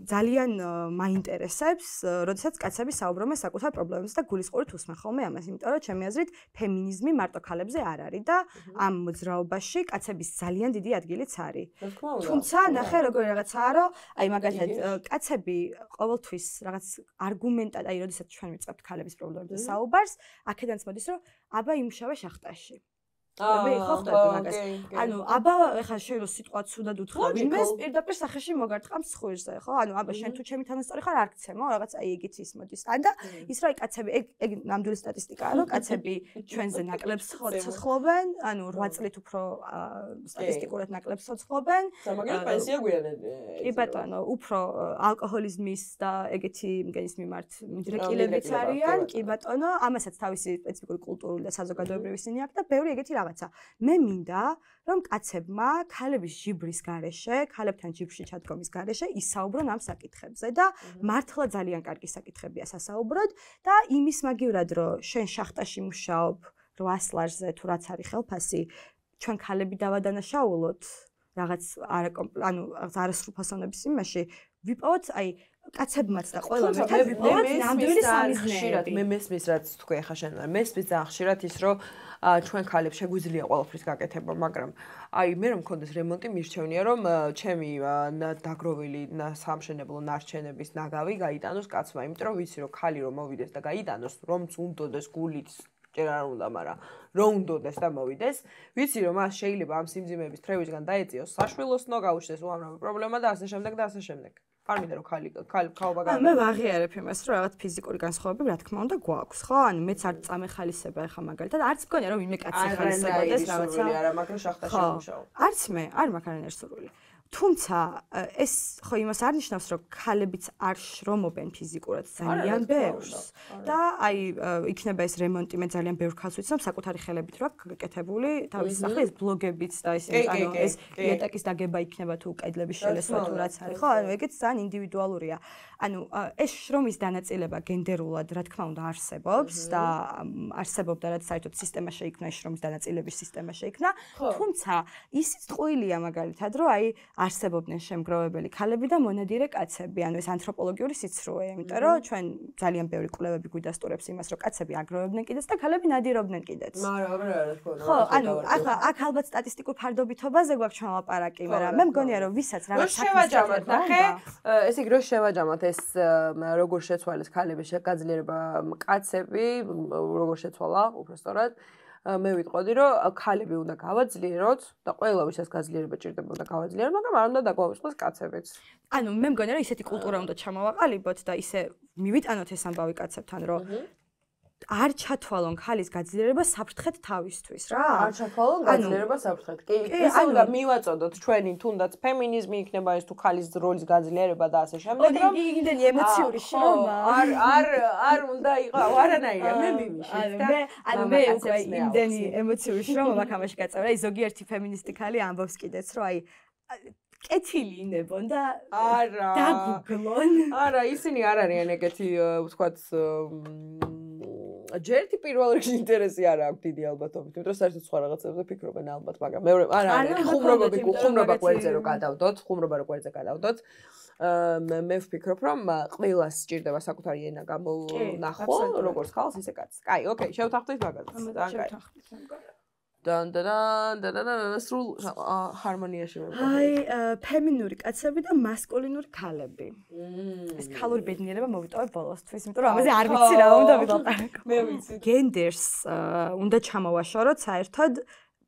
S2: ძალიან მაინტერესებს, როდესაც კაცები საუბრობენ საკუთარ პრობლემებზე და გულისყურით უსმენ ხოლმე ამას, იმიტომ რომ ჩემი აზრით ფემინიზმი მარტო ქალებზე არ არის და ამ მოძრაობაში კაცების ძალიან დიდი ადგილიც არის. თუმცა ნახე როგორი რაღაცაა, რომ აი მაგალითად კაცები ყოველთვის რაღაც არგუმენტად, აი როდესაც ჩვენ ვიწყებთ ქალების პრობლემებზე საუბარს, აქედანაც მოდის, რომ აბა იმუშავე შახტაში. მე ხო ხდები მაგას. ანუ აბა ეხლა შენ რო სიტყვა ცუდად უთხრა ვინმეს, პირდაპირ სახეში მოგარტყამ სხვირზე, ხო? ანუ აბა შენ თუ ჩემი თანასწორი ხარ, არ გცემო, რაღაც აი ეგიც ის მოდის. ან და ის რა კაცები, ეგ ნამდვილი სტატისტიკაა, რომ კაცები ჩვენზე ნაკლებს ცოცხლობენ, ანუ 8 წლით უფრო სტატისტიკურად ნაკლებს ცოცხლობენ.
S1: მაგრამ პენსია გვიანად.
S2: კი ბატონო, უფრო ალკოჰოლიზმის და ეგეთი მგენის მიმართ მიდრეკილებიც არიან, კი ბატონო, ამასაც თავისი სპეციფიკური კულტურული და საზოგადოებრივი სინი აქვს და ბევრი ეგეთი რაღაცა. მე მინდა, რომ კაცებმა ქალების ჯიბრის გარეშე, ქალებთან ჯიბრში ჩადგომის გარეშე ისაუბრონ ამ საკითხებზე და მართლა ძალიან კარგი საკითხებია სასაუბროდ და იმის მაგივრად, რომ შენ შახტაში მუშაობ 800 ლარზე თუ რაც არის ხელფასი, ჩვენ ქალები დავადანაშაულოთ რაღაც არასრულფასოვნების იმაში, ვიპოვოთ აი კაცებმაც და ყველამ ერთად ნამდვილი სამიზნეები.
S1: მე მესმის რაც თქვი ხა შენ, მესმის ძალიან ხშირად ის რომ ჩვენ ქალებს შეგვიძლია ყველაფრის გაკეთება, მაგრამ აი მე რომ მქონდეს რემონტი მირჩევნია რომ ჩემი დაგროვილი სამშენებლო ნარჩენების ნაგავი გაიტანოს კაცმა, იმიტომ რომ ვიცი რომ ქალი რომ მოვიდეს და გაიტანოს, რომც უნდოდეს გულით ჯერ არ უნდა, მაგრამ რომ უნდოდეს და მოვიდეს, ვიცი რომ მას შეიძლება ამ სიმძიმეების თრევისგან დაეწიოს საშვილოსნო, გაუჩნდეს უამრავი პრობლემა და ასე შემდეგ და ასე შემდეგ. არ მინდა რომ ქალობა
S2: მე ვაღიარებ იმას, რომ რაღაც ფიზიკური განსხვავებები რა თქმა უნდა გვაქვს, ხო? ანუ მეც არ წამეხალისება ეხა მაგალითად, არც მგონია რომ ვინმე კაცი ხალისებოდეს რაღაცა.
S1: არა, მაგრამ შახტა შემუშაო.
S2: არც მე, არ მაქვს არანაირი სურვილი. თუმცა ეს ხო იმას არ ნიშნავს, რომ ქალებიც არ შრომობენ ფიზიკურად ძალიან ბევრს. და აი იქნება ეს რემონტი, მე ძალიან ბევრ ქალს ვიცნობ, საკუთარი ხელებით რა გაკეთებული, თავის სახე ეს ბლოგებიც და ეს ანუ ეს იატაკის დაგება იქნება თუ კედლების შელესვა თუ რაც არის, ხო? ანუ ეგეც ძალიან ინდივიდუალურია. ანუ ეს შრომის დანაწილება გენდერულად რა თქმა უნდა არსებობს და არსებობდა რაც საერთოდ სისტემა შეიქმნა, შრომის დანაწილების სისტემა შეიქმნა, თუმცა ისიც ტყუილია მაგალითად, რომ აი არსებობდნენ შემგროვებელი ქალები და მონადირე კაცები, ანუ ეს ანთროპოლოგიური სიცრუე, იმიტომ რომ ჩვენ ძალიან ბევრი კვლევები გვიდასტურებს იმას, რომ კაცები აგროვებდნენ კიდეც და ქალები ნადირობდნენ კიდეც.
S1: მაგრამ რა თქმა უნდა.
S2: ხო, ანუ ახლა აქ ალბათ სტატისტიკურ ფარდობითობაზე გვაქვს ჩვენ ლაპარაკი, მაგრამ მე მგონია რომ ვისაც რაღაც
S1: შევაჯამოთ, ნახე, ესე იგი რომ შევაჯამოთ ეს როგორ შეცვალეს ქალების გაძლიერება, კაცები როგორ შეცვალა, უბრალოდ მე ვიტყოდი რომ ქალები უნდა გავაძლიეროთ და ყველა ვისაც გაძლიერება ჭირდებოდა გავაძლიეროთ, მაგრამ არ უნდა დაგვაუწყდეს კაცებიც.
S2: ანუ მე მგონია რომ ისეთი კულტურა უნდა ჩამოვაყალიბოთ და ისე მივიტანოთ ეს ამბავი კაცებთან, რომ არ ჩათვალონ ქალის გაძლიერება საფრთხეთ თავისთვის რა.
S1: არ ჩათვალონ გაძლიერება საფრთხეთ. კი, ეს უნდა მივაწოდოთ ჩვენი თუნდაც ფემინიზმი იქნება ეს თუ ქალის როლის გაძლიერება და ასე შემდეგ.
S2: რომ იმდენი ემოციური შრომა.
S1: არ უნდა იყოს არანაირად მე მიმიშით და
S2: ანუ მე უკვე იმდენი ემოციური შრომა მაქვს ამაში გაწევრა. აი ზოგიერთი ფემინისტი ქალი ამბობს კიდეც რომ აი კეთილი ინებონ და
S1: არა
S2: დაგუგლონ.
S1: არა, ისინი არ არიან ეგეთი ვთქვათ ჯერთი პირველ რიგში ინტერესი არ აქვს დიდი ალბათობით, იმიტომ რომ საერთოდ სხვა რაღაცებზე ფიქრობენ ალბათ, მაგრამ მეორე არა, ხუმრობა გვერდზე რო გადავდოთ, მე ვფიქრობ, რომ ყველას სჭირდება საკუთარი ენა გამონახო, როგორც ხალხს, ისე კაცს. კაი, ოკეი, შევთანხმდით მაგალითს. ძალიან კაი. სრულ ჰარმონიაში მოყვება.
S2: აი, ფემინური კაცები და მასკულინური ქალები. ეს ქალური ბედნიერება მოვიტოვებ ბოლოსთვის, იმიტომ რომ ამაზე არ ვიცი რა უნდა ვილაპარაკო.
S1: მე ვიცი.
S2: გენდერს უნდა ჩამოვაშოროთ საერთოდ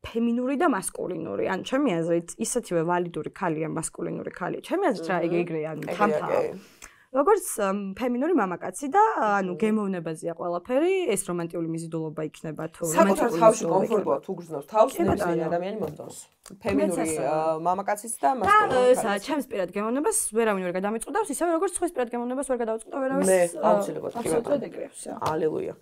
S2: ფემინური და მასკულინური. ანუ ჩემი აზრით, ისეთივე ვალიდური ქალია მასკულინური ქალია. ჩემი აზრით რა ეგრეა, ანუ თამთა. როგორც ფემინური მამაკაცი და ანუ გემოვნებაზეა ყველაფერი, ეს რომანტიული მიზიდულობა იქნება თუ
S1: საკუთარ თავში კომფორტულად თუ გრძნობს თავს, ნებისმიერი ადამიანი მომწონს. ფემინური მამაკაცის და მასკულინური.
S2: და ჩემს პირად გემოვნებას ვერავინ ვერ გადამიწყვდავს, ისევე როგორც სხვის პირად გემოვნებას ვერ გადავწყვეტ ვერავის.
S1: მე აუცილებლად ეგრევს. ალელუია.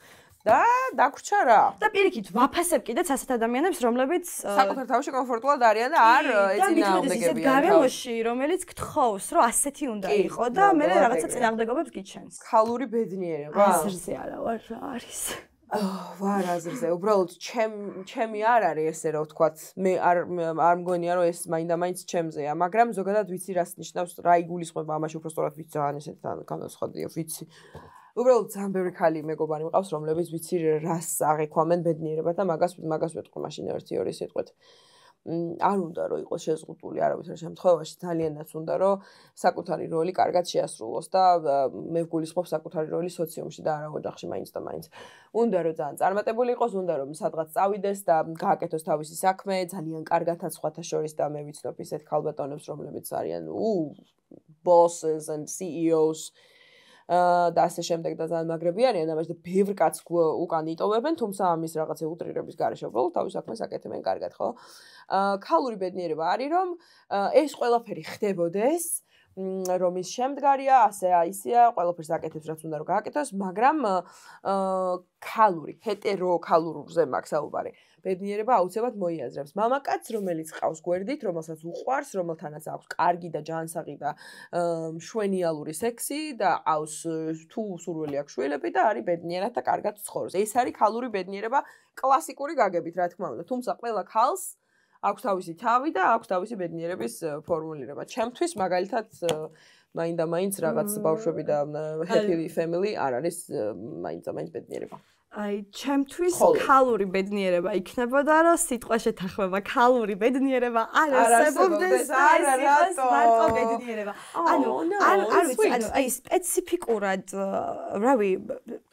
S1: და დაგვრჩა რა.
S2: და პირიქით ვაფასებ კიდეც ასეთ ადამიანებს, რომლებიც
S1: საკუთარ თავში კომფორტულად არიან და არ ეწინააღმდეგებიან.
S2: გარემოში, რომელიც გთხოვს, რომ ასეთი უნდა იყო და მე რაღაცა წინააღმდეგობებს გიჩენს.
S1: ქალური ბედნიერება.
S2: აზრზე არა ვარ რა არის.
S1: ვარ აზრზე. უბრალოდ ჩემი არ არის ესე რომ ვთქვათ, მე არ მგონია რომ ეს მაინდა-მაინც ჩემზეა, მაგრამ ზოგადად ვიცი რას ნიშნავს, რა იგულისხმება ამაში უფრო სწორად ვიცი ძალიან ესეთ განსხვავებია, ვიცი. უბრალოდ ძალიან ბევრი ქალი მეგობარი მყავს, რომლებიც ვიცი რას აღიქვამენ ბედნიერება და მაგას ვეთქვი მაშინ 1-2 სიტყვით. არ უნდა რომ იყოს შეზღუდული არავითარ შემთხვევაში, ძალიანაც უნდა რომ საკუთარი როლი კარგად შეასრულოს და მე ვგულისხმობ საკუთარი როლი სოციუმში და არა ოჯახში მაინც და მაინც. უნდა რომ ძალიან წარმატებული იყოს, უნდა რომ სადღაც წავიდეს და გააკეთოს თავისი საქმე, ძალიან კარგადაც სხვათა შორის და მე ვიცნობ ისეთ ქალბატონებს, რომლებიც არიან bosses and CEOs და ასე შემდეგ და ძალიან მაგრები არიან, ამაში და ბევრ კაცს უკან იტოვებენ, თუმცა ამის რაღაცა უტრირების გარეშე უბრალოდ თავის საქმეს აკეთებენ კარგად, ხო? ქალური ბედნიერება არის, რომ ეს ყველაფერი ხდებოდეს, რომ ის შემდგარია, ისეა, ყველაფერს აკეთებს, რაც უნდა რომ გააკეთოს, მაგრამ ქალური, ჰეტეროქალურზე მაქვს საუბარი. ბედნიერება აუცილებლად მოიაზრებს. მამაკაცს, რომელიც ყავს გვერდით, რომელსაც უყვარს, რომელთანაც აქვს კარგი და ჯანსაღი და მშვენიალური სექსი და ყავს თუ სურვილი აქვს შვილები და არის ბედნიერად და კარგად ცხოვრობს. ეს არის ქალური ბედნიერება კლასიკური გაგებით, რა თქმა უნდა. თუმცა ყველა ქალს აქვს თავისი თავი და აქვს თავისი ბედნიერების ფორმულირება. ჩემთვის მაგალითად მაინც რაღაც ბავშვები და happy family არ არის მაინც ბედნიერება.
S2: აი, ჩემთვის ქალური ბედნიერება იქნებოდა, რომ სიტყვა შეთანხმება ქალური ბედნიერება არ არსებობდეს და ეს იყოს მარტო ბედნიერება. ანუ არ ვიცი, აი სპეციფიკურად, რავი,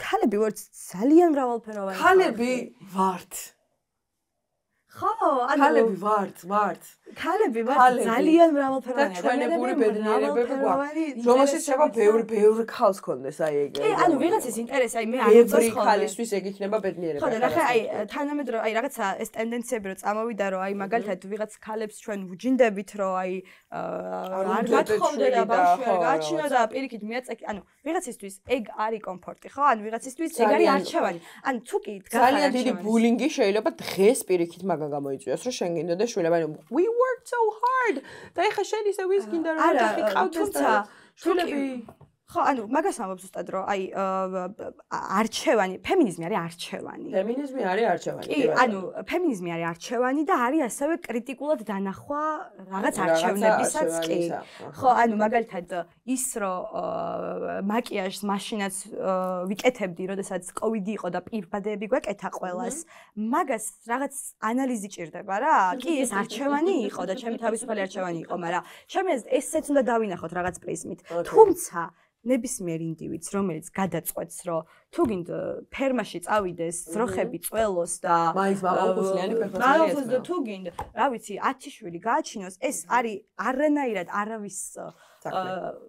S2: ქალები ვართ ძალიან მრავალფეროვანი.
S1: ქალები ვართ.
S2: ხო,
S1: ქალები ვართ.
S2: ქალები ვართ ძალიან მრავალფეროვანი.
S1: და ჩვენებური ბედნიერებები გვაქვს. რომელშიც შევა ბევრი ქალს ქონდეს აი ეგ.
S2: კი, ანუ ვიღაცის ინტერესი, აი მე არ
S1: ვიცი ხოლმე. ქალისთვის ეგ იქნება ბედნიერება.
S2: ხო, და ნახე, აი თანამედროვე, აი რაღაცა ეს ტენდენციები რომ წამოვიდა, რომ აი მაგალითად ვიღაც ქალებს ჩვენ ვუჯინდებით, რომ აი არ გათხოვდა ბავშვი არ გააჩინა და პირიქით მიაწექი. ანუ ვიღაცისთვის ეგ არის კომფორტი, ხო? ანუ ვიღაცისთვის ეგ არის არჩევანი. ანუ თუ კი
S1: ძალიან დიდი ბულინგი შეიძლება დღეს პირიქით მაგა გამოიწვიოს, რომ შენ გინდოდა შვილები, ანუ we worked so hard. და ეხა შენ ისე ვის გინდა რომ გიყავდეს და შვილები
S2: ხო, ანუ მაგას ამბობ ზუსტად, რომ აი არჩევანი, ფემინიზმი არის არჩევანი.
S1: ფემინიზმი არის არჩევანი.
S2: კი, ანუ ფემინიზმი არის არჩევანი და არის ასევე კრიტიკულად დანახვა რაღაც არჩევნებისაც კი. ხო, ანუ მაგალითად ის რომ მაკიაჟს მაშინაც ვიკეთებდი, როდესაც კოვიდი იყო და პირბადეები გვეკეთა ყველას. მაგას რაღაც ანალიზი ჭირდება რა. კი, ეს არჩევანი იყო და ჩემი თავისუფალი არჩევანი იყო, მაგრამ ჩემს ესეც უნდა დავინახოთ რაღაც პრიზმით. თუმცა ნებისმიერ ინდივიდს, რომელიც გადაწყვეტს, რომ თუ გინდა ფერმაში წავიდეს, ძროხები წველოს და
S1: მაინც მაღალხოსლიანი ფეხბურთელი
S2: და თუ გინდა, რა ვიცი, 10 შვილი გააჩინოს, ეს არის არანაირად არავის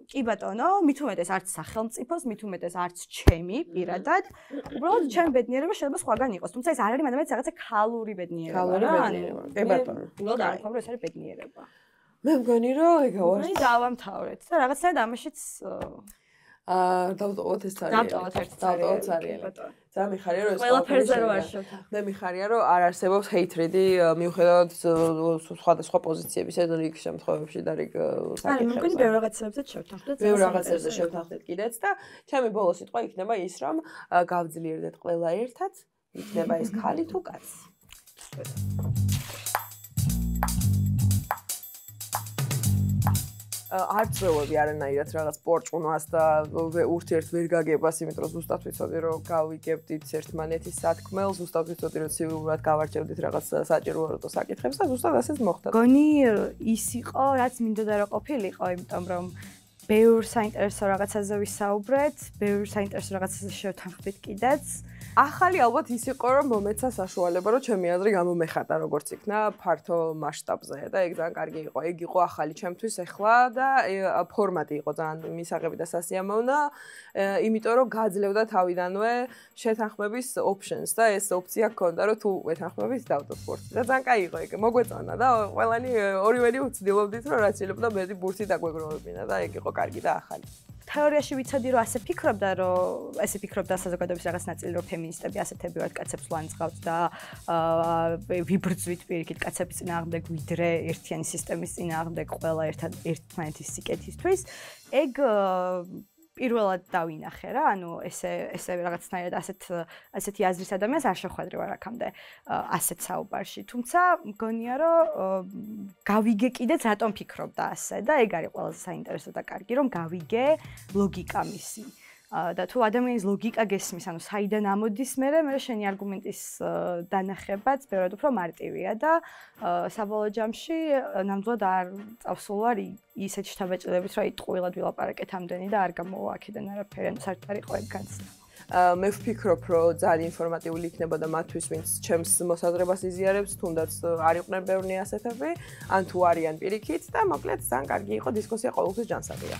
S2: კი ბატონო, მით უმეტეს არც სახელმწიფოს, მით უმეტეს არც ჩემი პირადად, უბრალოდ ჩემი ბედნიერება შეიძლება სხვაგან იყოს, თუმცა ეს არ არის მანდ რაღაცა ქალური ბედნიერება.
S1: ქალური ბედნიერება. კი ბატონო.
S2: უბრალოდ არ ვქობ, რომ ეს არის ბედნიერება.
S1: მე მგონი რომ ეგ ვარ.
S2: აი დავამთავრეთ და რაღაცნაირად ამაშიც
S1: დავტოვოთ ეს არის.
S2: დავტოვოთ ერთ
S1: ძალიან. ძალიან მიხარია რომ ეს
S2: ყველაფერზე რო არ შევთანხმდეთ.
S1: მე მიხარია რომ არ არსებობს ჰეითრედი მიუხედავად სხვადასხვა პოზიციების ეს რიგ შემთხვევებში და რიგ საკითხებში.
S2: მე მგონი ბევრ რაღაცებზე შევთანხმდეთ.
S1: ბევრ რაღაცებზე შევთანხმდეთ კიდეც და ჩემი ბოლო სიტყვა იქნება ის რომ გავძლიერდეთ ყველა ერთად, იქნება ეს ქალი თუ კაცი. არ წვევები არანაირად რაღაც პორჭუნას და ურთიერთ ვერ გაგებას, იმიტომ რომ ზუსტად ვიცოდი რომ გავიგებდით ერთმანეთის სათქმელს, ზუსტად ვიცოდი რომ ცივილურად გავარჩევდით რაღაც საჭირო საკითხებს და ზუსტად ასეც მოხდა.
S2: გონი ის იყო, რაც მინდოდა რომ ყოფილიყო, იმიტომ რომ ბევრ საინტერესო რაღაცაზე ვისაუბრეთ, ბევრ საინტერესო რაღაცაზე შევთანხმდით კიდეც.
S1: ახალი ალბათ ის იყო რომ მომეცა საშუალება რომ ჩემი აზრი გამომეხატა როგორც იქნა ფართო მასშტაბზე და ეგ ძალიან კარგი იყო. ეგ იყო ახალი ჩემთვის ახლა და ფორმატი იყო ძალიან მისაღები და სასიამოვნო, იმიტომ რომ გაძლევდა თავიდანვე შეთანხმების options და ეს ოპცია გქონდა რომ თუ ვეთანხმებით დავდოთ ბურთი. და ძალიან კაი იყო ეგ. მოგვეწონა და ყველანი ორივენი უცდილობდით რომ რაც შეიძლება მეტი ბურთი დაგვეგროვებინა და ეგ იყო კარგი და ახალი.
S2: თეორიაში ვიცოდი რომ ასე ფიქრობდა საზოგადოების რაღაც ნაწილი რომ ფემინისტები ასეთები ვართ კაცებს ლანძღავთ და ვიბრძვით პირიქით კაცების წინააღმდეგ ვიდრე ერთიანი სისტემის წინააღმდეგ ყველა ერთმანეთის სიკეთისთვის. ეგ პირველად დავინახე რა, ანუ ესე რაღაცნაირად ასეთი აზრის ადამიანს არ შეხვედრი ვარ აქამდე ასეთ საუბარში. თუმცა მგონია რომ გავიგე კიდეც რატომ ფიქრობდა ასე და ეგ არის ყველაზე საინტერესო და კარგი რომ გავიგე ლოგიკა მისი. და თუ ადამიანის ლოგიკა გესმის, ანუ საიდან ამოდის მე შენი არგუმენტის დანახებაც ბევრად უფრო მარტივია და საბოლოო ჯამში ნამდვილად არ წავსულვარ ისეთ შთაბეჭდილებით, რომ ტყუილად ვილაპარაკეთ ამდენი და არ გამოვა აქედან არაფერი, ანუ საერთოდ არ იყო ეგ განცდა.
S1: მე ვფიქრობ, რომ ძალიან ინფორმატიული იქნებოდა მათთვის, ვინც ჩემს მოსაზრებას იზიარებს, თუნდაც არ იყვნენ ბევრი ასეთები, ან თუ არიან პირიქით და მოკლედ ძალიან კარგი იყო დისკუსია ყოველთვის ჯანსაღია.